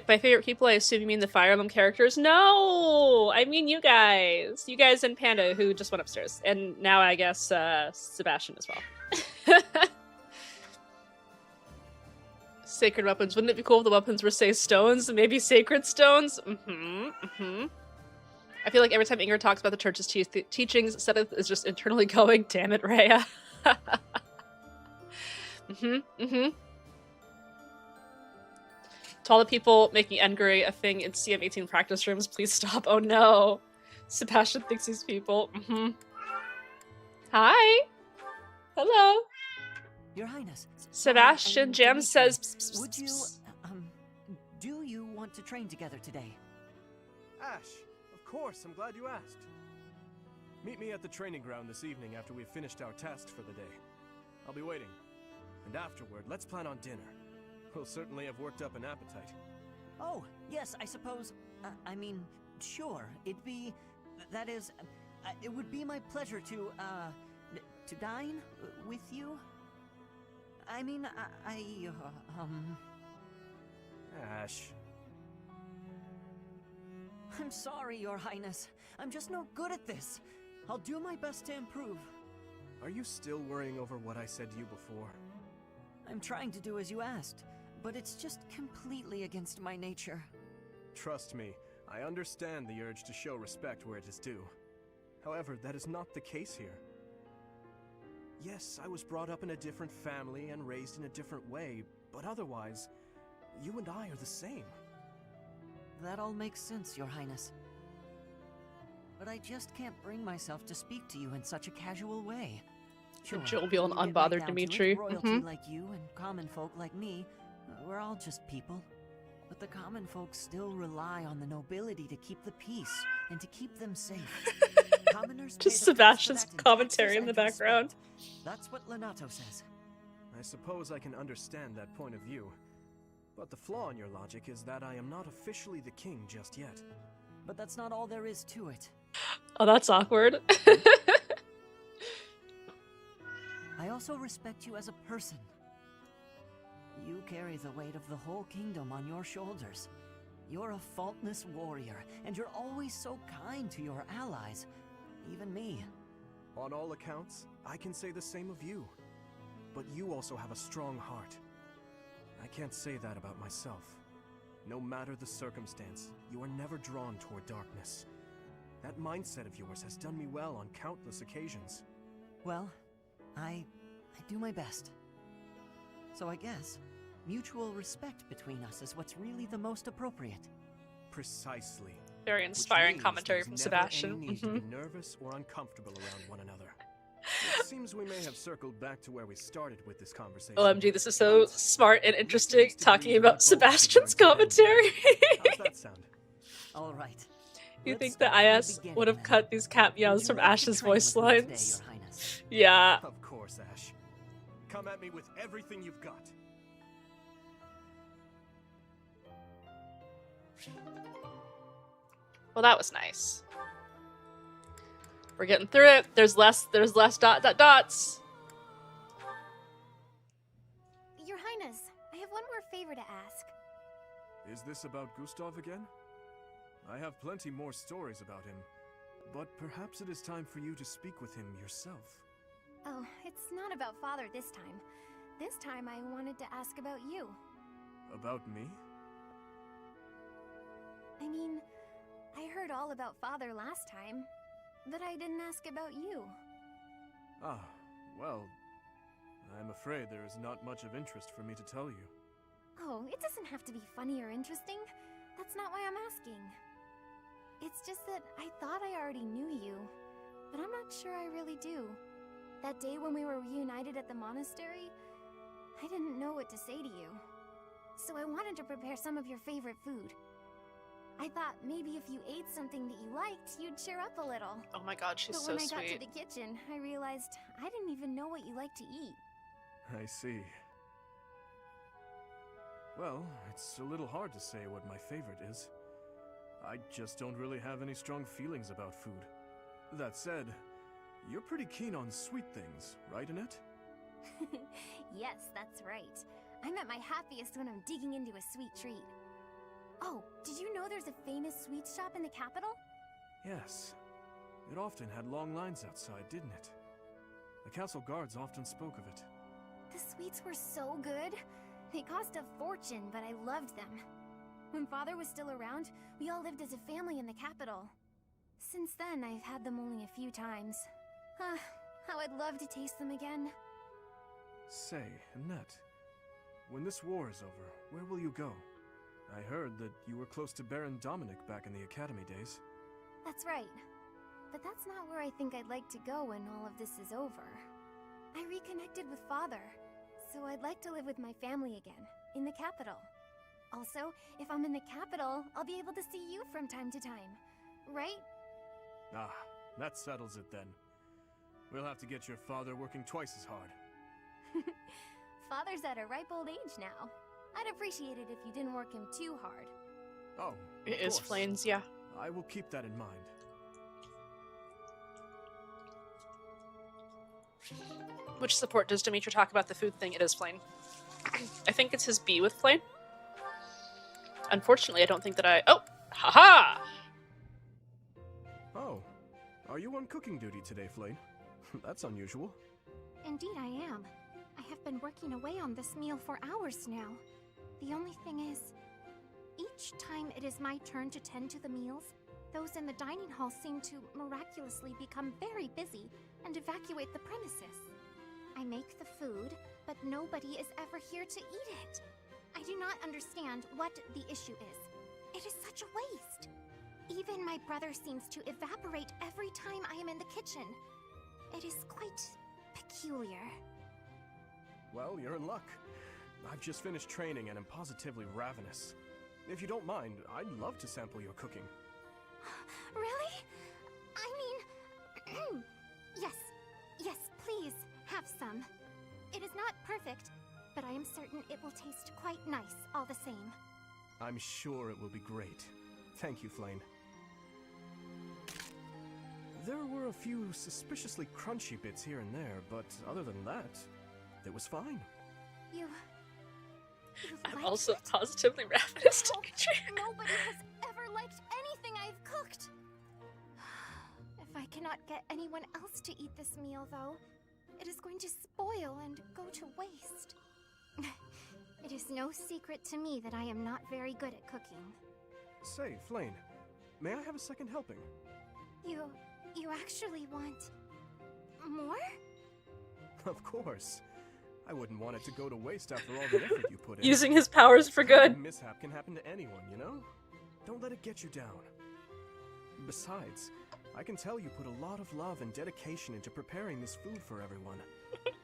My favorite people, I assume you mean the Fire Emblem characters? No! I mean you guys. You guys and Panda, who just went upstairs. And now I guess Sebastian as well. Sacred weapons. Wouldn't it be cool if the weapons were, say, stones? Maybe sacred stones? I feel like every time Inger talks about the church's teachings, Sothis is just internally going, damn it, Rhea. To all the people making Engary a thing in CM18 practice rooms, please stop. Oh no. Sebastian thinks these people. Hi. Hello. Your Highness. Sebastian Jam says... Would you, do you want to train together today? Ash, of course, I'm glad you asked. Meet me at the training ground this evening after we've finished our tasks for the day. I'll be waiting. And afterward, let's plan on dinner. We'll certainly have worked up an appetite. Oh, yes, I suppose. I mean, sure. It'd be... That is... it would be my pleasure to dine with you. I mean, Ash. I'm sorry, Your Highness. I'm just no good at this. I'll do my best to improve. Are you still worrying over what I said to you before? I'm trying to do as you asked, but it's just completely against my nature. Trust me, I understand the urge to show respect where it is due. However, that is not the case here. Yes, I was brought up in a different family and raised in a different way, but otherwise, you and I are the same. That all makes sense, Your Highness. But I just can't bring myself to speak to you in such a casual way. Sure, jovial and unbothered Dimitri. Royalty like you and common folk like me, we're all just people. But the common folk still rely on the nobility to keep the peace and to keep them safe. Commoners just Sebastian's commentary in the background. That's what Lenato says. I suppose I can understand that point of view. But the flaw in your logic is that I am not officially the king just yet. But that's not all there is to it. Oh, that's awkward. I also respect you as a person. You carry the weight of the whole kingdom on your shoulders. You're a faultless warrior, and you're always so kind to your allies, even me. On all accounts, I can say the same of you. But you also have a strong heart. I can't say that about myself. No matter the circumstance, you are never drawn toward darkness. That mindset of yours has done me well on countless occasions. Well, I do my best. So I guess mutual respect between us is what's really the most appropriate. Precisely. Very which inspiring means commentary there's from never Sebastian. any need to Mhm. be nervous or uncomfortable around one another. It seems we may have circled back to where we started with this conversation. OMG, this is so smart and interesting, Listeners to talking believe about we both should learn Sebastian's to bend. commentary. How's that sound? All right. You Let's think start that from the IS beginning, would have then. cut these cat Would meows you from like to Ash's train voice with me today, lines? Your Highness? Yeah. Of course, Ash. Come at me with everything you've got. Well, that was nice. We're getting through it. There's less dots. Your Highness, I have one more favor to ask. Is this about Gustav again? I have plenty more stories about him, but perhaps it is time for you to speak with him yourself. Oh, it's not about Father this time. This time I wanted to ask about you. About me? I mean, I heard all about Father last time, but I didn't ask about you. Ah, well, I'm afraid there is not much of interest for me to tell you. Oh, it doesn't have to be funny or interesting. That's not why I'm asking. It's just that I thought I already knew you, but I'm not sure I really do. That day when we were reunited at the monastery, I didn't know what to say to you. So I wanted to prepare some of your favorite food. I thought maybe if you ate something that you liked, you'd cheer up a little. Oh my god, she's but so when I got to sweet. the kitchen, I realized I didn't even know what you like to eat. I see. Well, it's a little hard to say what my favorite is. I just don't really have any strong feelings about food. That said, you're pretty keen on sweet things, right, Annette? Yes, that's right. I'm at my happiest when I'm digging into a sweet treat. Oh, did you know there's a famous sweet shop in the capital? Yes. It often had long lines outside, didn't it? The castle guards often spoke of it. The sweets were so good. They cost a fortune, but I loved them. When Father was still around, we all lived as a family in the capital. Since then, I've had them only a few times. How I'd love to taste them again. Say, Annette, when this war is over, where will you go? I heard that you were close to Baron Dominic back in the academy days. That's right. But that's not where I think I'd like to go when all of this is over. I reconnected with Father, so I'd like to live with my family again, in the capital. Also, if I'm in the capital, I'll be able to see you from time to time. Right? Ah, that settles it then. We'll have to get your father working twice as hard. Father's at a ripe old age now. I'd appreciate it if you didn't work him too hard. Oh, It is Flames, yeah. I will keep that in mind. Which support does Dimitri talk about the food thing? It is Flame. I think it's his B with Flame. Unfortunately, I don't think that I... Oh! Haha! Oh, are you on cooking duty today, Flame? That's unusual. Indeed I am. I have been working away on this meal for hours now. The only thing is, each time it is my turn to tend to the meals, those in the dining hall seem to miraculously become very busy and evacuate the premises. I make the food, but nobody is ever here to eat it. I do not understand what the issue is. It is such a waste. Even my brother seems to evaporate every time I am in the kitchen. It is quite peculiar. Well, you're in luck. I've just finished training and am positively ravenous. If you don't mind, I'd love to sample your cooking. Really? I mean... yes, please, have some. It is not perfect, but I am certain it will taste quite nice all the same. I'm sure it will be great. Thank you, Flame. There were a few suspiciously crunchy bits here and there, but other than that, it was fine. You I'm like also it? positively ravenous, I hope Dimitri. nobody has ever liked anything I've cooked. If I cannot get anyone else to eat this meal, though, it is going to spoil and go to waste. It is no secret to me that I am not very good at cooking. Say, Flame, may I have a second helping? You actually want more? Of course. I wouldn't want it to go to waste after all the effort you put in. Using his powers for This kind of good. mishap can happen to anyone, you know? Don't let it get you down. Besides, I can tell you put a lot of love and dedication into preparing this food for everyone.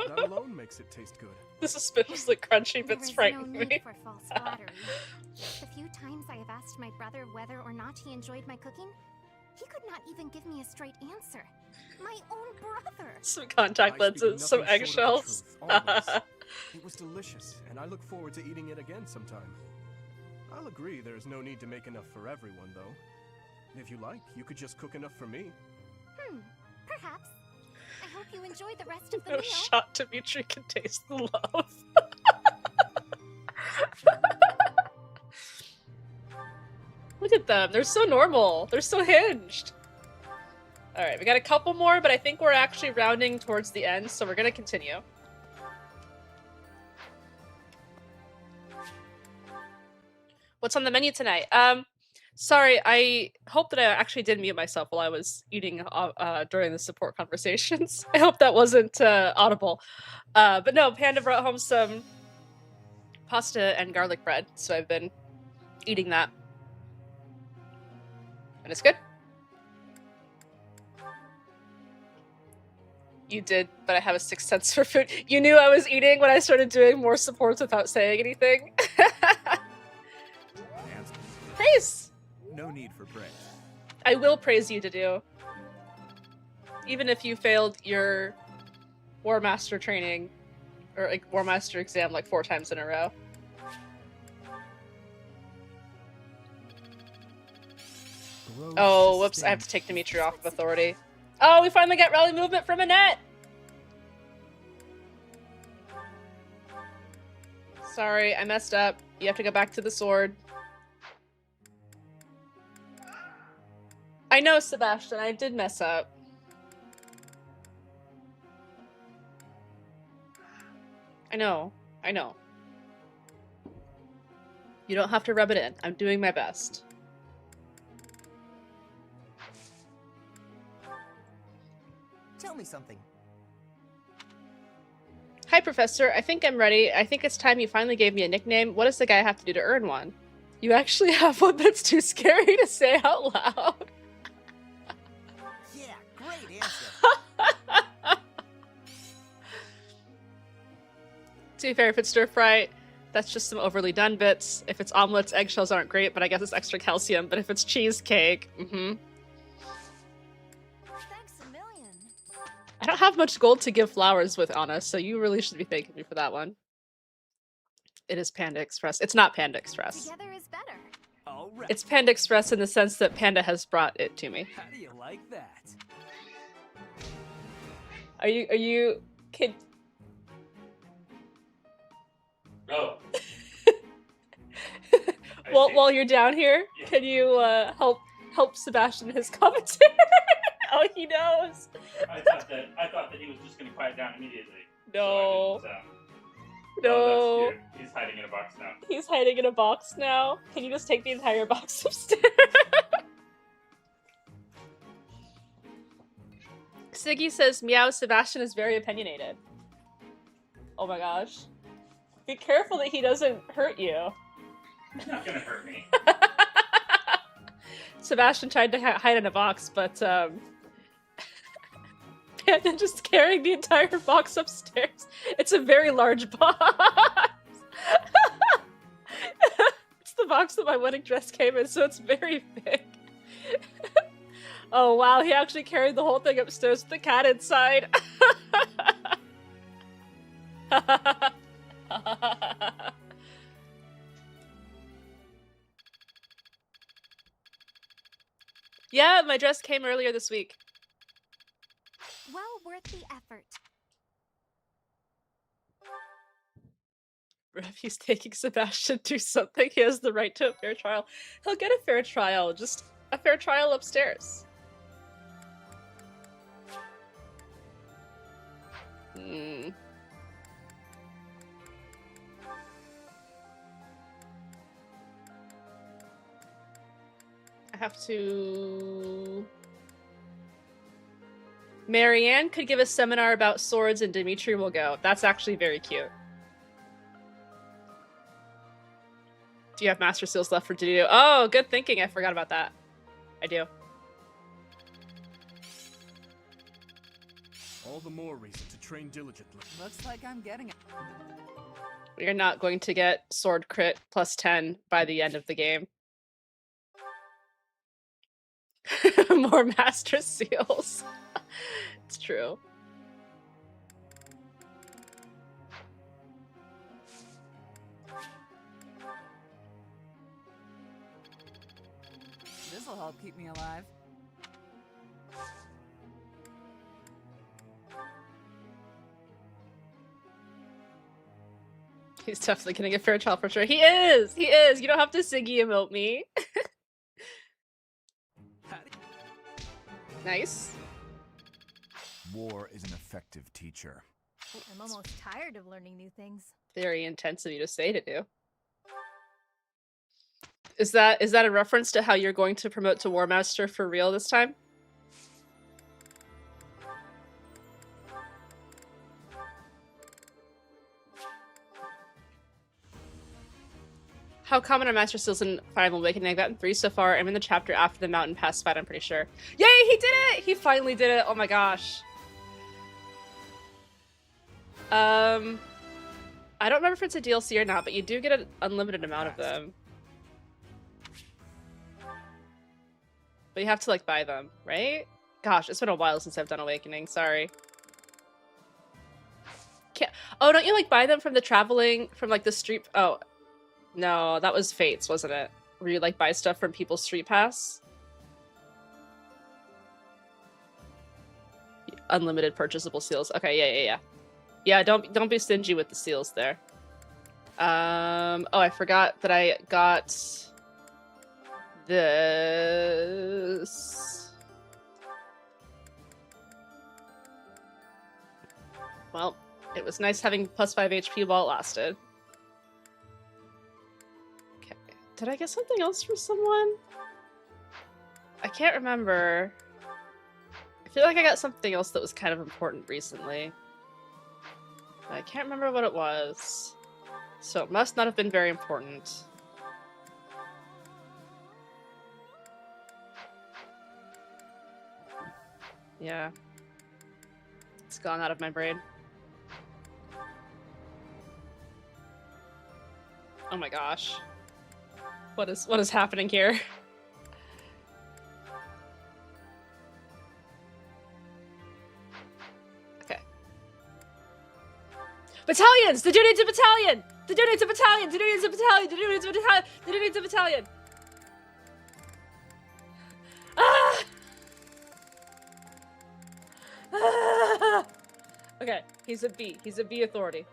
That alone makes it taste good. The suspiciously crunchy bits frighten no need me. for false flattery. The few times I have asked my brother whether or not he enjoyed my cooking, he could not even give me a straight answer. My own brother! Some contact lenses, some eggshells. It was delicious, and I look forward to eating it again sometime. I'll agree there's no need to make enough for everyone, though. If you like, you could just cook enough for me. Perhaps. I hope you enjoy the rest of the No meal. shot Dimitri can taste the love. Look at them. They're so normal. They're so hinged. Alright, we got a couple more, but I think we're actually rounding towards the end, so we're gonna continue. What's on the menu tonight? Sorry, I hope that I actually did mute myself while I was eating during the support conversations. I hope that wasn't audible. But no, Panda brought home some pasta and garlic bread, so I've been eating that. And it's good. You did, but I have a sixth sense for food. You knew I was eating when I started doing more supports without saying anything. Praise! No need for praise. I will praise you to do. Even if you failed your War Master training, or like War Master exam like 4 times in a row. Oh, whoops, I have to take Dimitri off of authority. Oh, we finally got rally movement from Annette! Sorry, I messed up. You have to go back to the sword. I know, Sebastian, I did mess up. I know. You don't have to rub it in. I'm doing my best. Tell me something. Hi, Professor. I think I'm ready. I think it's time you finally gave me a nickname. What does the guy have to do to earn one? You actually have one that's too scary to say out loud. Yeah, great answer. To be fair, if it's stir fry, that's just some overly done bits. If it's omelets, eggshells aren't great, but I guess it's extra calcium. But if it's cheesecake, I don't have much gold to give flowers with, Anna, so you really should be thanking me for that one. It is Panda Express. It's not Panda Express. Together is better. All right. It's Panda Express in the sense that Panda has brought it to me. How do you like that? Are you kid? Oh. While you're down here, can you help Sebastian in his commentary? Oh, he knows. I thought that he was just going to quiet down immediately. No. So no. Oh, that's cute. He's hiding in a box now. He's hiding in a box now. Can you just take the entire box upstairs? Siggy says, meow, Sebastian is very opinionated. Oh my gosh. Be careful that he doesn't hurt you. He's not gonna hurt me. Sebastian tried to hide in a box, but Panda just carrying the entire box upstairs. It's a very large box. It's the box that my wedding dress came in, so it's very big. Oh wow, he actually carried the whole thing upstairs with the cat inside. Yeah, my dress came earlier this week. Well worth the effort. If he's taking Sebastian to something, he has the right to a fair trial. He'll get a fair trial, just a fair trial upstairs. I have to... Marianne could give a seminar about swords and Dimitri will go. That's actually very cute. Do you have Master Seals left for to do? Oh, good thinking. I forgot about that. I do. All the more reason to train diligently. Looks like I'm getting it. We are not going to get sword crit plus 10 by the end of the game. More master seals. It's true. This'll help keep me alive. He's definitely gonna get Fairchild for sure. He is! He is! You don't have to Siggy emote me. Nice. War is an effective teacher. I'm almost tired of learning new things. Very intense of you to say to do. Is that a reference to how you're going to promote to War Master for real this time? How common are Master Seals in Fire Emblem Awakening? I've gotten 3 so far. I'm in the chapter after the Mountain Pass fight, I'm pretty sure. Yay, he did it! He finally did it! Oh my gosh. I don't remember if it's a DLC or not, but you do get an unlimited amount of them. But you have to, like, buy them, right? Gosh, it's been a while since I've done Awakening, sorry. Oh, don't you, like, buy them from the traveling, from, like, the street... Oh. No, that was Fates, wasn't it? Where you, like, buy stuff from people's street pass? Unlimited purchasable seals. Okay, yeah. Yeah, don't be stingy with the seals there. Oh, I forgot that I got this. Well, it was nice having plus 5 HP while it lasted. Okay, did I get something else from someone? I can't remember. I feel like I got something else that was kind of important recently. I can't remember what it was. So it must not have been very important. Yeah. It's gone out of my brain. Oh my gosh. What is happening here? Okay. Battalions! The dude needs a battalion! The dude needs a battalion! The dude needs a battalion! The dude needs a battalion! The dude needs a battalion! Ah! Ah! Okay, he's a B. He's a B authority.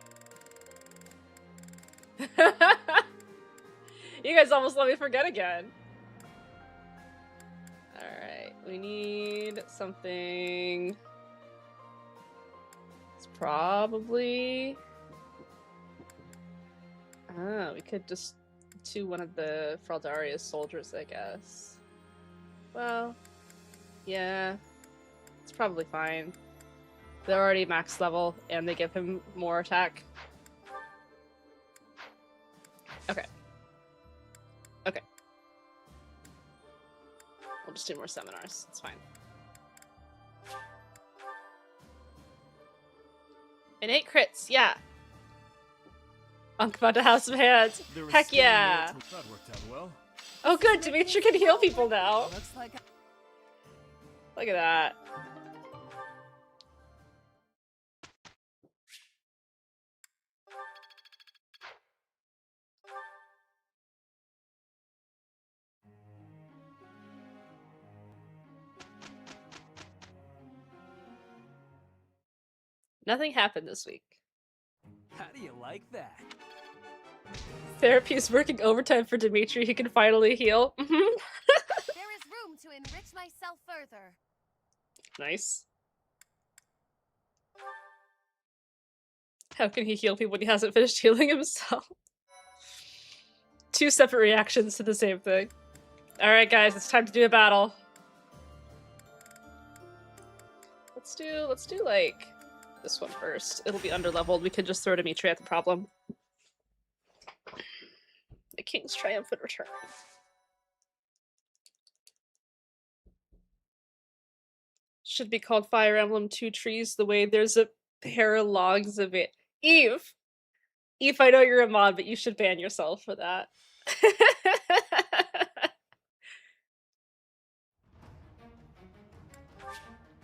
You guys almost let me forget again. Alright, we need something... It's probably... Oh, we could just do one of the Fraldaria's soldiers, I guess. Well, yeah, it's probably fine. They're already max level, and they give him more attack. Okay. Okay. We'll just do more seminars. It's fine. And 8 crits, yeah. Unk about to have some hands. Heck yeah. That worked out well. Oh good, Dimitri can heal people now. Looks like Look at that. Nothing happened this week. How do you like that? Therapy is working overtime for Dimitri. He can finally heal. There is room to enrich myself further. Nice. How can he heal people when he hasn't finished healing himself? 2 separate reactions to the same thing. Alright guys, it's time to do a battle. Let's do like this one first. It'll be underleveled. We can just throw Dimitri at the problem. The King's Triumphant Return. should be called Fire Emblem Two Trees the way there's a pair of logs of it. Eve! Eve, I know you're a mod, but you should ban yourself for that.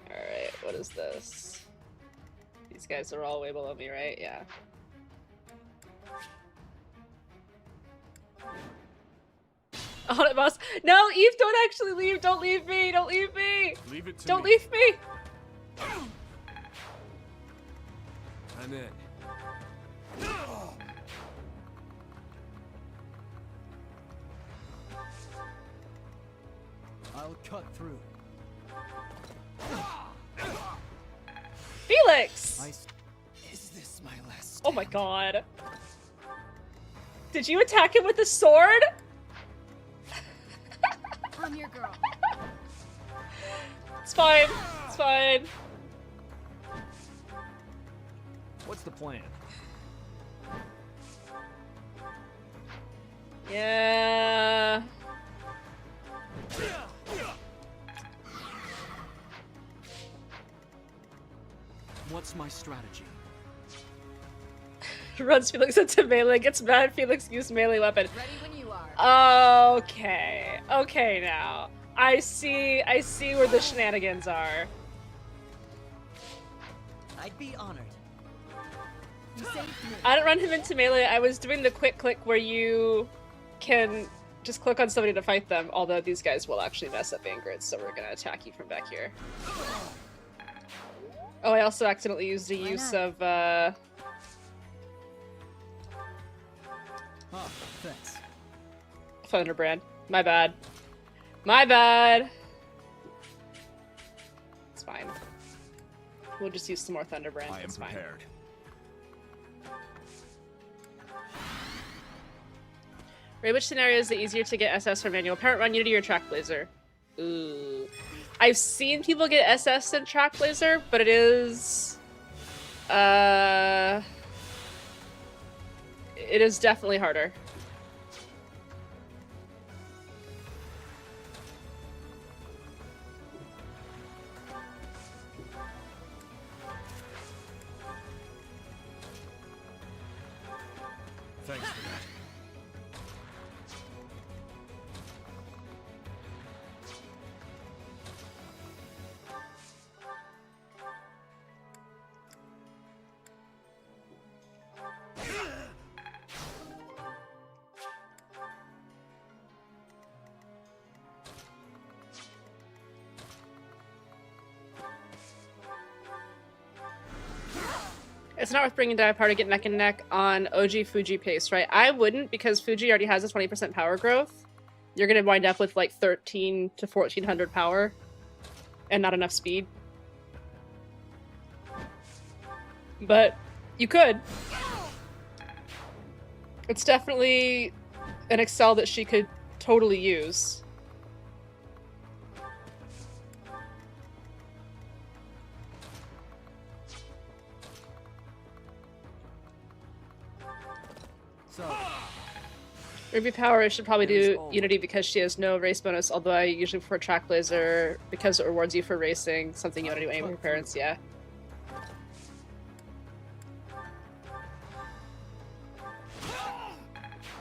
Alright, what is this? These guys are all way below me, right? Yeah. On it, boss. No, Eve, don't actually leave. Don't leave me. Don't leave me. Leave it to don't me. leave me. I'm in. I'll cut through. Felix! Is this my last? Oh my god. Did you attack him with a sword? I'm your girl. It's fine. It's fine. What's the plan? Yeah. What's my strategy? Runs Felix into melee, gets mad, Felix used melee weapon. Ready when you are. Okay. Okay now. I see where the shenanigans are. I'd be honored. You saved me. I didn't run him into melee, I was doing the quick click where you can just click on somebody to fight them, although these guys will actually mess up Ingrid, so we're gonna attack you from back here. Oh, I also accidentally used a use of, Oh, thanks. Thunderbrand. My bad. My bad! It's fine. We'll just use some more Thunderbrand. I am it's prepared. Ray, which scenario is it easier to get SS for manual? Parent Run, Unity, or Track Blazer? Ooh. I've seen people get SS in Track Blazer, but it is... It is definitely harder. Thanks for that. It's not worth bringing die apart to get neck and neck on OG Fuji pace, right? I wouldn't, because Fuji already has a 20% power growth. You're gonna wind up with like 13 to 1400 power and not enough speed. But you could. It's definitely an Excel that she could totally use. So, Ruby Power should probably do Unity because she has no race bonus, although I usually prefer Track Blazer because it rewards you for racing, something you want to do anyway with your parents, yeah.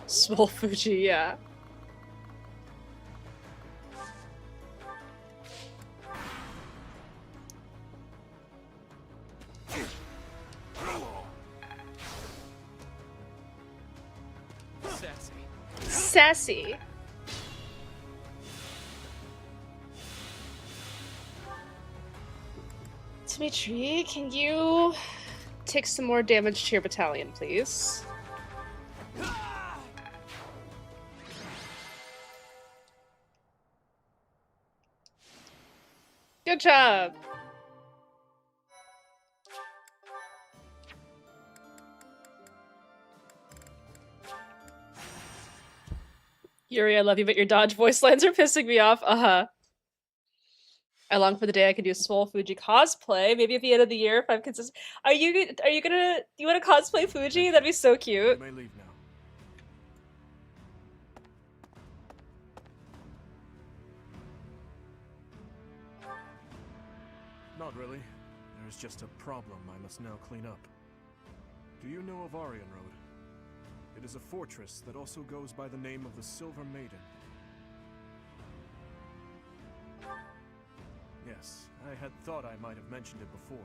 Swole Fuji, yeah. Sassy. Dimitri, can you take some more damage to your battalion, please? Good job. Yuri, I love you, but your Dodge voice lines are pissing me off. Uh-huh. I long for the day I can do Swole Fuji cosplay. Maybe at the end of the year if I'm consistent. Are you gonna, do you want to cosplay Fuji? That'd be so cute. You may leave now. Not really. There's just a problem I must now clean up. Do you know of Aryan Road? It is a fortress that also goes by the name of the Silver Maiden. Yes, I had thought I might have mentioned it before.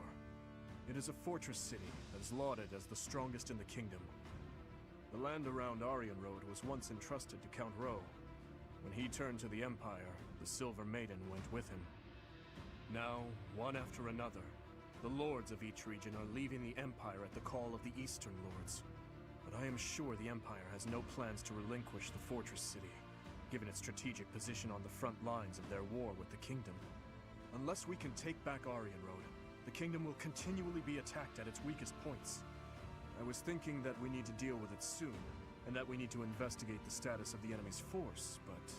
It is a fortress city that is lauded as the strongest in the kingdom. The land around Aryan Road was once entrusted to Count Rowe. When he turned to the Empire, the Silver Maiden went with him. Now, one after another, the lords of each region are leaving the Empire at the call of the Eastern Lords. But I am sure the Empire has no plans to relinquish the fortress city, given its strategic position on the front lines of their war with the kingdom. Unless we can take back Aryan Road, the kingdom will continually be attacked at its weakest points. I was thinking that we need to deal with it soon, and that we need to investigate the status of the enemy's force, but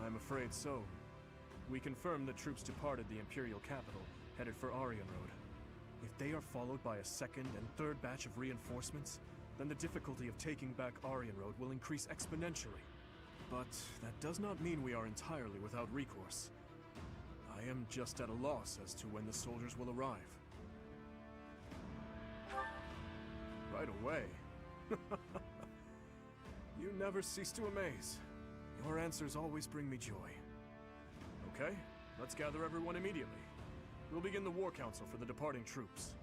I'm afraid so. We confirmed the troops departed the Imperial capital, headed for Aryan Road. If they are followed by a second and third batch of reinforcements, then the difficulty of taking back Aryan Road will increase exponentially. But that does not mean we are entirely without recourse. I am just at a loss as to when the soldiers will arrive. Right away? You never cease to amaze. Your answers always bring me joy. Okay, let's gather everyone immediately. We'll begin the war council for the departing troops.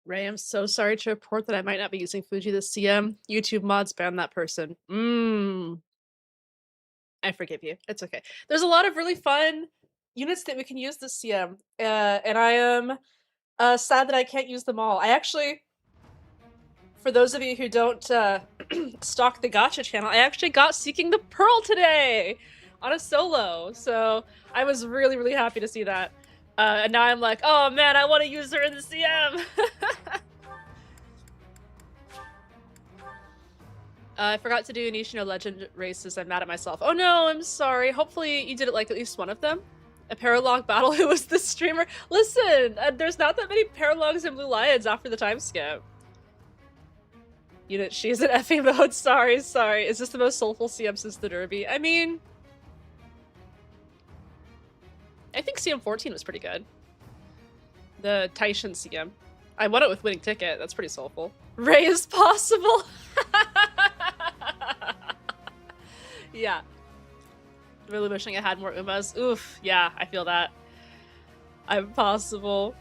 Ray, I'm so sorry to report that I might not be using Fuji this CM. YouTube mods banned that person. I forgive you. It's okay. There's a lot of really fun units that we can use this CM, and I am sad that I can't use them all. I actually, for those of you who don't stalk the Gacha channel, I actually got Seeking the Pearl today on a solo, so I was really, really happy to see that. And now I'm like, oh man, I want to use her in the CM! I forgot to do Nishino Legend races. I'm mad at myself. Oh no, I'm sorry. Hopefully you did it like at least one of them. A paralog battle, who was the streamer? Listen, there's not that many paralogs in Blue Lions after the time skip. Unit, she's in FA mode. Sorry. Is this the most soulful CM since the Derby? I mean, I think CM14 was pretty good. The Taishin CM. I won it with winning ticket. That's pretty soulful. Ray is possible. Yeah. Really wishing I had more Umas. Oof. Yeah, I feel that. I'm possible.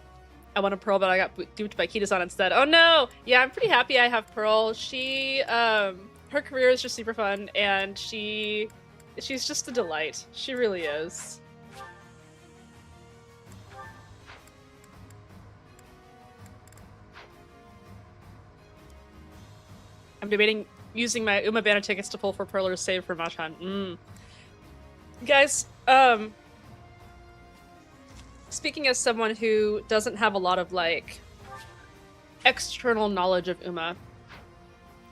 I want a Pearl, but I got duped by Kita-san instead. Oh no! Yeah, I'm pretty happy I have Pearl. She, her career is just super fun, and she's just a delight. She really is. I'm debating using my Uma banner tickets to pull for Pearl or save for Machan. Guys, speaking as someone who doesn't have a lot of, like, external knowledge of Uma,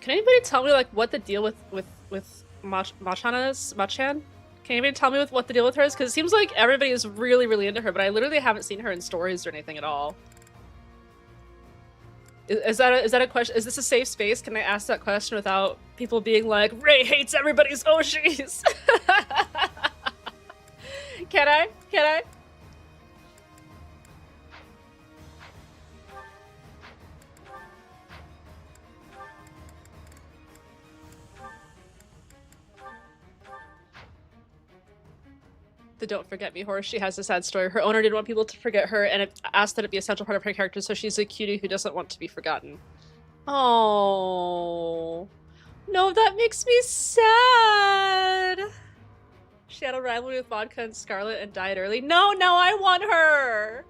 can anybody tell me, like, what the deal with Machan is? Machan? Can anybody tell me what the deal with her is? Because it seems like everybody is really, really into her, but I literally haven't seen her in stories or anything at all. Is that a question? Is this a safe space? Can I ask that question without people being like, Ray hates everybody's Oshis? Can I? The Don't Forget Me horse. She has a sad story. Her owner didn't want people to forget her and asked that it be a central part of her character, so she's a cutie who doesn't want to be forgotten. Oh, no, that makes me sad. She had a rivalry with Vodka and Scarlet and died early. No, now I want her.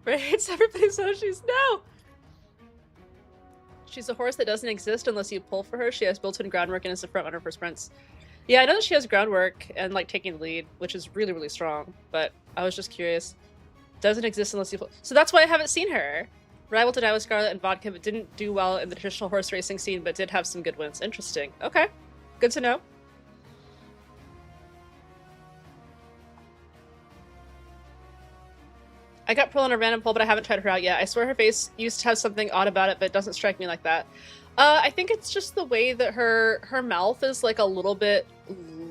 Ray hates everybody's Oshis. No. She's a horse that doesn't exist unless you pull for her. She has built-in groundwork and is a front runner for sprints. Yeah, I know that she has groundwork and, like, taking the lead, which is really, really strong, but I was just curious. Doesn't exist unless you pull. So that's why I haven't seen her. Rival to die with Scarlet and Vodka, but didn't do well in the traditional horse racing scene, but did have some good wins. Interesting. Okay. Good to know. I got Pearl on a random poll, but I haven't tried her out yet. I swear her face used to have something odd about it, but it doesn't strike me like that. I think it's just the way that her mouth is like a little bit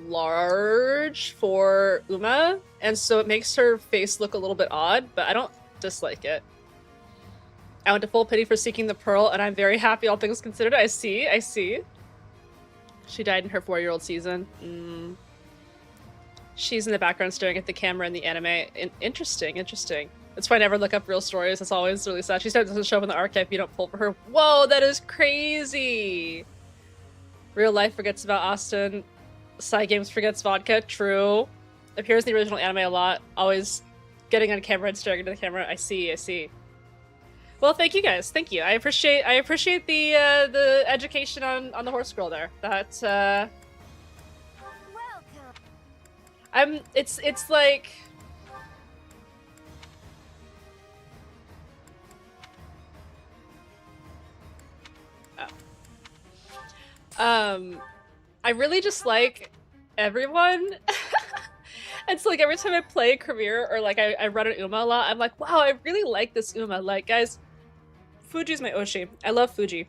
large for Uma, and so it makes her face look a little bit odd, but I don't dislike it. I went to full pity for seeking the pearl, and I'm very happy, all things considered. I see. She died in her 4-year-old season. She's in the background staring at the camera in the anime. Interesting. That's why I never look up real stories. It's always really sad. She said it doesn't show up in the archive if you don't pull for her. Whoa, that is crazy! Real life forgets about Austin. Side games forgets vodka. True. Appears in the original anime a lot. Always getting on camera and staring into the camera. I see. Well, thank you guys. Thank you. I appreciate the education on the horse girl there. That's it's like I really just like everyone. It's like every time I play a career or like I run an Uma a lot, I'm like, wow, I really like this Uma. Like, guys, Fuji's my Oshi. I love Fuji.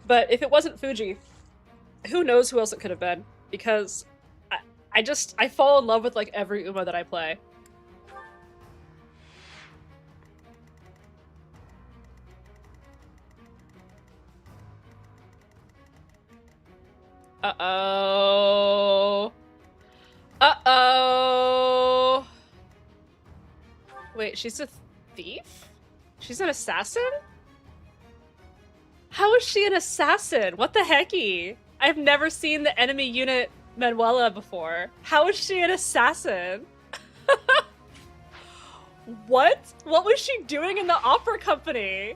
But if it wasn't Fuji, who knows who else it could have been? Because I fall in love with like every Uma that I play. Uh-oh. Wait, she's a thief? She's an assassin? How is she an assassin? What the hecky? I've never seen the enemy unit Manuela before. How is she an assassin? What? What was she doing in the opera company?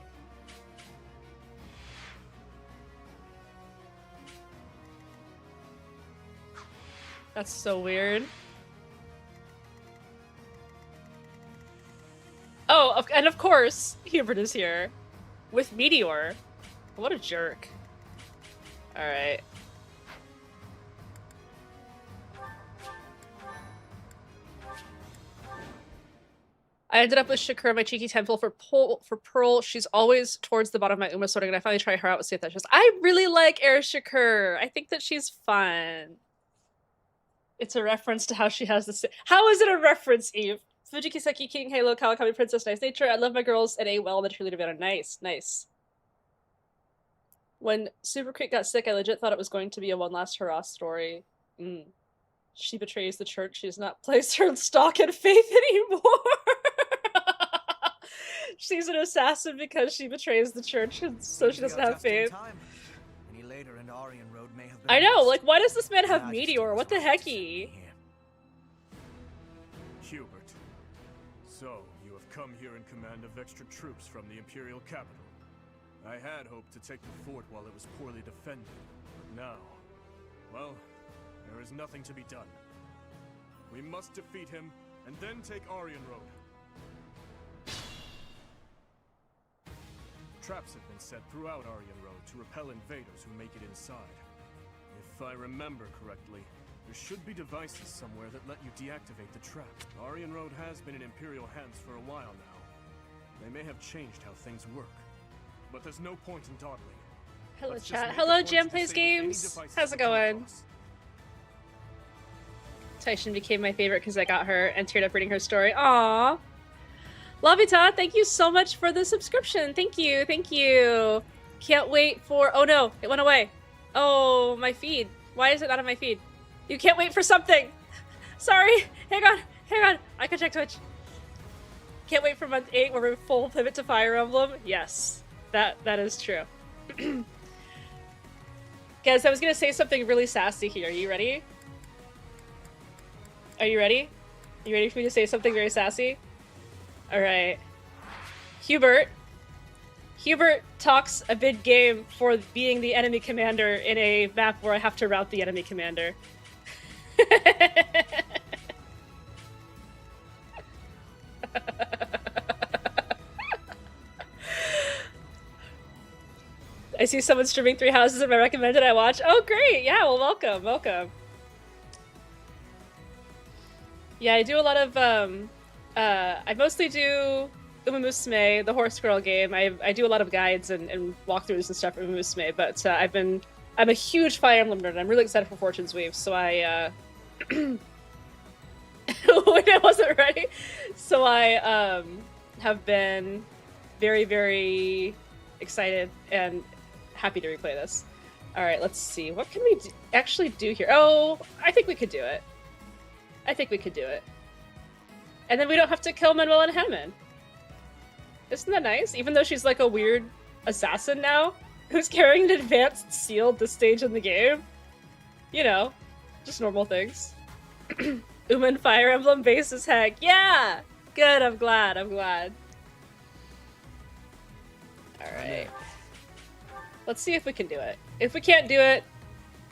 That's so weird. Oh, and of course, Hubert is here. With Meteor. What a jerk. Alright. I ended up with Shakur, my cheeky temple for Pearl. She's always towards the bottom of my Uma sorting, and I finally try her out and see if that's just. I really like Air Shakur. I think that she's fun. It's a reference to how she has the. How is it a reference, Eve? Fuji Kiseki, King Halo, Kawakami Princess, nice nature. I love my girls at A well, the cheerleader banner. Nice. When Super Creek got sick, I legit thought it was going to be a one last hurrah story. She betrays the church. She does not place her stock in faith anymore. She's an assassin because she betrays the church, and so she doesn't have faith. I know, like, why does this man have Meteor? What the hecky? Hubert, so you have come here in command of extra troops from the Imperial capital. I had hoped to take the fort while it was poorly defended, but now, well, there is nothing to be done. We must defeat him, and then take Aryan Road. Traps have been set throughout Aryan Road to repel invaders who make it inside. If I remember correctly, there should be devices somewhere that let you deactivate the trap. Aryan Road has been in Imperial hands for a while now. They may have changed how things work, but there's no point in dawdling. Hello, chat. Hello, Jam Plays Games. How's it going? Taishin became my favorite because I got her and teared up reading her story. Aww. Lavita, thank you so much for the subscription. Thank you. Can't wait for... Oh no, it went away. Oh, my feed. Why is it not on my feed? You can't wait for something. Sorry. Hang on. I can check Twitch. Can't wait for month 8 where we full pivot to Fire Emblem. Yes, that is true. Guys, I was gonna say something really sassy here. Are you ready? Are you ready for me to say something very sassy? Alright. Hubert talks a big game for being the enemy commander in a map where I have to route the enemy commander. I see someone streaming 3 houses and I recommended I watch. Oh great! Yeah, well welcome. Yeah, I do a lot of I mostly do Uma Musume, the horse girl game. I do a lot of guides and walkthroughs and stuff for Uma Musume, but I'm a huge Fire Emblem nerd. I'm really excited for Fortune's Weave, so I when I wasn't ready, so I have been very, very excited and happy to replay this. All right, let's see. What can we actually do here? Oh, I think we could do it. I think we could do it. And then we don't have to kill Manuel and Hammond. Isn't that nice? Even though she's like a weird assassin now, who's carrying an advanced seal at this stage in the game. You know, just normal things. Uma Fire Emblem base as heck. Yeah! Good, I'm glad, I'm glad. Alright. Let's see if we can do it. If we can't do it,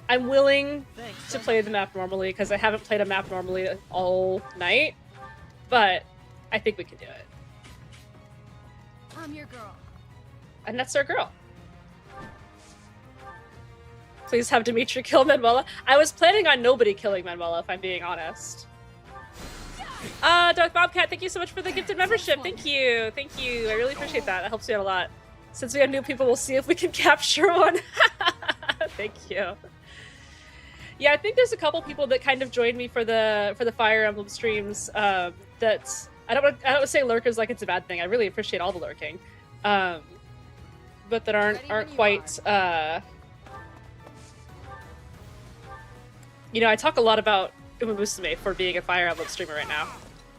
I'm willing to play the map normally, because I haven't played a map normally all night. But I think we can do it. I'm your girl. And that's our girl. Please have Dimitri kill Manuela. I was planning on nobody killing Manuela, if I'm being honest. Dark Bobcat, thank you so much for the gifted membership. Thank you. Thank you. I really appreciate that. That helps me out a lot. Since we have new people, we'll see if we can capture one. Thank you. Yeah, I think there's a couple people that kind of joined me for the Fire Emblem streams. That I don't want to say lurkers like it's a bad thing. I really appreciate all the lurking, but that aren't quite. You know, I talk a lot about Uma Musume for being a Fire Emblem streamer right now.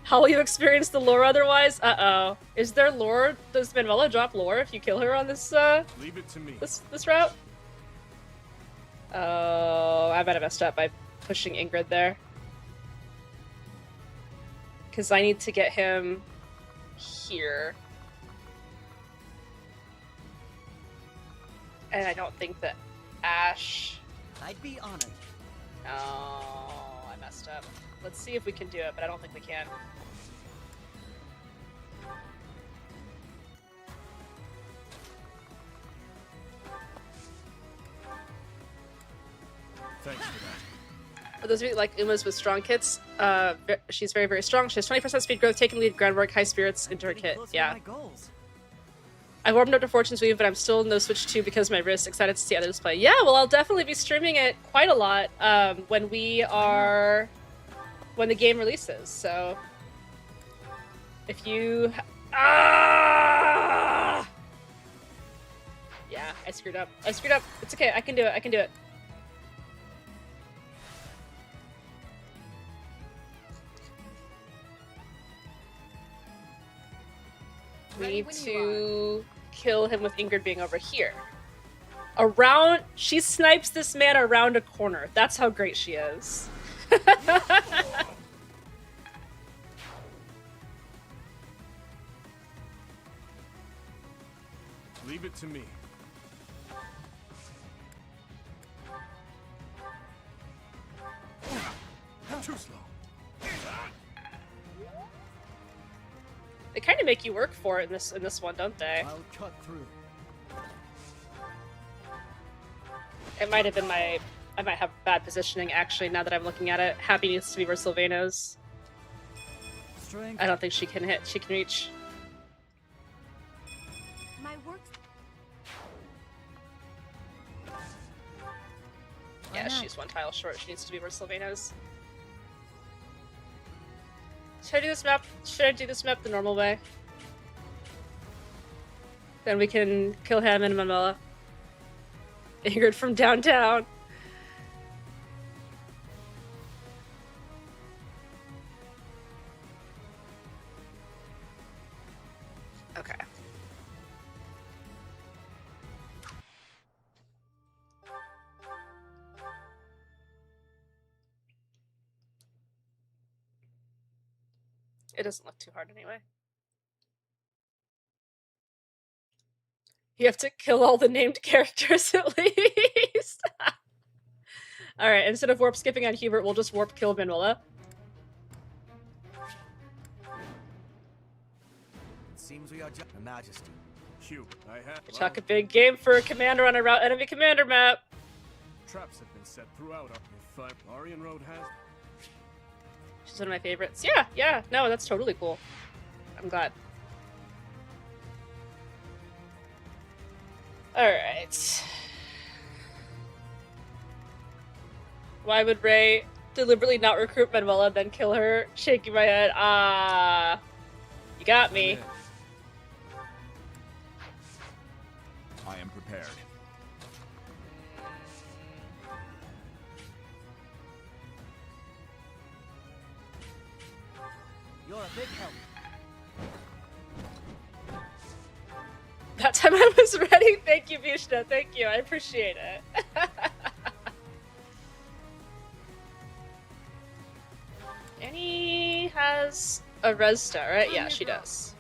How will you experience the lore otherwise? Uh-oh. Is there lore? Does Manuela drop lore if you kill her on this, Leave it to me. This route? Oh, I might have messed up by pushing Ingrid there. Because I need to get him here. And I don't think that Ash... I'd be honored. No, I messed up. Let's see if we can do it, but I don't think we can. Thanks for that. For those of you like Umas with strong kits, she's very, very strong. She has 20% speed growth, taking lead, groundwork, high spirits into her kit. Yeah. I warmed up to Fortune's Weave, but I'm still no Switch 2 because of my wrist. Excited to see others play. Yeah, well, I'll definitely be streaming it quite a lot when the game releases. So if you... Yeah, I screwed up. It's okay. I can do it. We need to kill him with Ingrid being over here. She snipes this man around a corner. That's how great she is. Leave it to me. Too slow. They kind of make you work for it in this one, don't they? I'll cut through. It might have been I might have bad positioning actually. Now that I'm looking at it, Happy needs to be where Sylvanas. I don't think she can hit. She can reach. My work. Yeah, she's one tile short. She needs to be where Sylvanas. Should I do this map? Should I do this map the normal way? Then we can kill him and Manuela. Ingrid from downtown. Okay. It doesn't look too hard anyway. You have to kill all the named characters at least. Alright, instead of warp skipping on Hubert, we'll just warp kill Manuela. It seems we are just Her Majesty. Hugh, I have. Talk a big game for a commander on a route enemy commander map. Traps have been set throughout. If Aryan Road has. She's one of my favorites. Yeah, no, that's totally cool. I'm glad. Alright. Why would Ray deliberately not recruit Manuela and then kill her? Shaking my head. You got me. I am prepared. You're a big help. That time I was ready. Thank you, Vishna. Thank you. I appreciate it. Annie has a res star, right? Yeah, she does.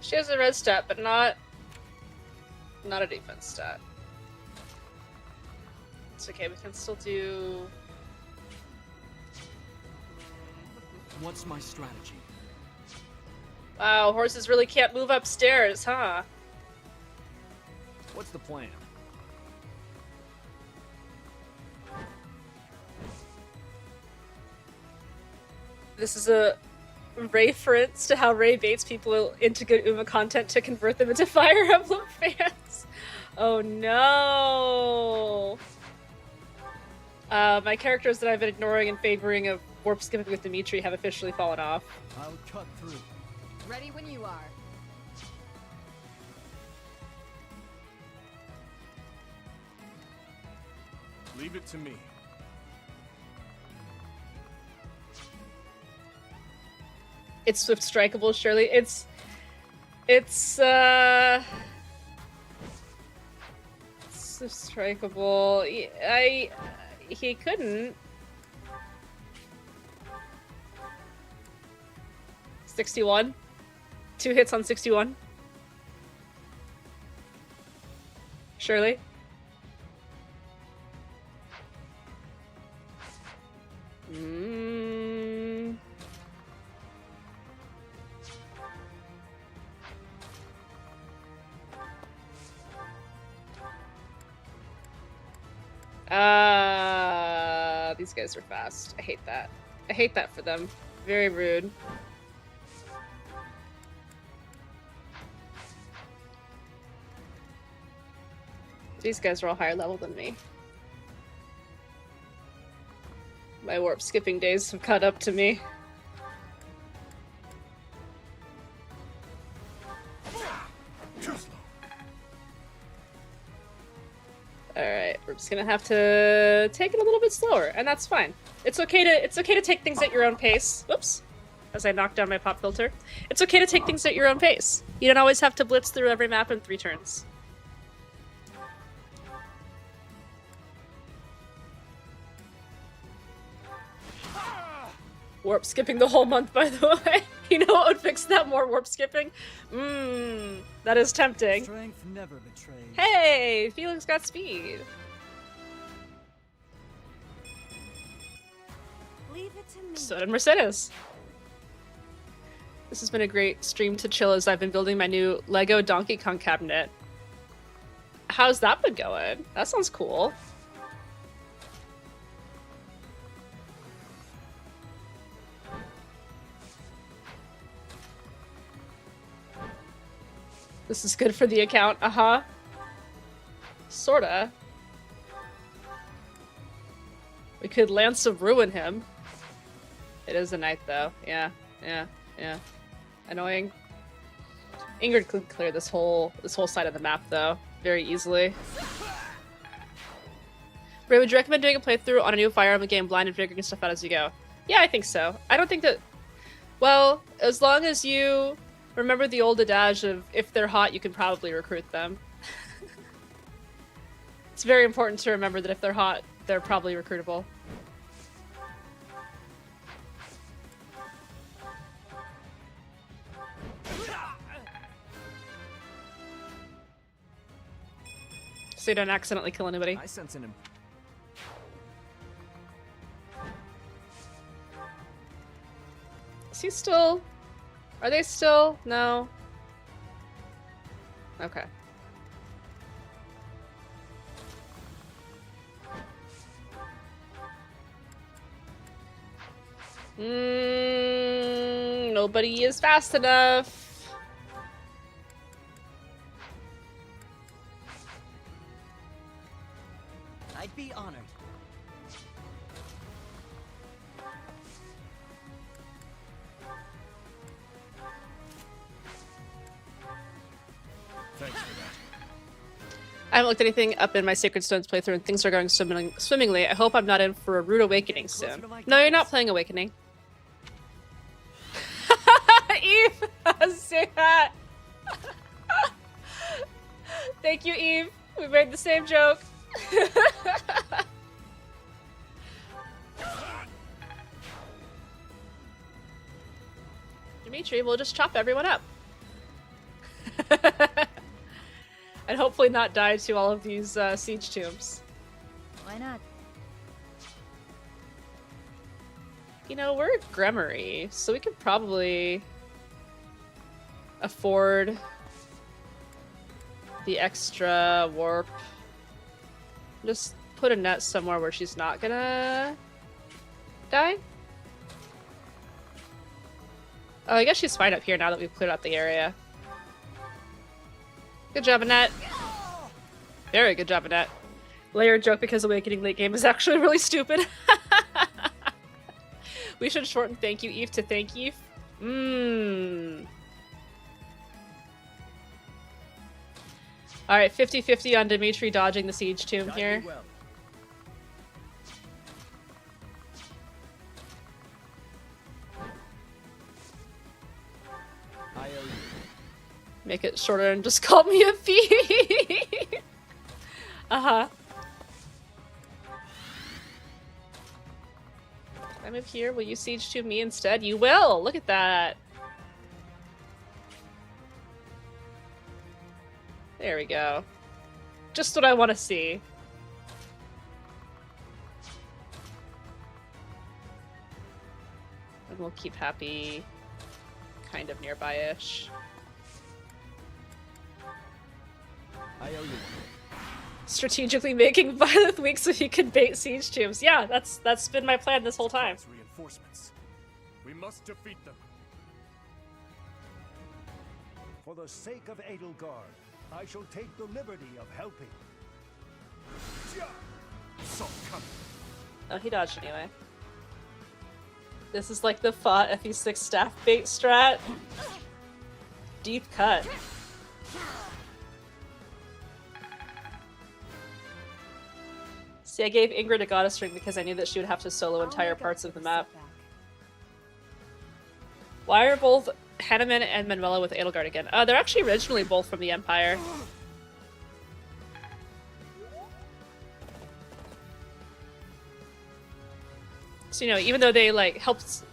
She has a res stat, but not a defense stat. It's okay, we can still do... What's my strategy? Wow, horses really can't move upstairs, huh? What's the plan? This is a reference to how Ray baits people into good Uma content to convert them into Fire Emblem fans. Oh no! My characters that I've been ignoring and favoring of warp skipping with Dimitri have officially fallen off. I'll cut through. Ready when you are. Leave it to me. It's swift strikeable, surely. It's swift strikeable. He couldn't. 61. 2 hits on 61. Surely. These guys are fast. I hate that. I hate that for them. Very rude. These guys are all higher level than me. My warp skipping days have caught up to me. Alright, we're just gonna have to take it a little bit slower, and that's fine. It's okay to take things at your own pace. Whoops. As I knocked down my pop filter. It's okay to take things at your own pace. You don't always have to blitz through every map in 3 turns. Warp skipping the whole month, by the way. You know what would fix that? More warp skipping? That is tempting. Strength never betrays. Hey, Felix got speed. Leave it to me. So did Mercedes. This has been a great stream to chill as I've been building my new Lego Donkey Kong cabinet. How's that been going? That sounds cool. This is good for the account, Sorta. We could Lance of Ruin him. It is a knight though. Yeah. Annoying. Ingrid could clear this whole side of the map though, very easily. Ray, would you recommend doing a playthrough on a new Fire Emblem game blind and figuring stuff out as you go? Yeah, I think so. I don't think that... Well, as long as you remember the old adage of if they're hot, you can probably recruit them. It's very important to remember that if they're hot, they're probably recruitable. So you don't accidentally kill anybody. I sense an... Is he still... Are they still? No. Okay. Nobody is fast enough. I'd be honored. Thanks for that. I haven't looked anything up in my Sacred Stones playthrough and things are going swimmingly. I hope I'm not in for a rude awakening soon. No, you're not playing Awakening. Eve! Say that! Thank you, Eve. We made the same joke. Dimitri, we'll just chop everyone up. And hopefully not die to all of these siege tombs. Why not? You know, we're at Gremory, so we could probably afford the extra warp. Just put a net somewhere where she's not gonna die. Oh, I guess she's fine up here now that we've cleared out the area. Good job, Annette. Very good job, Annette. Layer joke because Awakening late game is actually really stupid. We should shorten thank you, Eve, to thank Eve. Alright, 50-50 on Dimitri dodging the siege tomb here. Well. I owe you. Make it shorter and just call me a thief. Uh-huh. I move here. Will you siege to me instead? You will! Look at that! There we go. Just what I want to see. And we'll keep Happy kind of nearby-ish. I owe you. Strategically making Violet weak so he could bait siege tombs. Yeah, that's been my plan this whole time. Reinforcements. We must defeat them. For the sake of Edelgard, I shall take the liberty of helping. Saw it coming. Oh, he dodged anyway. This is like the Fa FE6 staff bait strat. Deep cut. See, I gave Ingrid a goddess ring because I knew that she would have to solo entire parts of the map. Why are both Hanneman and Manuela with Edelgard again? They're actually originally both from the Empire. So, you know, even though they, like, helped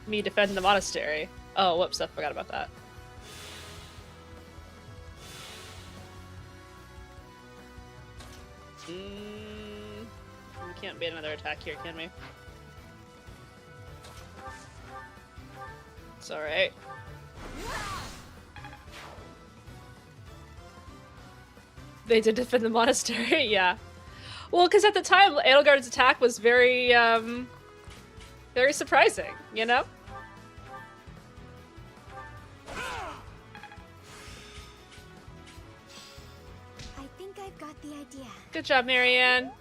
me defend the monastery. Oh, whoops, I forgot about that. We can't bait another attack here, can we? It's alright. They did defend the monastery, yeah. Well, because at the time, Edelgard's attack was very, very surprising, you know? I think I've got the idea. Good job, Marianne.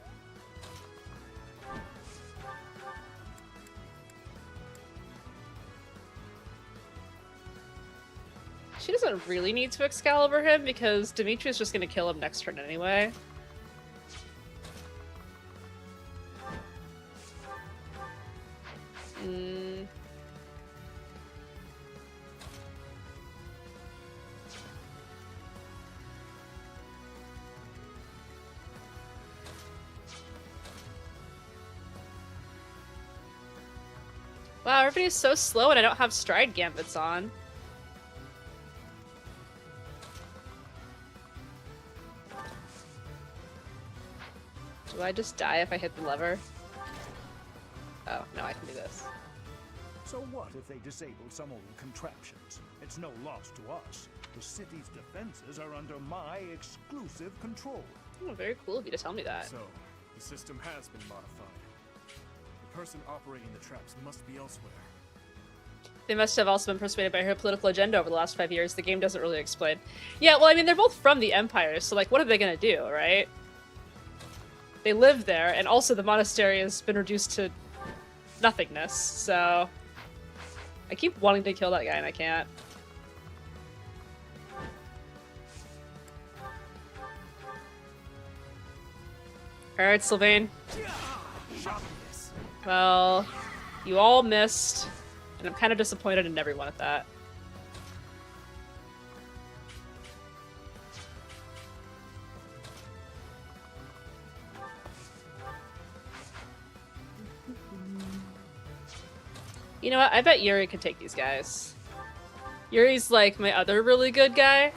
She doesn't really need to Excalibur him because Dimitri's just gonna kill him next turn anyway. Wow, everybody's so slow and I don't have stride gambits on. Do I just die if I hit the lever? Oh, no, I can do this. So what if they disable some old contraptions? It's no loss to us. The city's defenses are under my exclusive control. Oh, very cool of you to tell me that. So, the system has been modified. person operating the traps must be elsewhere. They must have also been persuaded by her political agenda over the last 5 years. The game doesn't really explain. Yeah, well, I mean, they're both from the Empire, so, like, what are they gonna do, right? They live there, and also the monastery has been reduced to nothingness, so... I keep wanting to kill that guy, and I can't. Alright, Sylvain. Well, you all missed, and I'm kind of disappointed in everyone at that. You know what? I bet Yuri could take these guys. Yuri's like my other really good guy.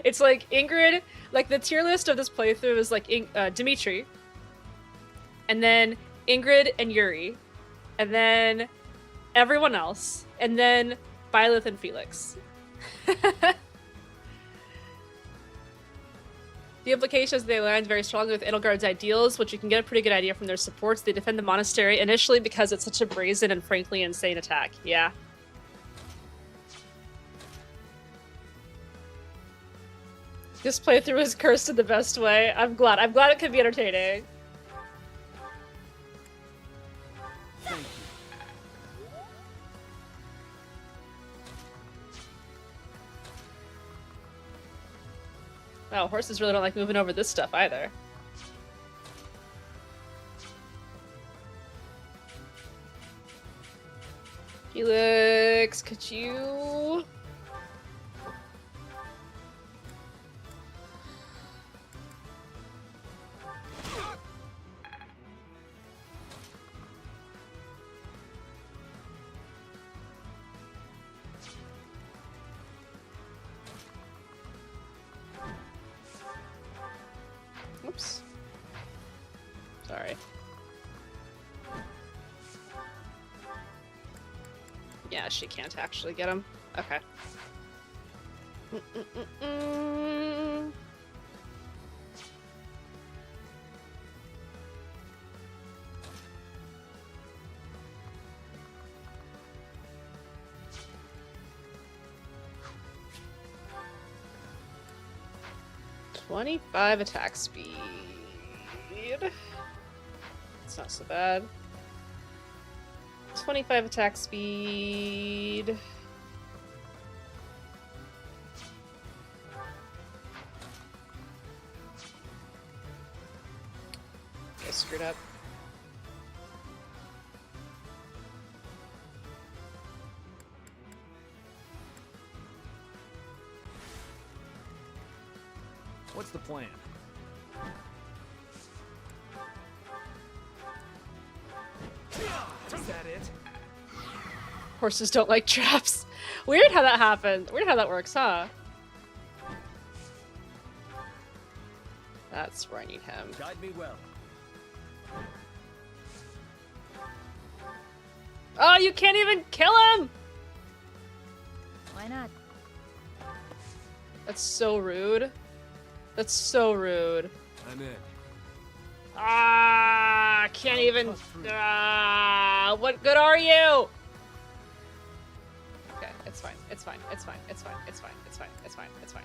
It's like Ingrid, like the tier list of this playthrough is like Dimitri, and then Ingrid and Yuri, and then everyone else, and then Byleth and Felix. The implications they align very strongly with Edelgard's ideals, which you can get a pretty good idea from their supports. They defend the monastery initially because it's such a brazen and frankly insane attack. Yeah. This playthrough is cursed in the best way. I'm glad. I'm glad it could be entertaining. Thank you. Wow, horses really don't like moving over this stuff either. Felix, could you... Oops. Sorry. Yeah, she can't actually get him. Okay. Mm-mm-mm-mm. "25 attack speed. It's not so bad. 25 attack speed. I screwed up. What's the plan? Is that it? Horses don't like traps. Weird how that happened. Weird how that works, huh? That's where I need him. Guide me well. Oh, you can't even kill him! Why not? That's so rude. That's so rude. I'm in. Ah, can't even. Ah, what good are you? Okay, it's fine. It's fine. It's fine. It's fine. It's fine. It's fine. It's fine. It's fine.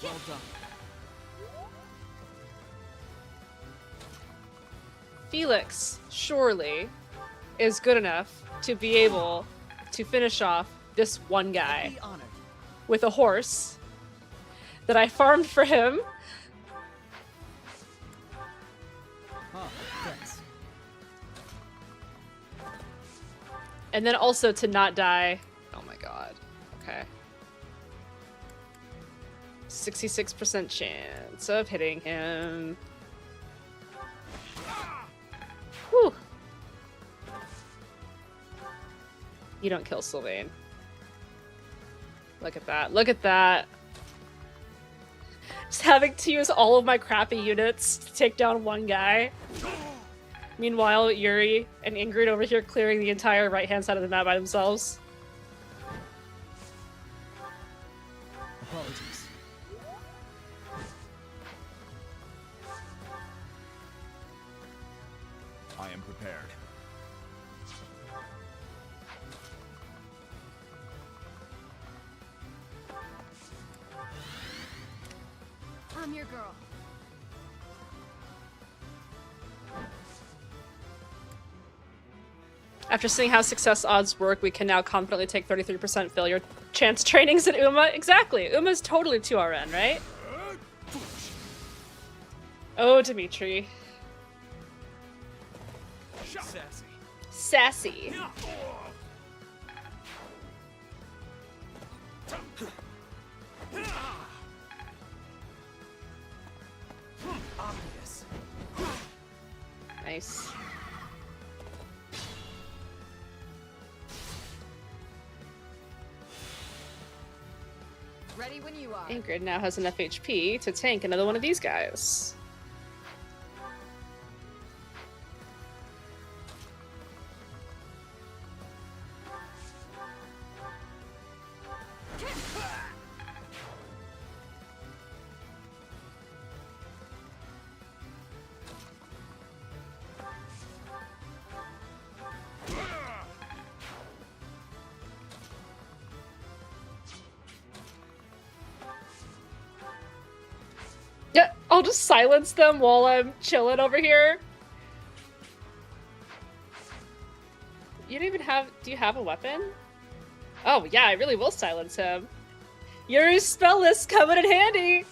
Well done. Felix, surely, is good enough to be able to finish off this one guy Be honored. with a horse that I farmed for him. Huh, thanks. And then also to not die. Oh my god. Okay. 66% chance of hitting him. Whew. You don't kill Sylvain. Look at that. Look at that. Just having to use all of my crappy units to take down one guy. Meanwhile, Yuri and Ingrid over here clearing the entire right-hand side of the map by themselves. Apologies. prepared. I'm your girl. After seeing how success odds work, we can now confidently take 33% failure chance trainings in Uma. Exactly. Uma's totally 2RN, right? Oh, Dimitri. Sassy. Sassy. Obvious. Nice. Ready when you are. Ingrid now has enough HP to tank another one of these guys. Yeah, I'll just silence them while I'm chilling over here. You don't even have... Do you have a weapon? Oh, yeah, I really will silence him. Yuri's spell list coming in handy!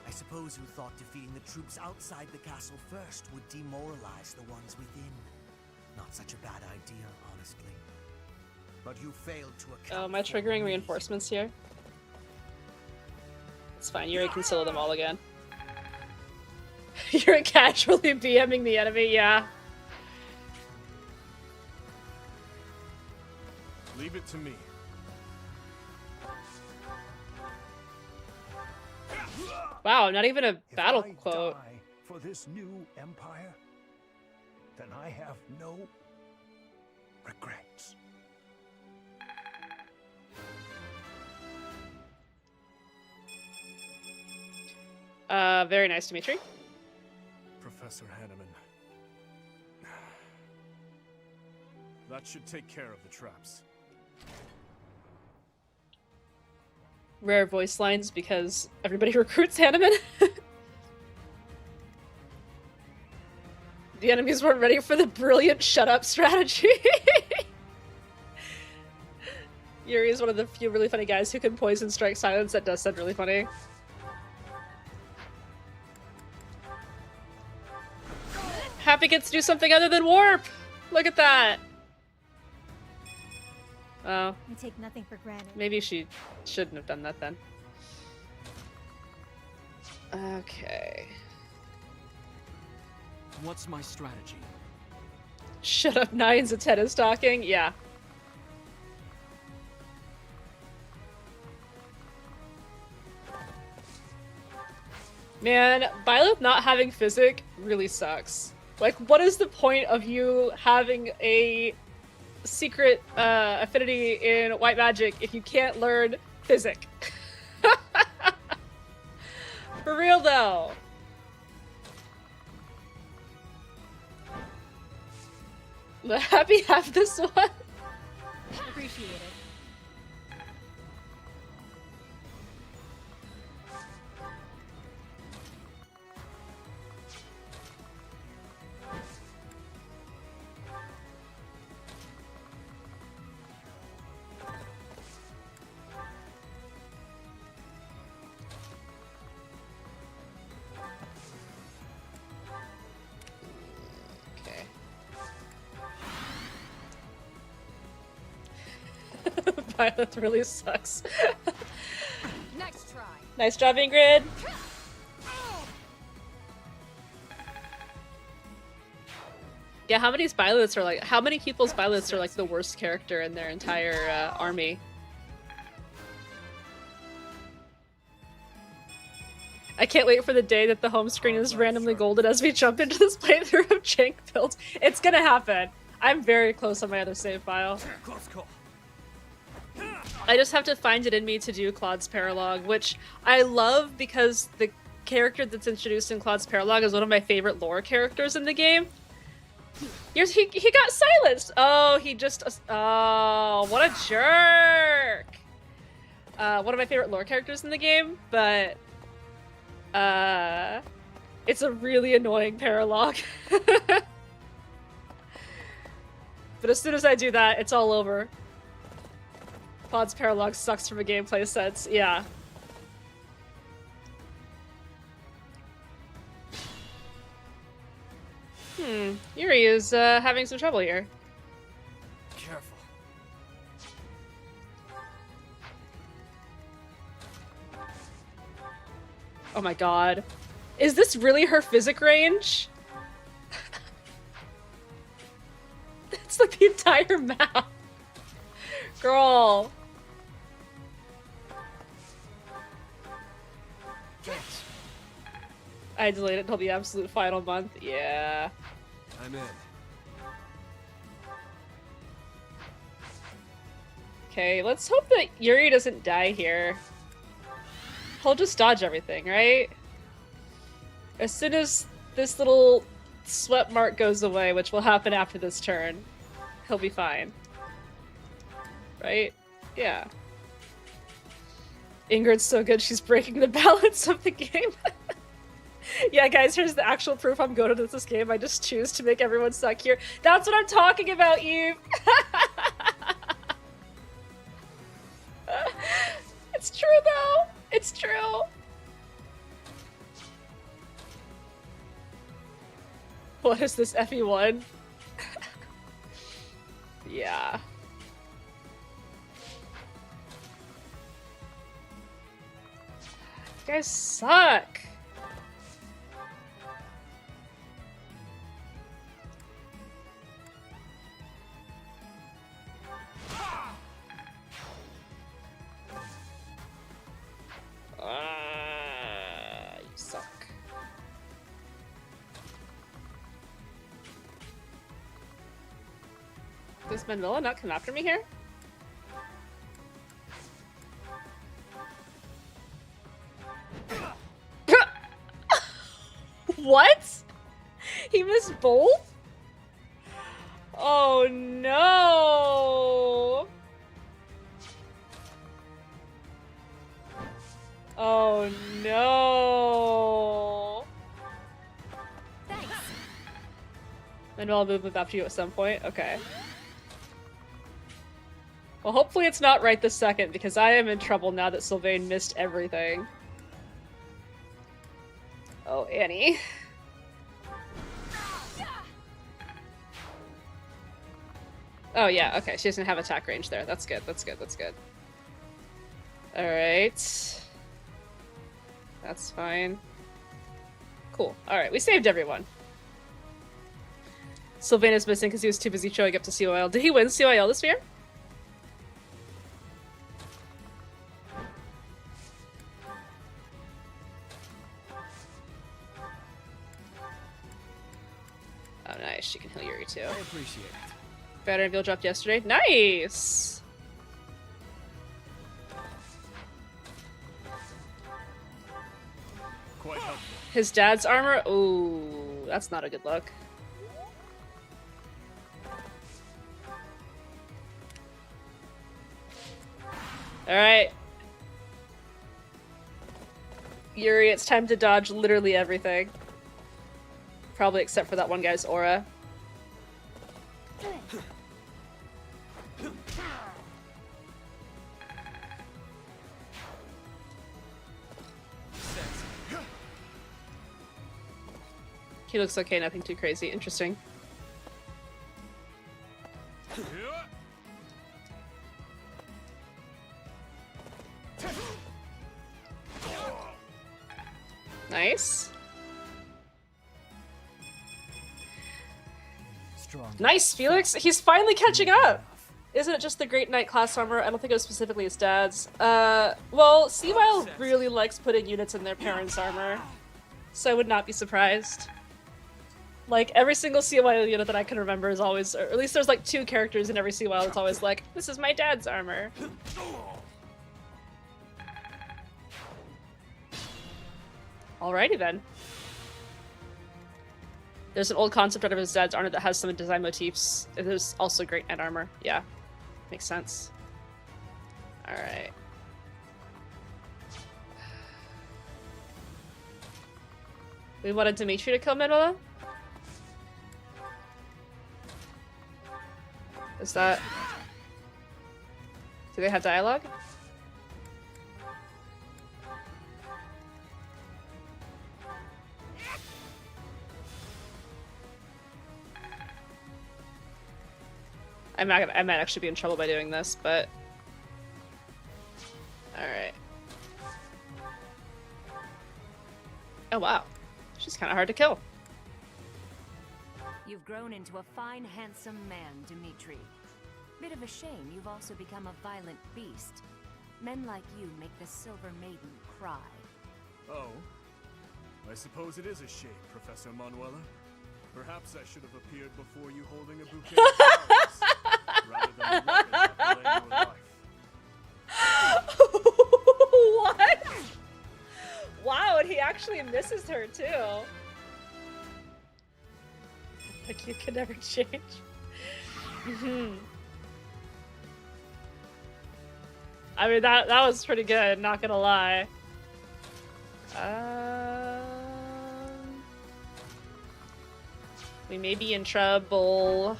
I suppose you thought defeating the troops outside the castle first would demoralize the ones within. Not such a bad idea, honestly. But you failed to account. Oh, am I triggering reinforcements here? It's fine, Yuri can solo them all again. You're casually BMing the enemy, yeah. Leave it to me. Wow, not even a battle If I quote. die for this new empire, then I have no regrets. Very nice, Dimitri. Professor Hanneman. That should take care of the traps. Rare voice lines because everybody recruits Hanneman. The enemies weren't ready for the brilliant shut-up strategy. Yuri is one of the few really funny guys who can poison strike silence. That does sound really funny. Happy gets to do something other than warp! Look at that! Oh. I take nothing for granted. Maybe she shouldn't have done that then. Okay. What's my strategy? Shut up, Nine's a tennis talking? Yeah. Man, Byleth not having Physic really sucks. Like, what is the point of you having a secret affinity in white magic if you can't learn Physic? For real though. The happy have this one. Appreciate it. Okay. Violet really sucks. Next try. Nice job, Ingrid. Yeah, how many Byleths are like? How many people's Byleths are like the worst character in their entire army? I can't wait for the day that the home screen is randomly golden as we jump into this playthrough of Jank builds. It's gonna happen. I'm very close on my other save file. Close call. I just have to find it in me to do Claude's Paralog, which I love because character that's introduced in Claude's Paralog is one of my favorite lore characters in the game. He got silenced! Oh, he just... Oh, what a jerk! One of my favorite lore characters in the game, but... it's a really annoying Paralog. But as soon as I do that, it's all over. Claude's Paralog sucks from a gameplay sense, yeah. Yuri is having some trouble here. Careful. Oh my god. Is this really her physic range? It's like the entire map. Girl. I delayed it until the absolute final month. Yeah. I'm in. Okay, let's hope that Yuri doesn't die here. He'll just dodge everything, right? As soon as this little sweat mark goes away, which will happen after this turn, he'll be fine. Right? Yeah. Ingrid's so good, she's breaking the balance of the game. Yeah, guys, here's the actual proof I'm good at this game. I just choose to make everyone suck here. That's what I'm talking about, Eve! It's true, though! It's true! What is this, FE1? Yeah. You guys suck! You suck. Does Manuela not come after me here? What? He missed both? Oh no! Oh no! Thanks. Manuel will move after you at some point? Okay. Well, hopefully it's not right this second, because I am in trouble now that Sylvain missed everything. Oh, Annie. Oh yeah, okay, she doesn't have attack range there. That's good, that's good, that's good. Alright. That's fine. Cool. Alright, we saved everyone. Sylvain is missing because he was too busy showing up to COIL. Did he win COIL this year? Oh, nice. She can heal Yuri too. I appreciate it. Battery reveal dropped yesterday. Nice! Quite helpful. His dad's armor? Ooh, that's not a good look. Alright. Yuri, it's time to dodge literally everything. Probably except for that one guy's aura. He looks okay, nothing too crazy. Interesting. Nice. Strong. Nice, Felix! He's finally catching up! Isn't it just the Great Knight class armor? I don't think it was specifically his dad's. Well, Seawile really likes putting units in their parents' armor, so I would not be surprised. Like, every single CYL unit that I can remember is always, or at least there's like 2 characters in every CYL that's always like, this is my dad's armor. Alrighty then. There's an old concept out of his dad's armor that has some design motifs. There's also great knight armor. Yeah, makes sense. Alright. We wanted Dimitri to kill Manuela? Is that... Do they have dialogue? I might actually be in trouble by doing this, but... Alright. Oh wow. She's kind of hard to kill. You've grown into a fine, handsome man, Dimitri. Bit of a shame you've also become a violent beast. Men like you make the Silver Maiden cry. Oh? I suppose it is a shame, Professor Manuela. Perhaps I should have appeared before you holding a bouquet of flowers, rather than a weapon that will end your life. What? Wow, and he actually misses her too. Like you could never change. I mean that was pretty good, not gonna lie. We may be in trouble.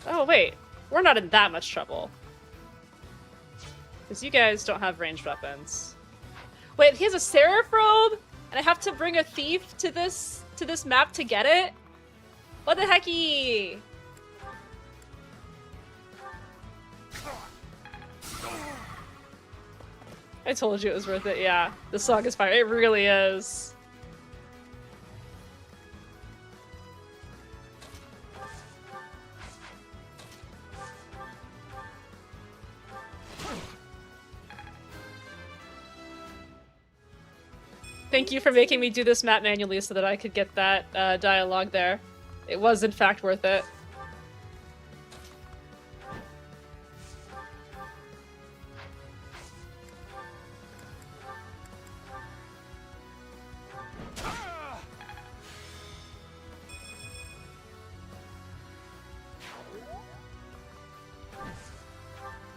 Oh wait, we're not in that much trouble. Because you guys don't have ranged weapons. Wait, he has a seraph robe? And I have to bring a thief to this map to get it? What the hecky? I told you it was worth it, yeah. This song is fire. It really is. Thank you for making me do this map manually so that I could get that dialogue there. It was in fact worth it.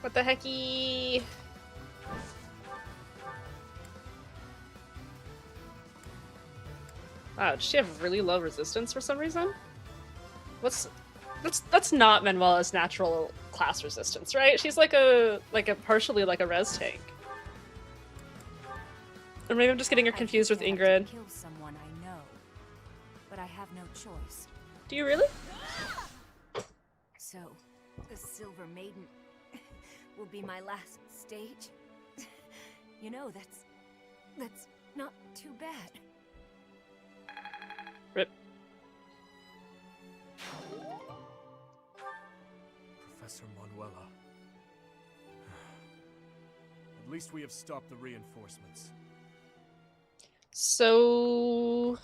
What the hecky? Wow, does she have really low resistance for some reason? That's not Manuela's natural class resistance, right? She's like a partially like a res tank. Or maybe I'm just getting her confused with Ingrid. Kill someone I know, but I have no choice. Do you really? So, the Silver Maiden will be my last stage. You know, that's not too bad. Rip. Professor Manuela. At least we have stopped the reinforcements. So...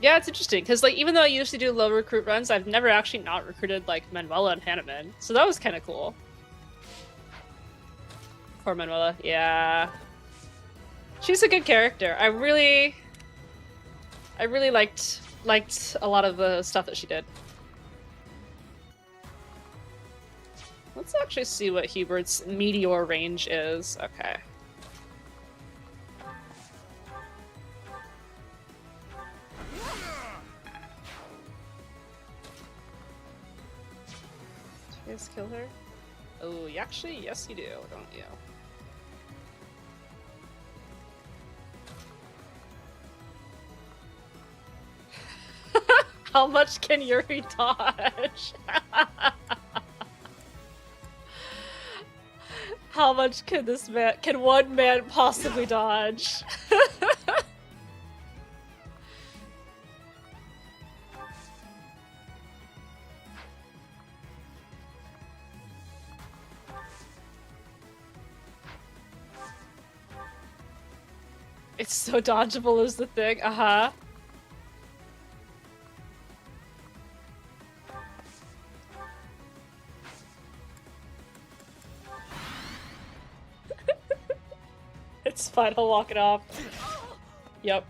Yeah, it's interesting, because like even though I usually do low recruit runs, I've never actually not recruited like Manuela and Hanneman. So that was kind of cool. Poor Manuela, yeah. She's a good character. I really liked a lot of the stuff that she did. Let's actually see what Hubert's meteor range is. Okay. Did you guys kill her? Oh, actually, yes you do, don't you? How much can Yuri dodge? How much can one man possibly dodge? It's so dodgeable is the thing, uh-huh. It's fine, I'll walk it off. Yep.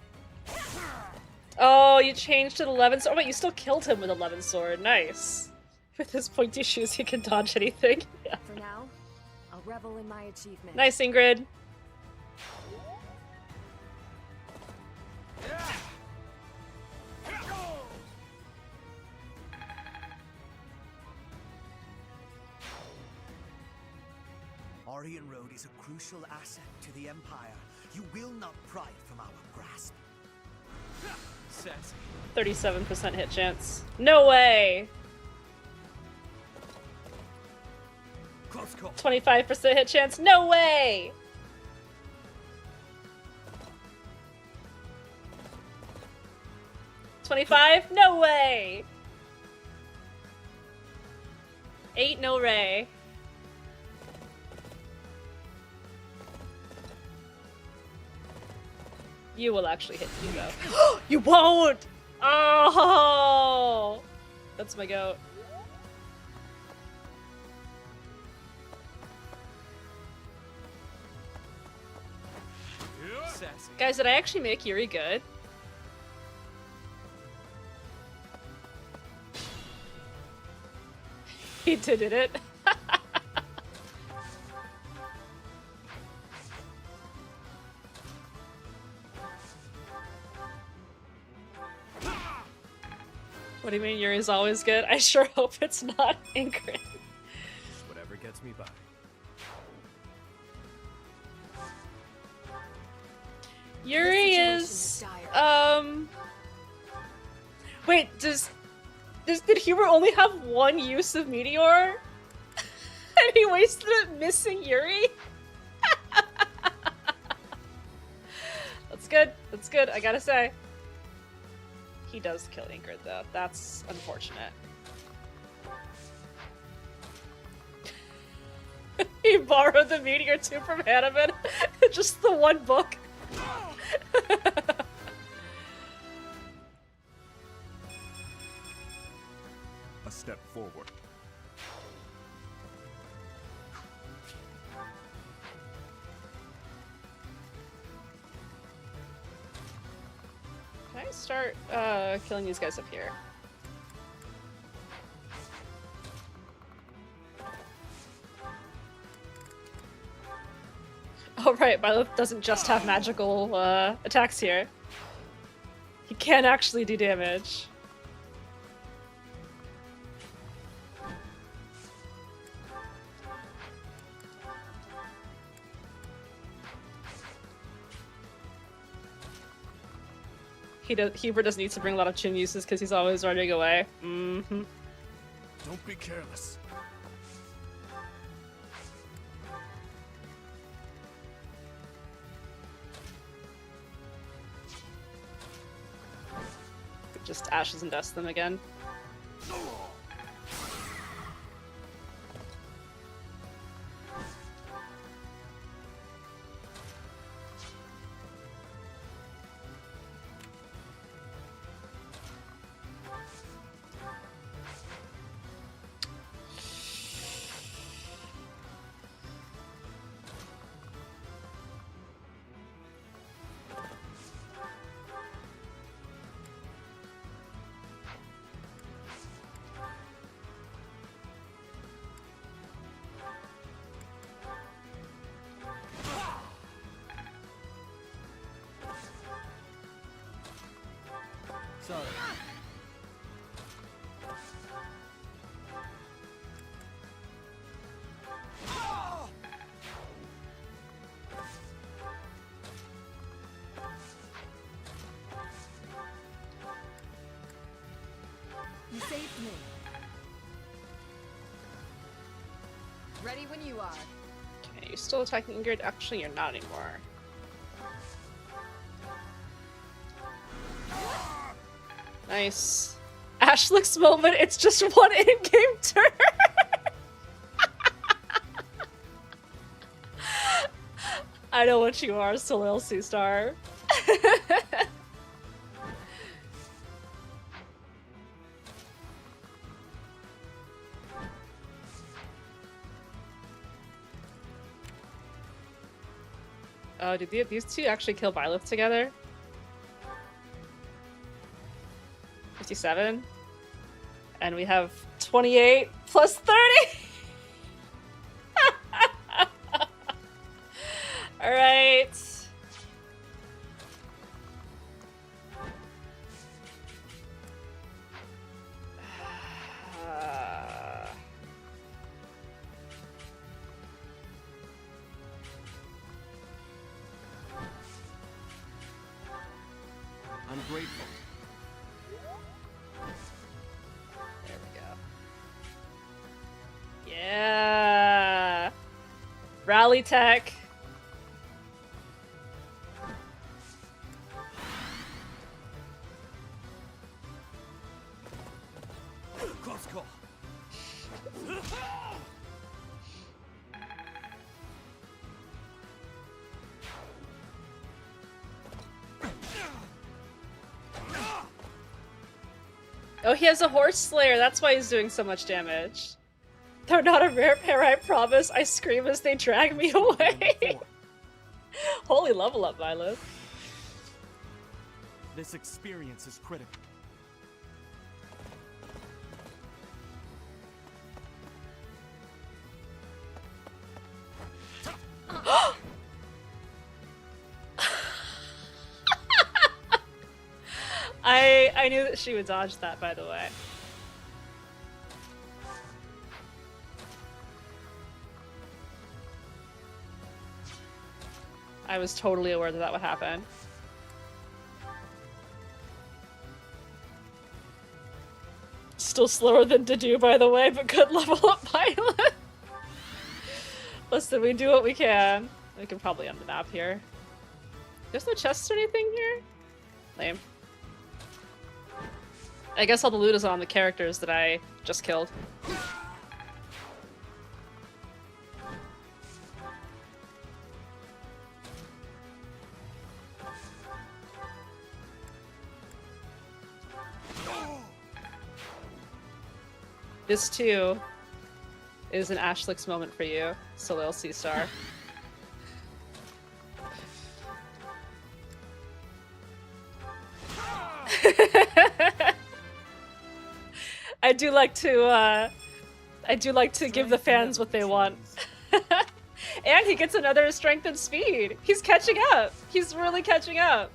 Oh, you changed to the 11 sword. Oh, wait, you still killed him with 11 sword. Nice. With his pointy shoes, he can dodge anything. Yeah. For now, I'll revel in my achievement. Nice, Ingrid. Aryan Road is a crucial asset to the Empire. You will not pry it from our grasp. Sassy. 37% hit chance. No way! Close call. 25% hit chance. No way! $25? No way! 8, no ray. You will actually hit you though. You won't! Oh! That's my goat. Sassy. Guys, did I actually make Yuri good? He did it. What do you mean Yuri's always good? I sure hope it's not Ingrid. Whatever gets me by. Yuri is wait, did Hubert only have one use of Meteor? And he wasted it missing Yuri? That's good. That's good, I gotta say. He does kill Ingrid though. That's unfortunate. He borrowed the Meteor 2 from Hanaman. Just the one book. A step forward. Can I start killing these guys up here? Oh right, Byleth doesn't just have magical attacks here. He can actually do damage. Hubert does need to bring a lot of chin uses because he's always running away. Mm-hmm. Don't be careless. Just ashes and dust them again. Sorry. You saved me. Ready when you are. Okay, you're still attacking Ingrid? Actually, you're not anymore. Nice. Ashlick's moment, it's just one in-game turn! I know what you are, Soleil Seastar. Oh, did these two actually kill Byleth together? 57? And we have 28 plus 30! Alright. I'm grateful. There we go. Yeah! Rally tech. Close call. Oh, he has a horse slayer. That's why he's doing so much damage. They're not a rare pair, I promise. I scream as they drag me away. Holy level up, Violet. This experience is critical. I knew that she would dodge that, by the way. I was totally aware that that would happen. Still slower than Dedue, by the way, but good level up Violet. Listen, we do what we can. We can probably end the map here. There's no chests or anything here? Lame. I guess all the loot is on the characters that I just killed. This too is an Ashlix moment for you, Solil Seastar. I do like to give the fans what they want. And he gets another strength and speed. He's catching up. He's really catching up.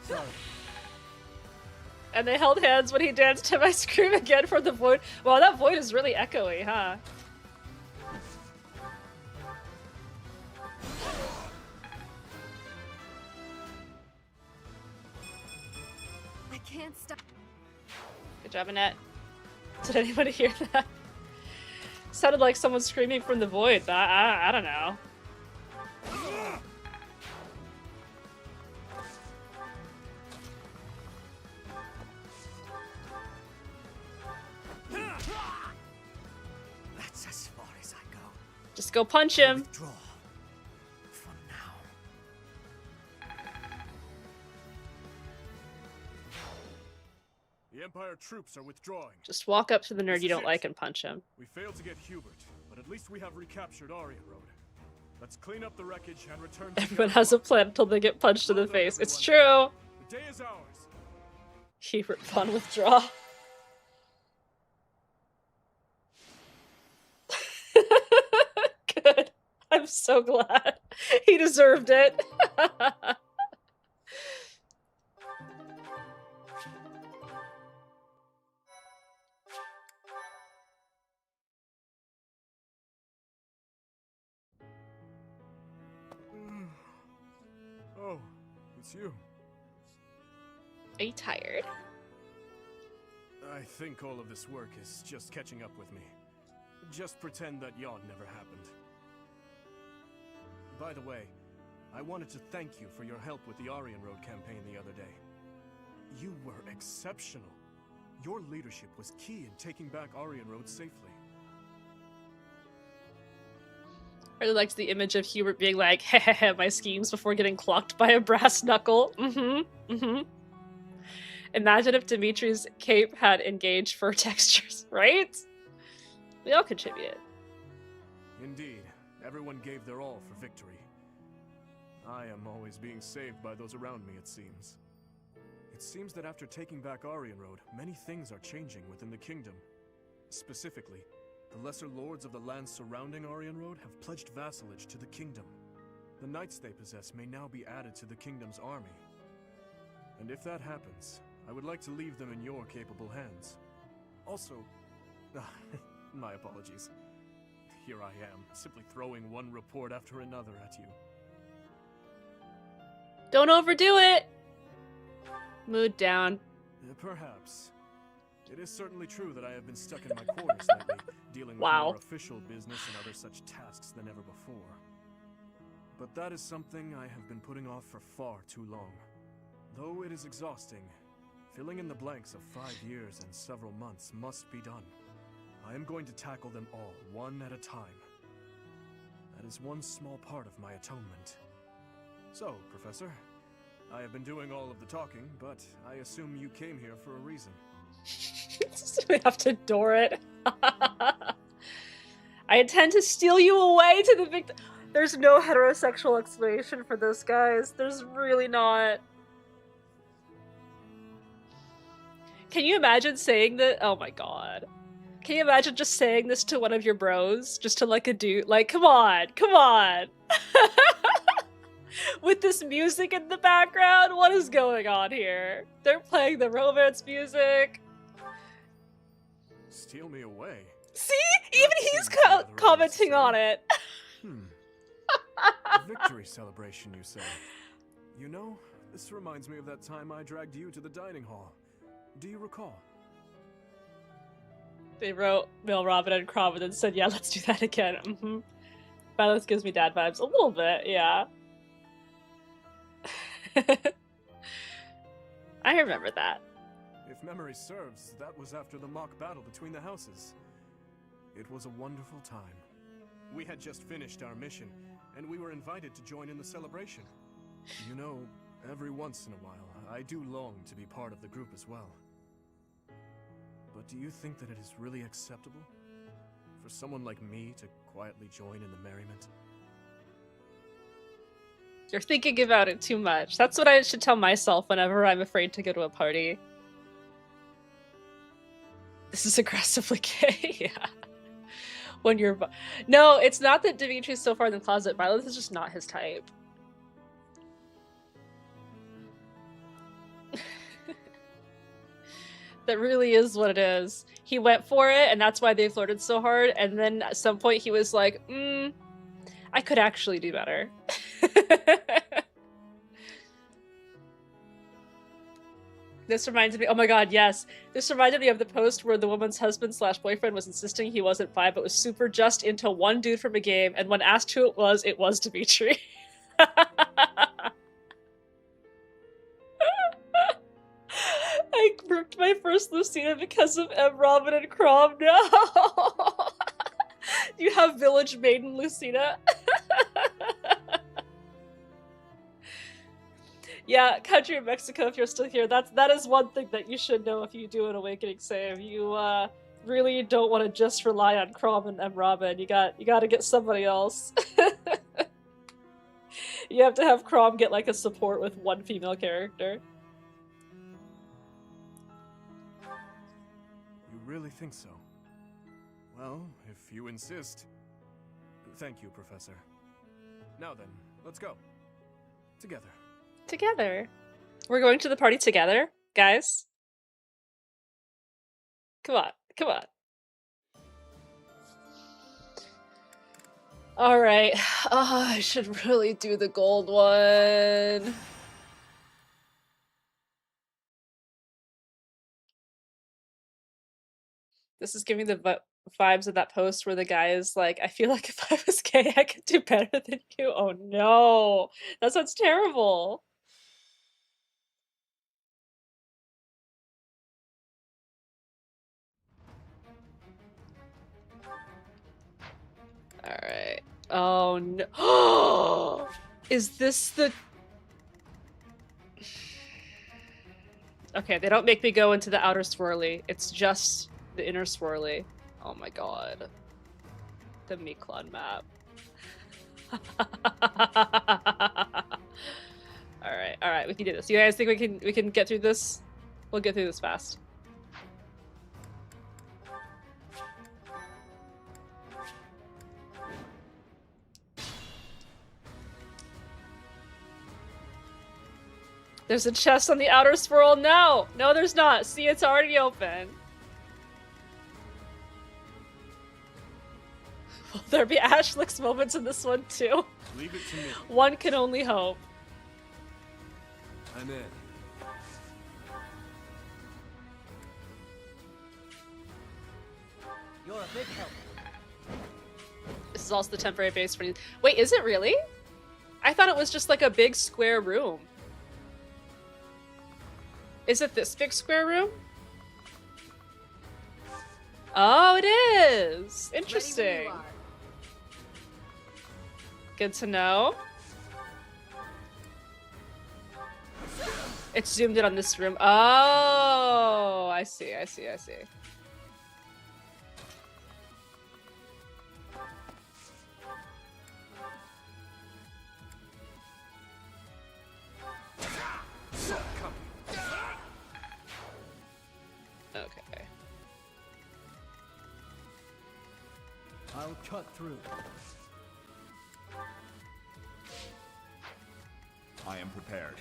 Sorry. And they held hands when he danced to my scream again from the void. Wow, that void is really echoey, huh? I can't stop. Good job, Annette. Did anybody hear that? Sounded like someone screaming from the void, but I don't know. That's as far as I go. Just go punch him. Withdraw. For now. The Empire troops are withdrawing. Just walk up to the nerd This you is don't it. like and punch him. We failed to get Hubert, but at least we have recaptured Aryan Road. Let's clean up the wreckage and return to Everyone has a plan until they get punched in the face. It's true. The day is ours. Hubert Von withdraw. Good. I'm so glad. He deserved it. Oh, it's you. Are you tired? I think all of this work is just catching up with me. Just pretend that yawn never happened. By the way, I wanted to thank you for your help with the Aryan Road campaign the other day. You were exceptional. Your leadership was key in taking back Aryan Road safely. I really liked the image of Hubert being like, heh, my schemes before getting clocked by a brass knuckle. Imagine if Dimitri's cape had engaged fur textures, right? We all contribute. Indeed. Everyone gave their all for victory. I am always being saved by those around me, it seems. It seems that after taking back Aryan Road, many things are changing within the kingdom. Specifically, the lesser lords of the lands surrounding Aryan Road have pledged vassalage to the kingdom. The knights they possess may now be added to the kingdom's army. And if that happens, I would like to leave them in your capable hands. Also, my apologies. Here I am, simply throwing one report after another at you. Don't overdo it! Mood down. Perhaps. It is certainly true that I have been stuck in my quarters lately, dealing with more official business and other such tasks than ever before. But that is something I have been putting off for far too long. Though it is exhausting, filling in the blanks of 5 years and several months must be done. I am going to tackle them all, one at a time. That is one small part of my atonement. So, Professor, I have been doing all of the talking, but I assume you came here for a reason. We have to door it. I intend to steal you away to the victim. There's no heterosexual explanation for this, guys. There's really not. Can you imagine saying that? Oh my god. Can you imagine just saying this to one of your bros? Just to like a dude? Like, come on, come on. With this music in the background? What is going on here? They're playing the romance music. Steal me away? See? Even he's commenting on it. A victory celebration, you say? You know, this reminds me of that time I dragged you to the dining hall. Do you recall? They wrote Mil Robin and Crom and said, yeah, let's do that again. Violence gives me dad vibes. A little bit, yeah. I remember that. If memory serves, that was after the mock battle between the houses. It was a wonderful time. We had just finished our mission, and we were invited to join in the celebration. You know, every once in a while, I do long to be part of the group as well. But do you think that it is really acceptable for someone like me to quietly join in the merriment? You're thinking about it too much. That's what I should tell myself whenever I'm afraid to go to a party. This is aggressively gay, yeah. When you're... No, it's not that Dimitri's so far in the closet. Violence is just not his type. That really is what it is. He went for it, and that's why they flirted so hard, and then at some point he was like, I could actually do better. This reminds me, oh my god, yes. This reminded me of the post where the woman's husband slash boyfriend was insisting he wasn't bi, but was super just into one dude from a game, and when asked who it was Dimitri. I gripped my first Lucina because of M. Robin and Crom. No! You have Village Maiden Lucina? Yeah, country of Mexico, if you're still here, that is one thing that you should know if you do an Awakening save. You really don't want to just rely on Crom and M. Robin. You got to get somebody else. You have to have Crom get like a support with one female character. You really think so? Well, if you insist. Thank you, Professor. Now then, let's go. Together. Together. We're going to the party together, guys. Come on, come on. Alright. Oh, I should really do the gold one. This is giving the vibes of that post where the guy is like, I feel like if I was gay, I could do better than you. Oh no. That sounds terrible. Alright. Oh no. Is this the... Okay, they don't make me go into the outer swirly. It's just the inner swirly. Oh my god. The Miklon map. Alright, we can do this. You guys think we can get through this? We'll get through this fast. There's a chest on the outer swirl. No! No, there's not. See, it's already open. Will there be Ashlick's moments in this one, too? Leave it to me. One can only hope. I'm in. You're a big help. This is also the temporary base for you. Wait, is it really? I thought it was just like a big square room. Is it this big square room? Oh, it is! Interesting. Good to know. It's zoomed in on this room. Oh, I see. Okay. I'll cut through. I am prepared.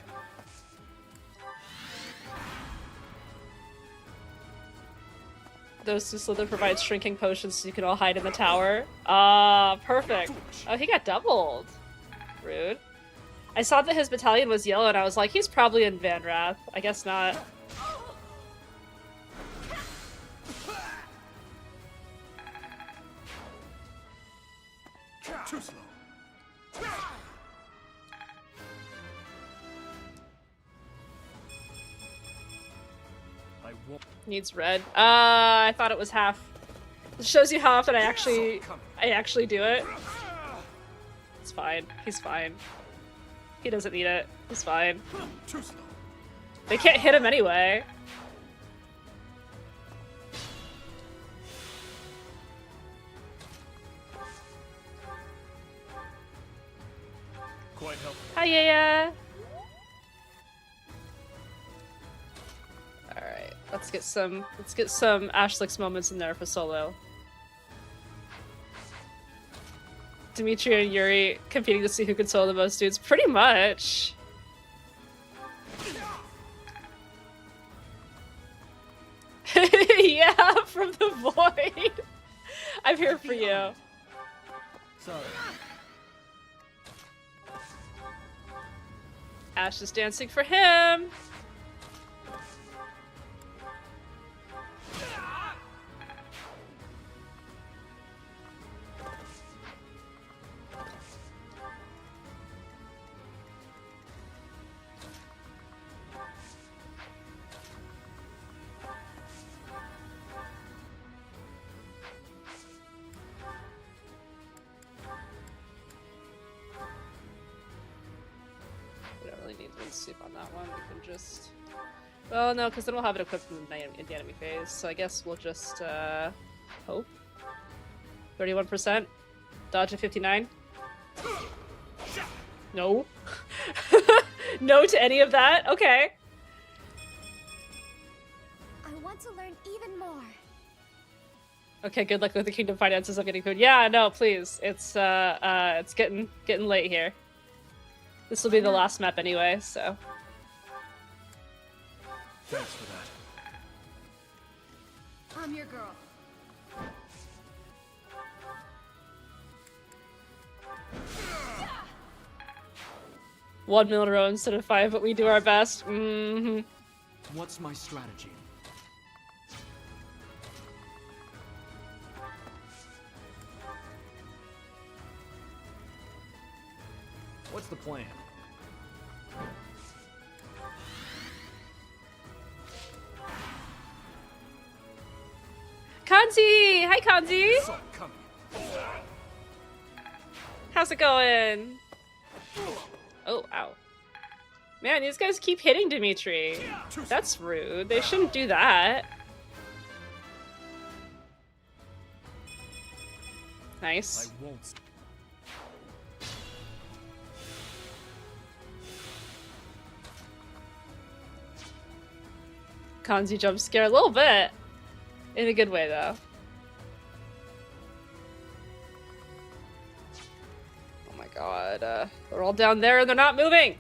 Those who slither provide shrinking potions so you can all hide in the tower. Ah, perfect. Oh, he got doubled. Rude. I saw that his battalion was yellow and I was like, he's probably in Van Rath. I guess not. Too slow. I won't. Needs red. I thought it was half. It shows you how often I actually do it. It's fine. He's fine. He doesn't need it. He's fine. Too slow. They can't hit him anyway. Quite helpful. Hi, yeah. All right, let's get some Ashlick's moments in there for solo. Dimitri and Yuri competing to see who can solo the most dudes. Pretty much. Yeah, from the void. I'm here for you. Sorry. Ash is dancing for him. Soup on that one. We can just... Well, no, because then we'll have it equipped in the enemy phase. So I guess we'll just, hope. 31%. Dodge at 59. No. No to any of that? Okay. I want to learn even more. Okay, good luck with the kingdom finances of getting food. Yeah, no, please. It's getting late here. This will be the last map anyway, so. Thanks for that. I'm your girl. One mill in a row instead of 5, but we do our best. Mm-hmm. What's my strategy? What's the plan? Kanzi! Hi, Kanzi! How's it going? Oh, ow. Man, these guys keep hitting Dimitri. That's rude. They shouldn't do that. Nice. retcons you jump scare a little bit. In a good way, though. Oh my god, they're all down there and they're not moving!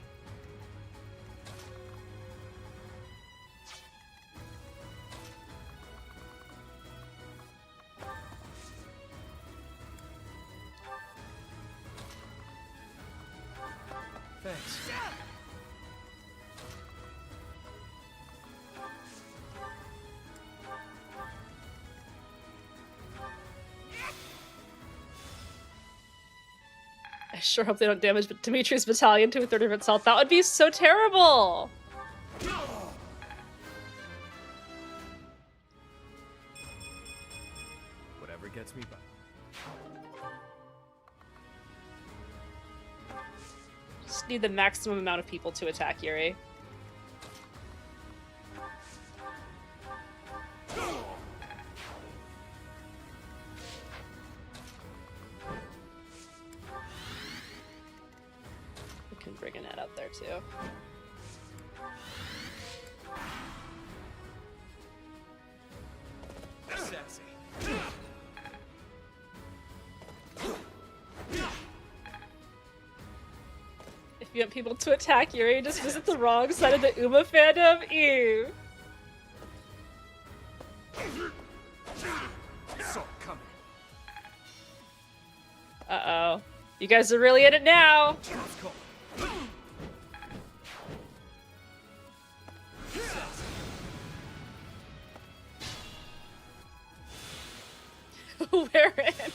Thanks. I sure hope they don't damage Dimitri's battalion to a third of its health. That would be so terrible! Whatever gets me back. Just need the maximum amount of people to attack Yuri. We can bring an net up there too. Sexy. If you want people to attack Yuri, just visit the wrong side of the Uma fandom. Ew. So coming. Uh-oh. You guys are really in it now! We're in.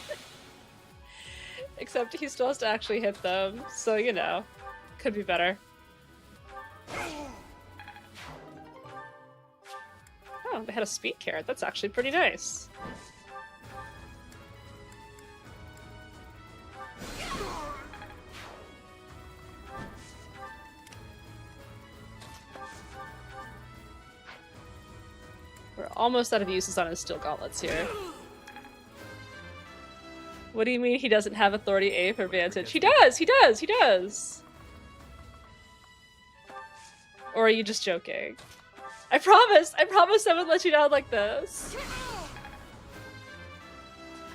Except he still has to actually hit them, so you know. Could be better. Oh, they had a speed carrot. That's actually pretty nice. We're almost out of uses on his steel gauntlets here. What do you mean he doesn't have authority A for Vantage? He does! He does! He does! Or are you just joking? I promise I wouldn't let you down like this.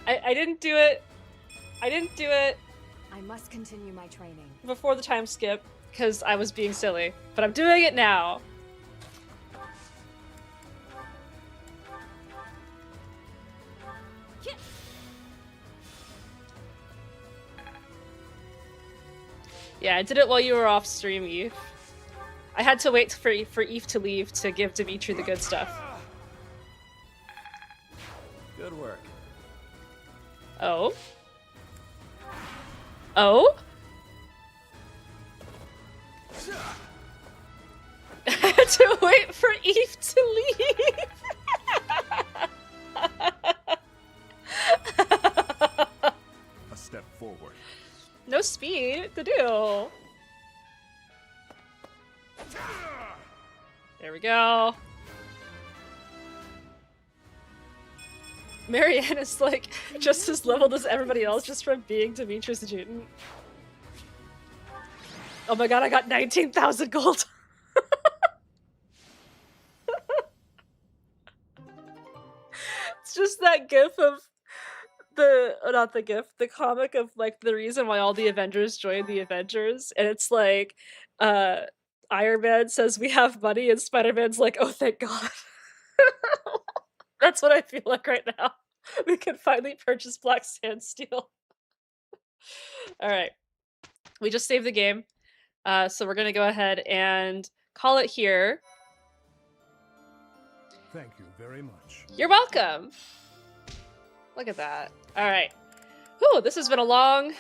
I didn't do it. I didn't do it I must continue my training. before the time skip because I was being silly, but I'm doing it now. Yeah, I did it while you were off stream, Eve. I had to wait for Eve to leave to give Dimitri the good stuff. Good work. Oh? Oh? I had to wait for Eve to leave! A step forward. No speed to do. There we go. Marianne is like just as leveled as everybody else just from being Dimitri's adjutant. Oh my god, I got 19,000 gold. It's just that gif of not the gif, the comic of like the reason why all the Avengers joined the Avengers, and it's like Iron Man says we have money and Spider-Man's like, oh thank god. That's what I feel like right now. We can finally purchase Black Sand Steel. Alright. We just saved the game. So we're gonna go ahead and call it here. Thank you very much. You're welcome. Look at that. All right. Whew, this has been a long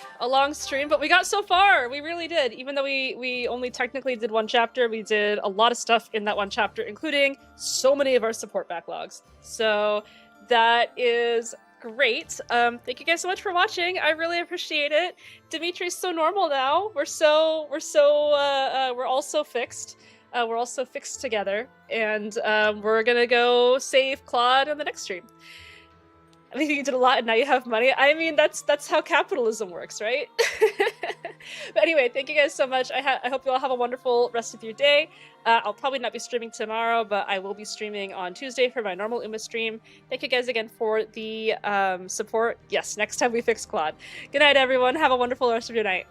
stream, but we got so far. We really did. Even though we only technically did one chapter, we did a lot of stuff in that one chapter, including so many of our support backlogs. So that is great. Thank you guys so much for watching. I really appreciate it. Dimitri's so normal now. We're all so fixed. We're all so fixed together, and we're gonna go save Claude on the next stream. I mean, you did a lot and now you have money. I mean, that's how capitalism works, right? But anyway, thank you guys so much. I hope you all have a wonderful rest of your day. I'll probably not be streaming tomorrow, but I will be streaming on Tuesday for my normal Uma stream. Thank you guys again for the support. Yes, next time we fix Claude. Good night, everyone. Have a wonderful rest of your night.